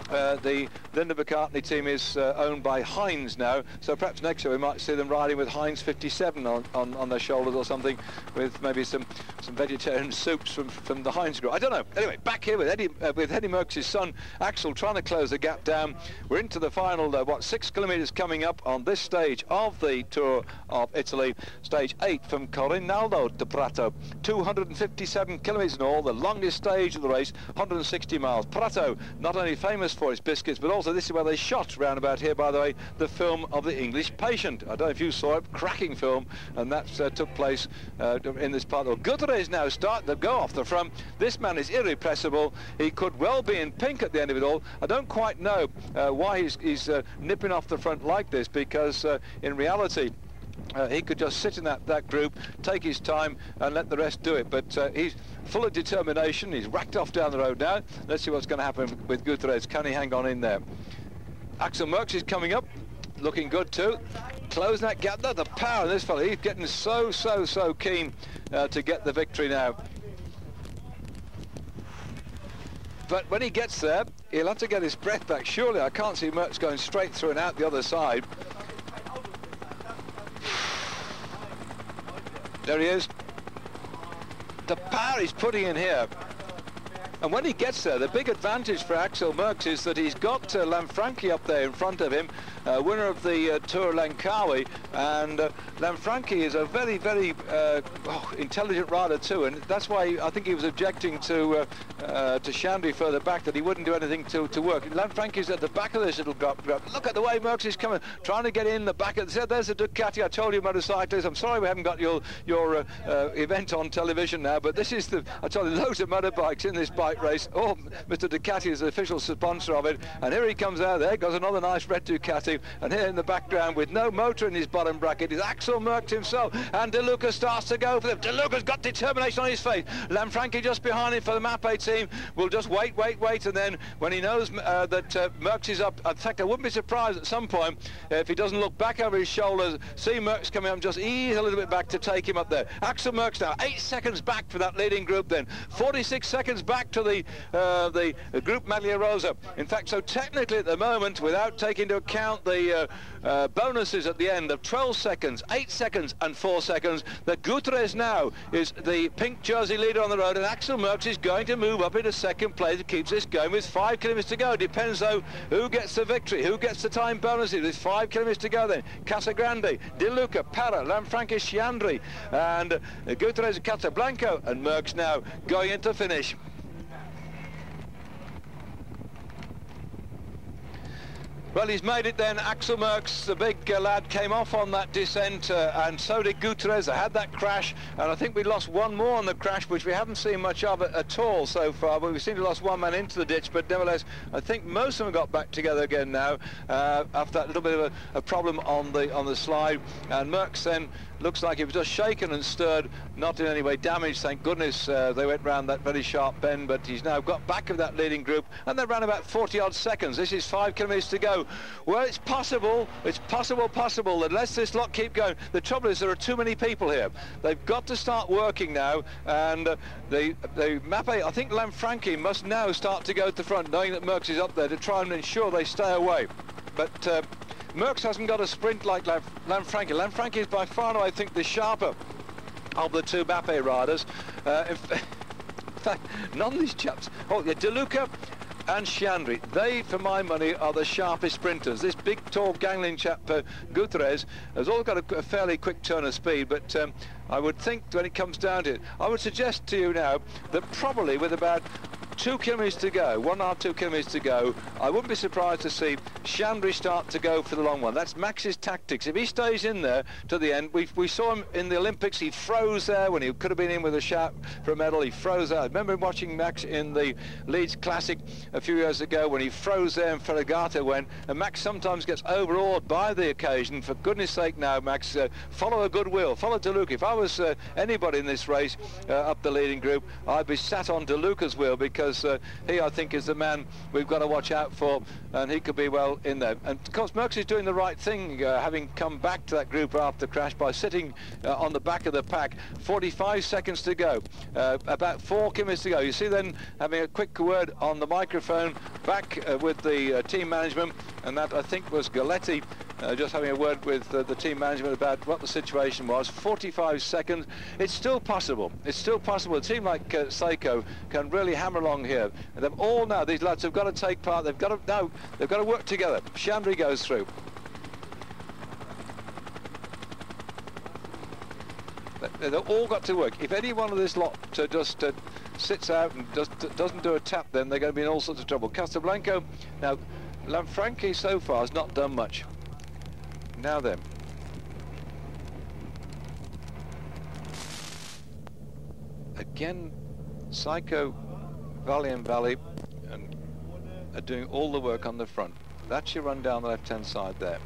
The Linda McCartney team is owned by Heinz now, so perhaps next year we might see them riding with Heinz 57 on their shoulders or something, with maybe some vegetarian soups from the Heinz group. I don't know. Anyway, back here with Eddie Merckx' son Axel trying to close the gap down. We're into the final 6 kilometres coming up on this stage of the Tour of Italy, stage 8 from Corinaldo to Prato, 257 kilometres in all, the longest stage of the race, 160 miles. Prato, not only famous for its biscuits, but also this is where they shot round about here, by the way, the film of The English Patient. I don't know if you saw it, cracking film, and that took place in this part. Guterres now starting to go off the front. This man is irrepressible. He could well be in pink at the end of it all. I don't quite know why he's nipping off the front like this, because in reality he could just sit in that group, take his time and let the rest do it, but he's full of determination. He's racked off down the road now. Let's see what's going to happen with Guterres. Can he hang on in there? Axel Merckx is coming up, looking good too, closing that gap. The power of this fellow, he's getting so keen to get the victory now. But when he gets there, he'll have to get his breath back. Surely I can't see Merckx going straight through and out the other side. There he is. The power he's putting in here. And when he gets there, the big advantage for Axel Merckx is that he's got Lanfranchi up there in front of him, winner of the Tour Langkawi, and Lanfranchi is a very intelligent rider too, and that's why I think he was objecting to Chandri further back, that he wouldn't do anything to work. Lanfranchi's at the back of this little gap. Look at the way Merckx is coming, trying to get in the back of there's a Ducati. I told you, motorcyclists, I'm sorry we haven't got your event on television now, but this is I told you, loads of motorbikes in this bike race. Oh, Mr. Ducati is the official sponsor of it, and here he comes out. There goes another nice red Ducati, and here in the background with no motor in his bottom bracket is Axel Merckx himself, and De Luca starts to go for them. De Luca's got determination on his face. Lanfranchi just behind him for the Mappe team will just wait, and then when he knows that Merckx is up, in fact I wouldn't be surprised at some point if he doesn't look back over his shoulders, see Merckx coming up and just ease a little bit back to take him up there. Axel Merckx now 8 seconds back for that leading group, then 46 seconds back to the group Maglia Rosa. In fact, so technically at the moment, without taking into account the bonuses at the end of 12 seconds, 8 seconds and 4 seconds, that Guterres now is the pink jersey leader on the road, and Axel Merckx is going to move up into second place. It keeps this going with 5 kilometres to go. Depends though who gets the victory, who gets the time bonuses. With 5 kilometres to go then. Casagrande, De Luca, Parra, Lanfranchi, Chandri, and Guterres, Casablanco, and Merckx now going into finish. Well, he's made it then. Axel Merckx, the big lad, came off on that descent, and so did Gutierrez. They had that crash, and I think we lost one more on the crash, which we haven't seen much of it at all so far, but we seem to have lost one man into the ditch. But nevertheless, I think most of them got back together again now, after that little bit of a problem on the slide. And Merckx then looks like he was just shaken and stirred, not in any way damaged, thank goodness. They went round that very sharp bend, but he's now got back of that leading group, and they ran about 40-odd seconds. This is 5 kilometres to go. Well, it's possible that unless this lot keep going. The trouble is there are too many people here. They've got to start working now, and the Mappe, I think Lanfranchi must now start to go to the front, knowing that Merckx is up there, to try and ensure they stay away. But Merckx hasn't got a sprint like Lanfranchi. Lanfranchi is by far, I think, the sharper of the two Mappe riders. In fact, none of these chaps. Oh, yeah, De Luca and Sciandri, they, for my money, are the sharpest sprinters. This big, tall, gangling chap, Gutierrez, has all got a fairly quick turn of speed, but I would think when it comes down to it, I would suggest to you now that probably with about 2 kilometres to go, 1.5, 2 kilometres to go, I wouldn't be surprised to see Sciandri start to go for the long one. That's Max's tactics. If he stays in there to the end, we saw him in the Olympics. He froze there when he could have been in with a shout for a medal. He froze out. I remember watching Max in the Leeds Classic a few years ago when he froze there and Ferragata went, and Max sometimes gets overawed by the occasion. For goodness sake now, Max, follow a good will, follow De Luca. If I was anybody in this race up the leading group, I'd be sat on De Luca's wheel, because he, I think, is the man we've got to watch out for, and he could be well in there. And of course Merckx is doing the right thing, having come back to that group after the crash by sitting on the back of the pack. 45 seconds to go, about 4 kilometres to go. You see then having a quick word on the microphone back with the team management, and that I think was Galetti, just having a word with the team management about what the situation was. 45 seconds. It's still possible. It's still possible. A team like Seiko can really hammer along here. And they've all now, these lads have got to take part. They've got to work together. Sciandri goes through. They've all got to work. If any one of this lot just sits out and doesn't do a tap, then they're going to be in all sorts of trouble. Castelblanco, now Lanfranchi so far has not done much. Now then, again, Seiko, Valley and are doing all the work on the front. That's your run down the left-hand side there.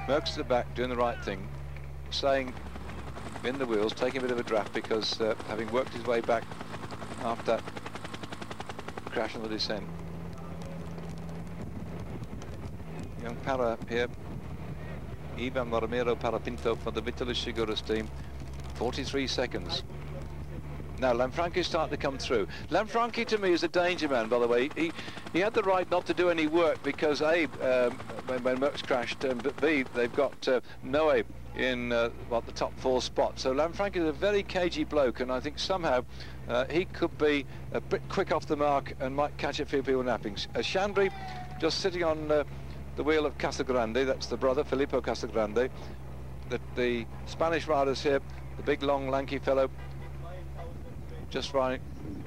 Merckx at the back doing the right thing, staying in the wheels, taking a bit of a draft, because having worked his way back after that crash on the descent. Young Para here, Ivan Romero Parapinto for the Vitaly Seguros team, 43 seconds. Now Lanfranchi's starting to come through. Lanfranchi to me is a danger man, by the way. He had the right not to do any work, because A, when Merckx crashed, but B, they've got Noe in the top 4 spot. So Lanfranchi is a very cagey bloke, and I think somehow he could be a bit quick off the mark and might catch a few people napping. Sciandri just sitting on the wheel of Casagrande, that's the brother, Filippo Casagrande. The Spanish riders here, the big, long, lanky fellow, just right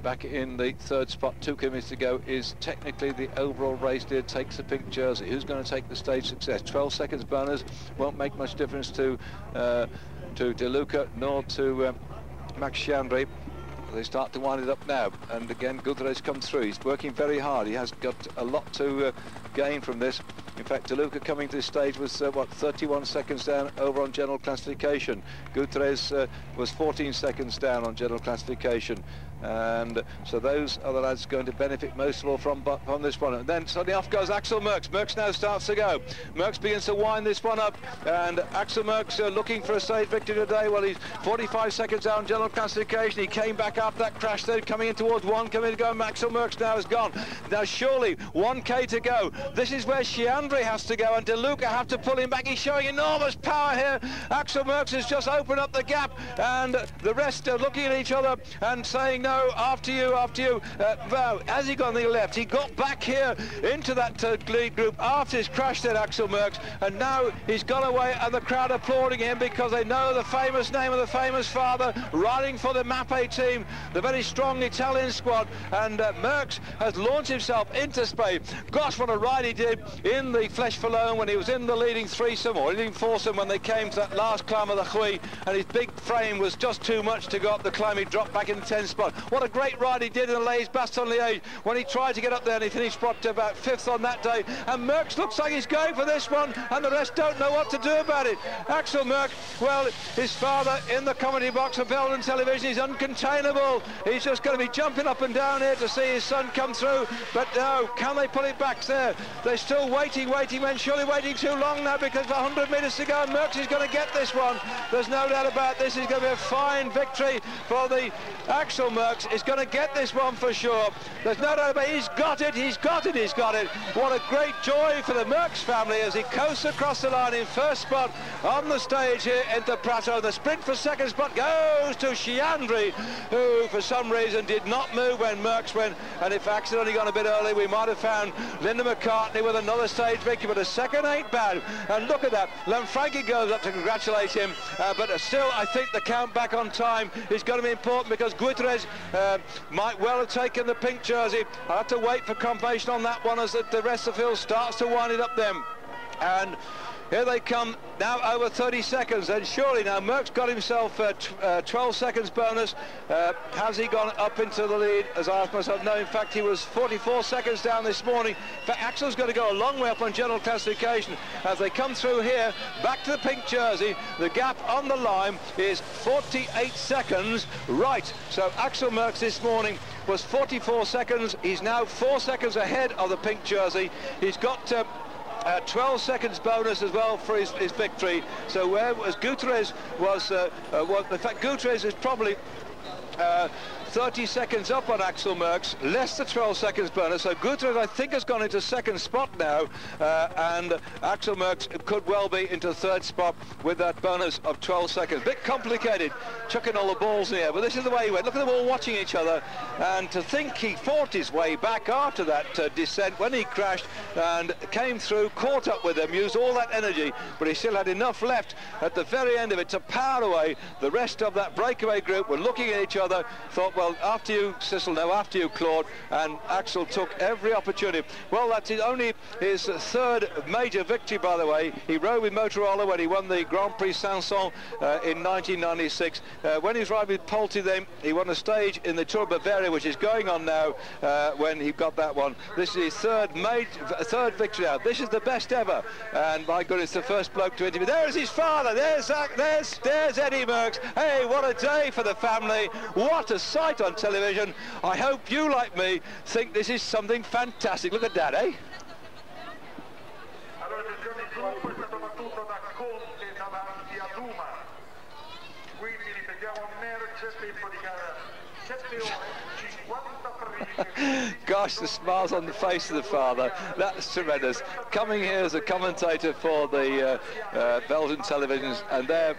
back in the 3rd spot, 2 kilometres to go, is technically the overall race leader, takes the pink jersey. Who's going to take the stage success? 12 seconds bonus won't make much difference to De Luca nor to Max Sciandri. They start to wind it up now, and again Gutierrez comes through. He's working very hard. He has got a lot to gain from this. In fact, De Luca coming to this stage was 31 seconds down over on general classification. Gutierrez was 14 seconds down on general classification, and so those are the lads going to benefit most of all from this one. And then suddenly off goes Axel Merckx. Merckx now starts to go. Merckx begins to wind this one up, and Axel Merckx looking for a stage victory today. Well, he's 45 seconds down general classification. He came back after that crash there, coming in towards 1 kilometre to go. Axel Merckx now is gone. Now surely 1k to go. This is where Sciandri Shiandri has to go, and De Luca have to pull him back. He's showing enormous power here. Axel Merckx has just opened up the gap, and the rest are looking at each other and saying, no, after you, after you. Well, as he got on the left, he got back here into that lead group after his crash there, Axel Merckx, and now he's gone away, and the crowd applauding him because they know the famous name of the famous father riding for the Mappe team, the very strong Italian squad, and Merckx has launched himself into Spain. Gosh, what a ride he did in the Flèche Wallonne when he was in the leading threesome or leading foursome when they came to that last climb of the Huy, and his big frame was just too much to go up the climb. He dropped back in the 10th spot. What a great ride he did in the Les Baston-Liège when he tried to get up there, and he finished about 5th on that day. And Merckx looks like he's going for this one, and the rest don't know what to do about it. Axel Merckx, well, his father in the commentary box for Belgian television, he's uncontainable. He's just going to be jumping up and down here to see his son come through, but no, can they pull it back there? They're still waiting, men surely waiting too long now, because for 100 metres to go, and Merckx is going to get this one. There's no doubt about this. It's going to be a fine victory for the Axel Merckx. He's going to get this one for sure. There's no doubt about it. He's got it, he's got it, he's got it. What a great joy for the Merckx family as he coasts across the line in first spot on the stage here into Prato. The sprint for second spot goes to Shiandri, who for some reason did not move when Merckx went, and if Axel had only gone a bit early, we might have found Linda McCartney with another stage victory, but a second ain't bad. And look at that, Lanfranchi goes up to congratulate him, but still I think the count back on time is going to be important, because Gutierrez might well have taken the pink jersey. I'll have to wait for confirmation on that one as the rest of the field starts to wind it up then. And here they come now, over 30 seconds, and surely now Merckx got himself 12 seconds bonus. Has he gone up into the lead, as I asked myself? No, in fact he was 44 seconds down this morning. In fact, Axel's going to go a long way up on general classification as they come through here back to the pink jersey. The gap on the line is 48 seconds. Right, so Axel Merckx this morning was 44 seconds. He's now 4 seconds ahead of the pink jersey. He's got 12 seconds bonus as well for his victory. So whereas Gutierrez was, in fact Gutierrez is probably 30 seconds up on Axel Merckx, less than 12 seconds bonus. So Gutierrez, I think, has gone into second spot now, and Axel Merckx could well be into third spot with that bonus of 12 seconds. Bit complicated, chucking all the balls in the air, but this is the way he went. Look at them all watching each other, and to think he fought his way back after that descent when he crashed and came through, caught up with them, used all that energy, but he still had enough left at the very end of it to power away. The rest of that breakaway group were looking at each other, thought, well, after you, Cecil, no, after you, Claude, and Axel took every opportunity. Well, that's only his third major victory, by the way. He rode with Motorola when he won the Grand Prix Sanson in 1996. When he was riding with Polti, then he won a stage in the Tour of Bavaria, which is going on now, when he got that one. This is his third victory now. This is the best ever, and my goodness, the first bloke to interview. There's his father. There's Eddie Merckx. Hey, what a day for the family. What a sight on television. I hope you, like me, think this is something fantastic. Look at that, eh? Gosh, the smiles on the face of the father, that's tremendous. Coming here as a commentator for the Belgian televisions, and they're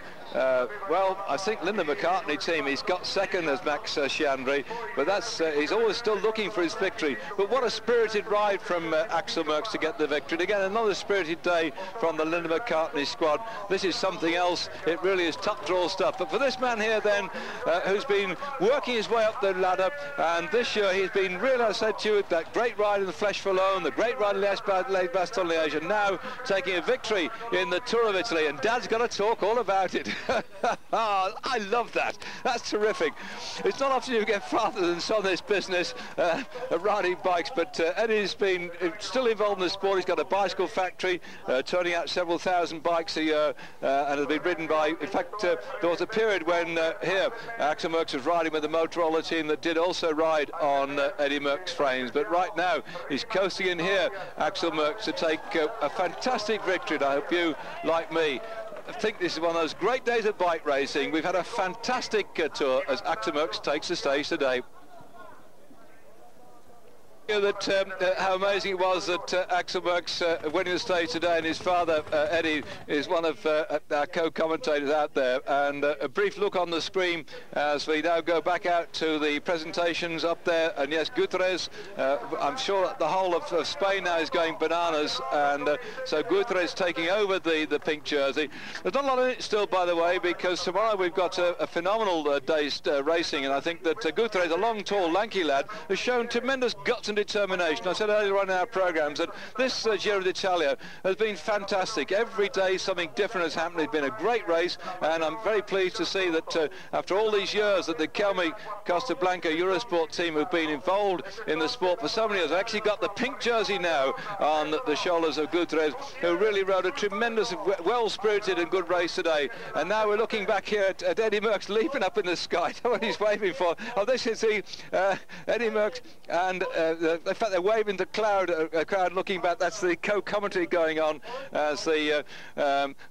well, I think Linda McCartney team, he's got second as Max Shiandri, but that's he's always still looking for his victory. But what a spirited ride from Axel Merckx to get the victory. And again, another spirited day from the Linda McCartney squad. This is something else. It really is top draw stuff. But for this man here then, who's been working his way up the ladder, and this year he's been really, I said to you, that great ride in the Flèche Wallonne, the great ride in Les Baston-Liège, and now taking a victory in the Tour of Italy. And Dad's going to talk all about it. I love that. That's terrific. It's not often you get fathers and sons in this business riding bikes, but Eddie's been still involved in the sport. He's got a bicycle factory, turning out several thousand bikes a year, and has been ridden by, in fact, there was a period when here Axel Merckx was riding with the Motorola team that did also ride on Eddie Merckx frames, but right now he's coasting in here, Axel Merckx, to take a fantastic victory. And I hope you, like me, I think this is one of those great days of bike racing. We've had a fantastic tour as Axel Merckx takes the stage today. That how amazing it was that Axel Merckx winning the stage today, and his father Eddie is one of our co-commentators out there. And a brief look on the screen as we now go back out to the presentations up there. And yes, Guterres, I'm sure the whole of Spain now is going bananas, and so Guterres taking over the pink jersey. There's not a lot in it still, by the way, because tomorrow we've got a phenomenal day's racing, and I think that Guterres, a long, tall, lanky lad, has shown tremendous guts and determination. I said earlier on in our programmes that this Giro d'Italia has been fantastic. Every day something different has happened. It's been a great race, and I'm very pleased to see that after all these years that the Kelme Costa Blanca Eurosport team who've been involved in the sport for so many years have actually got the pink jersey now on the shoulders of Guterres, who really rode a tremendous, well-spirited and good race today. And now we're looking back here at Eddie Merckx leaping up in the sky. What he's waving for. Oh, this is the Eddie Merckx, and in fact they're waving the crowd looking back. That's the co-commentary going on as the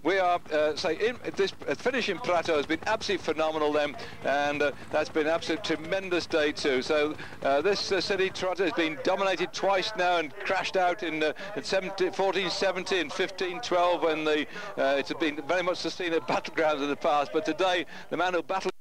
we are this finish in Prato has been absolutely phenomenal then, and that's been an absolute tremendous day too. So this city Prato has been dominated twice now and crashed out in 1470 and 1512 when it's been very much the scene of battlegrounds in the past, but today the man who battled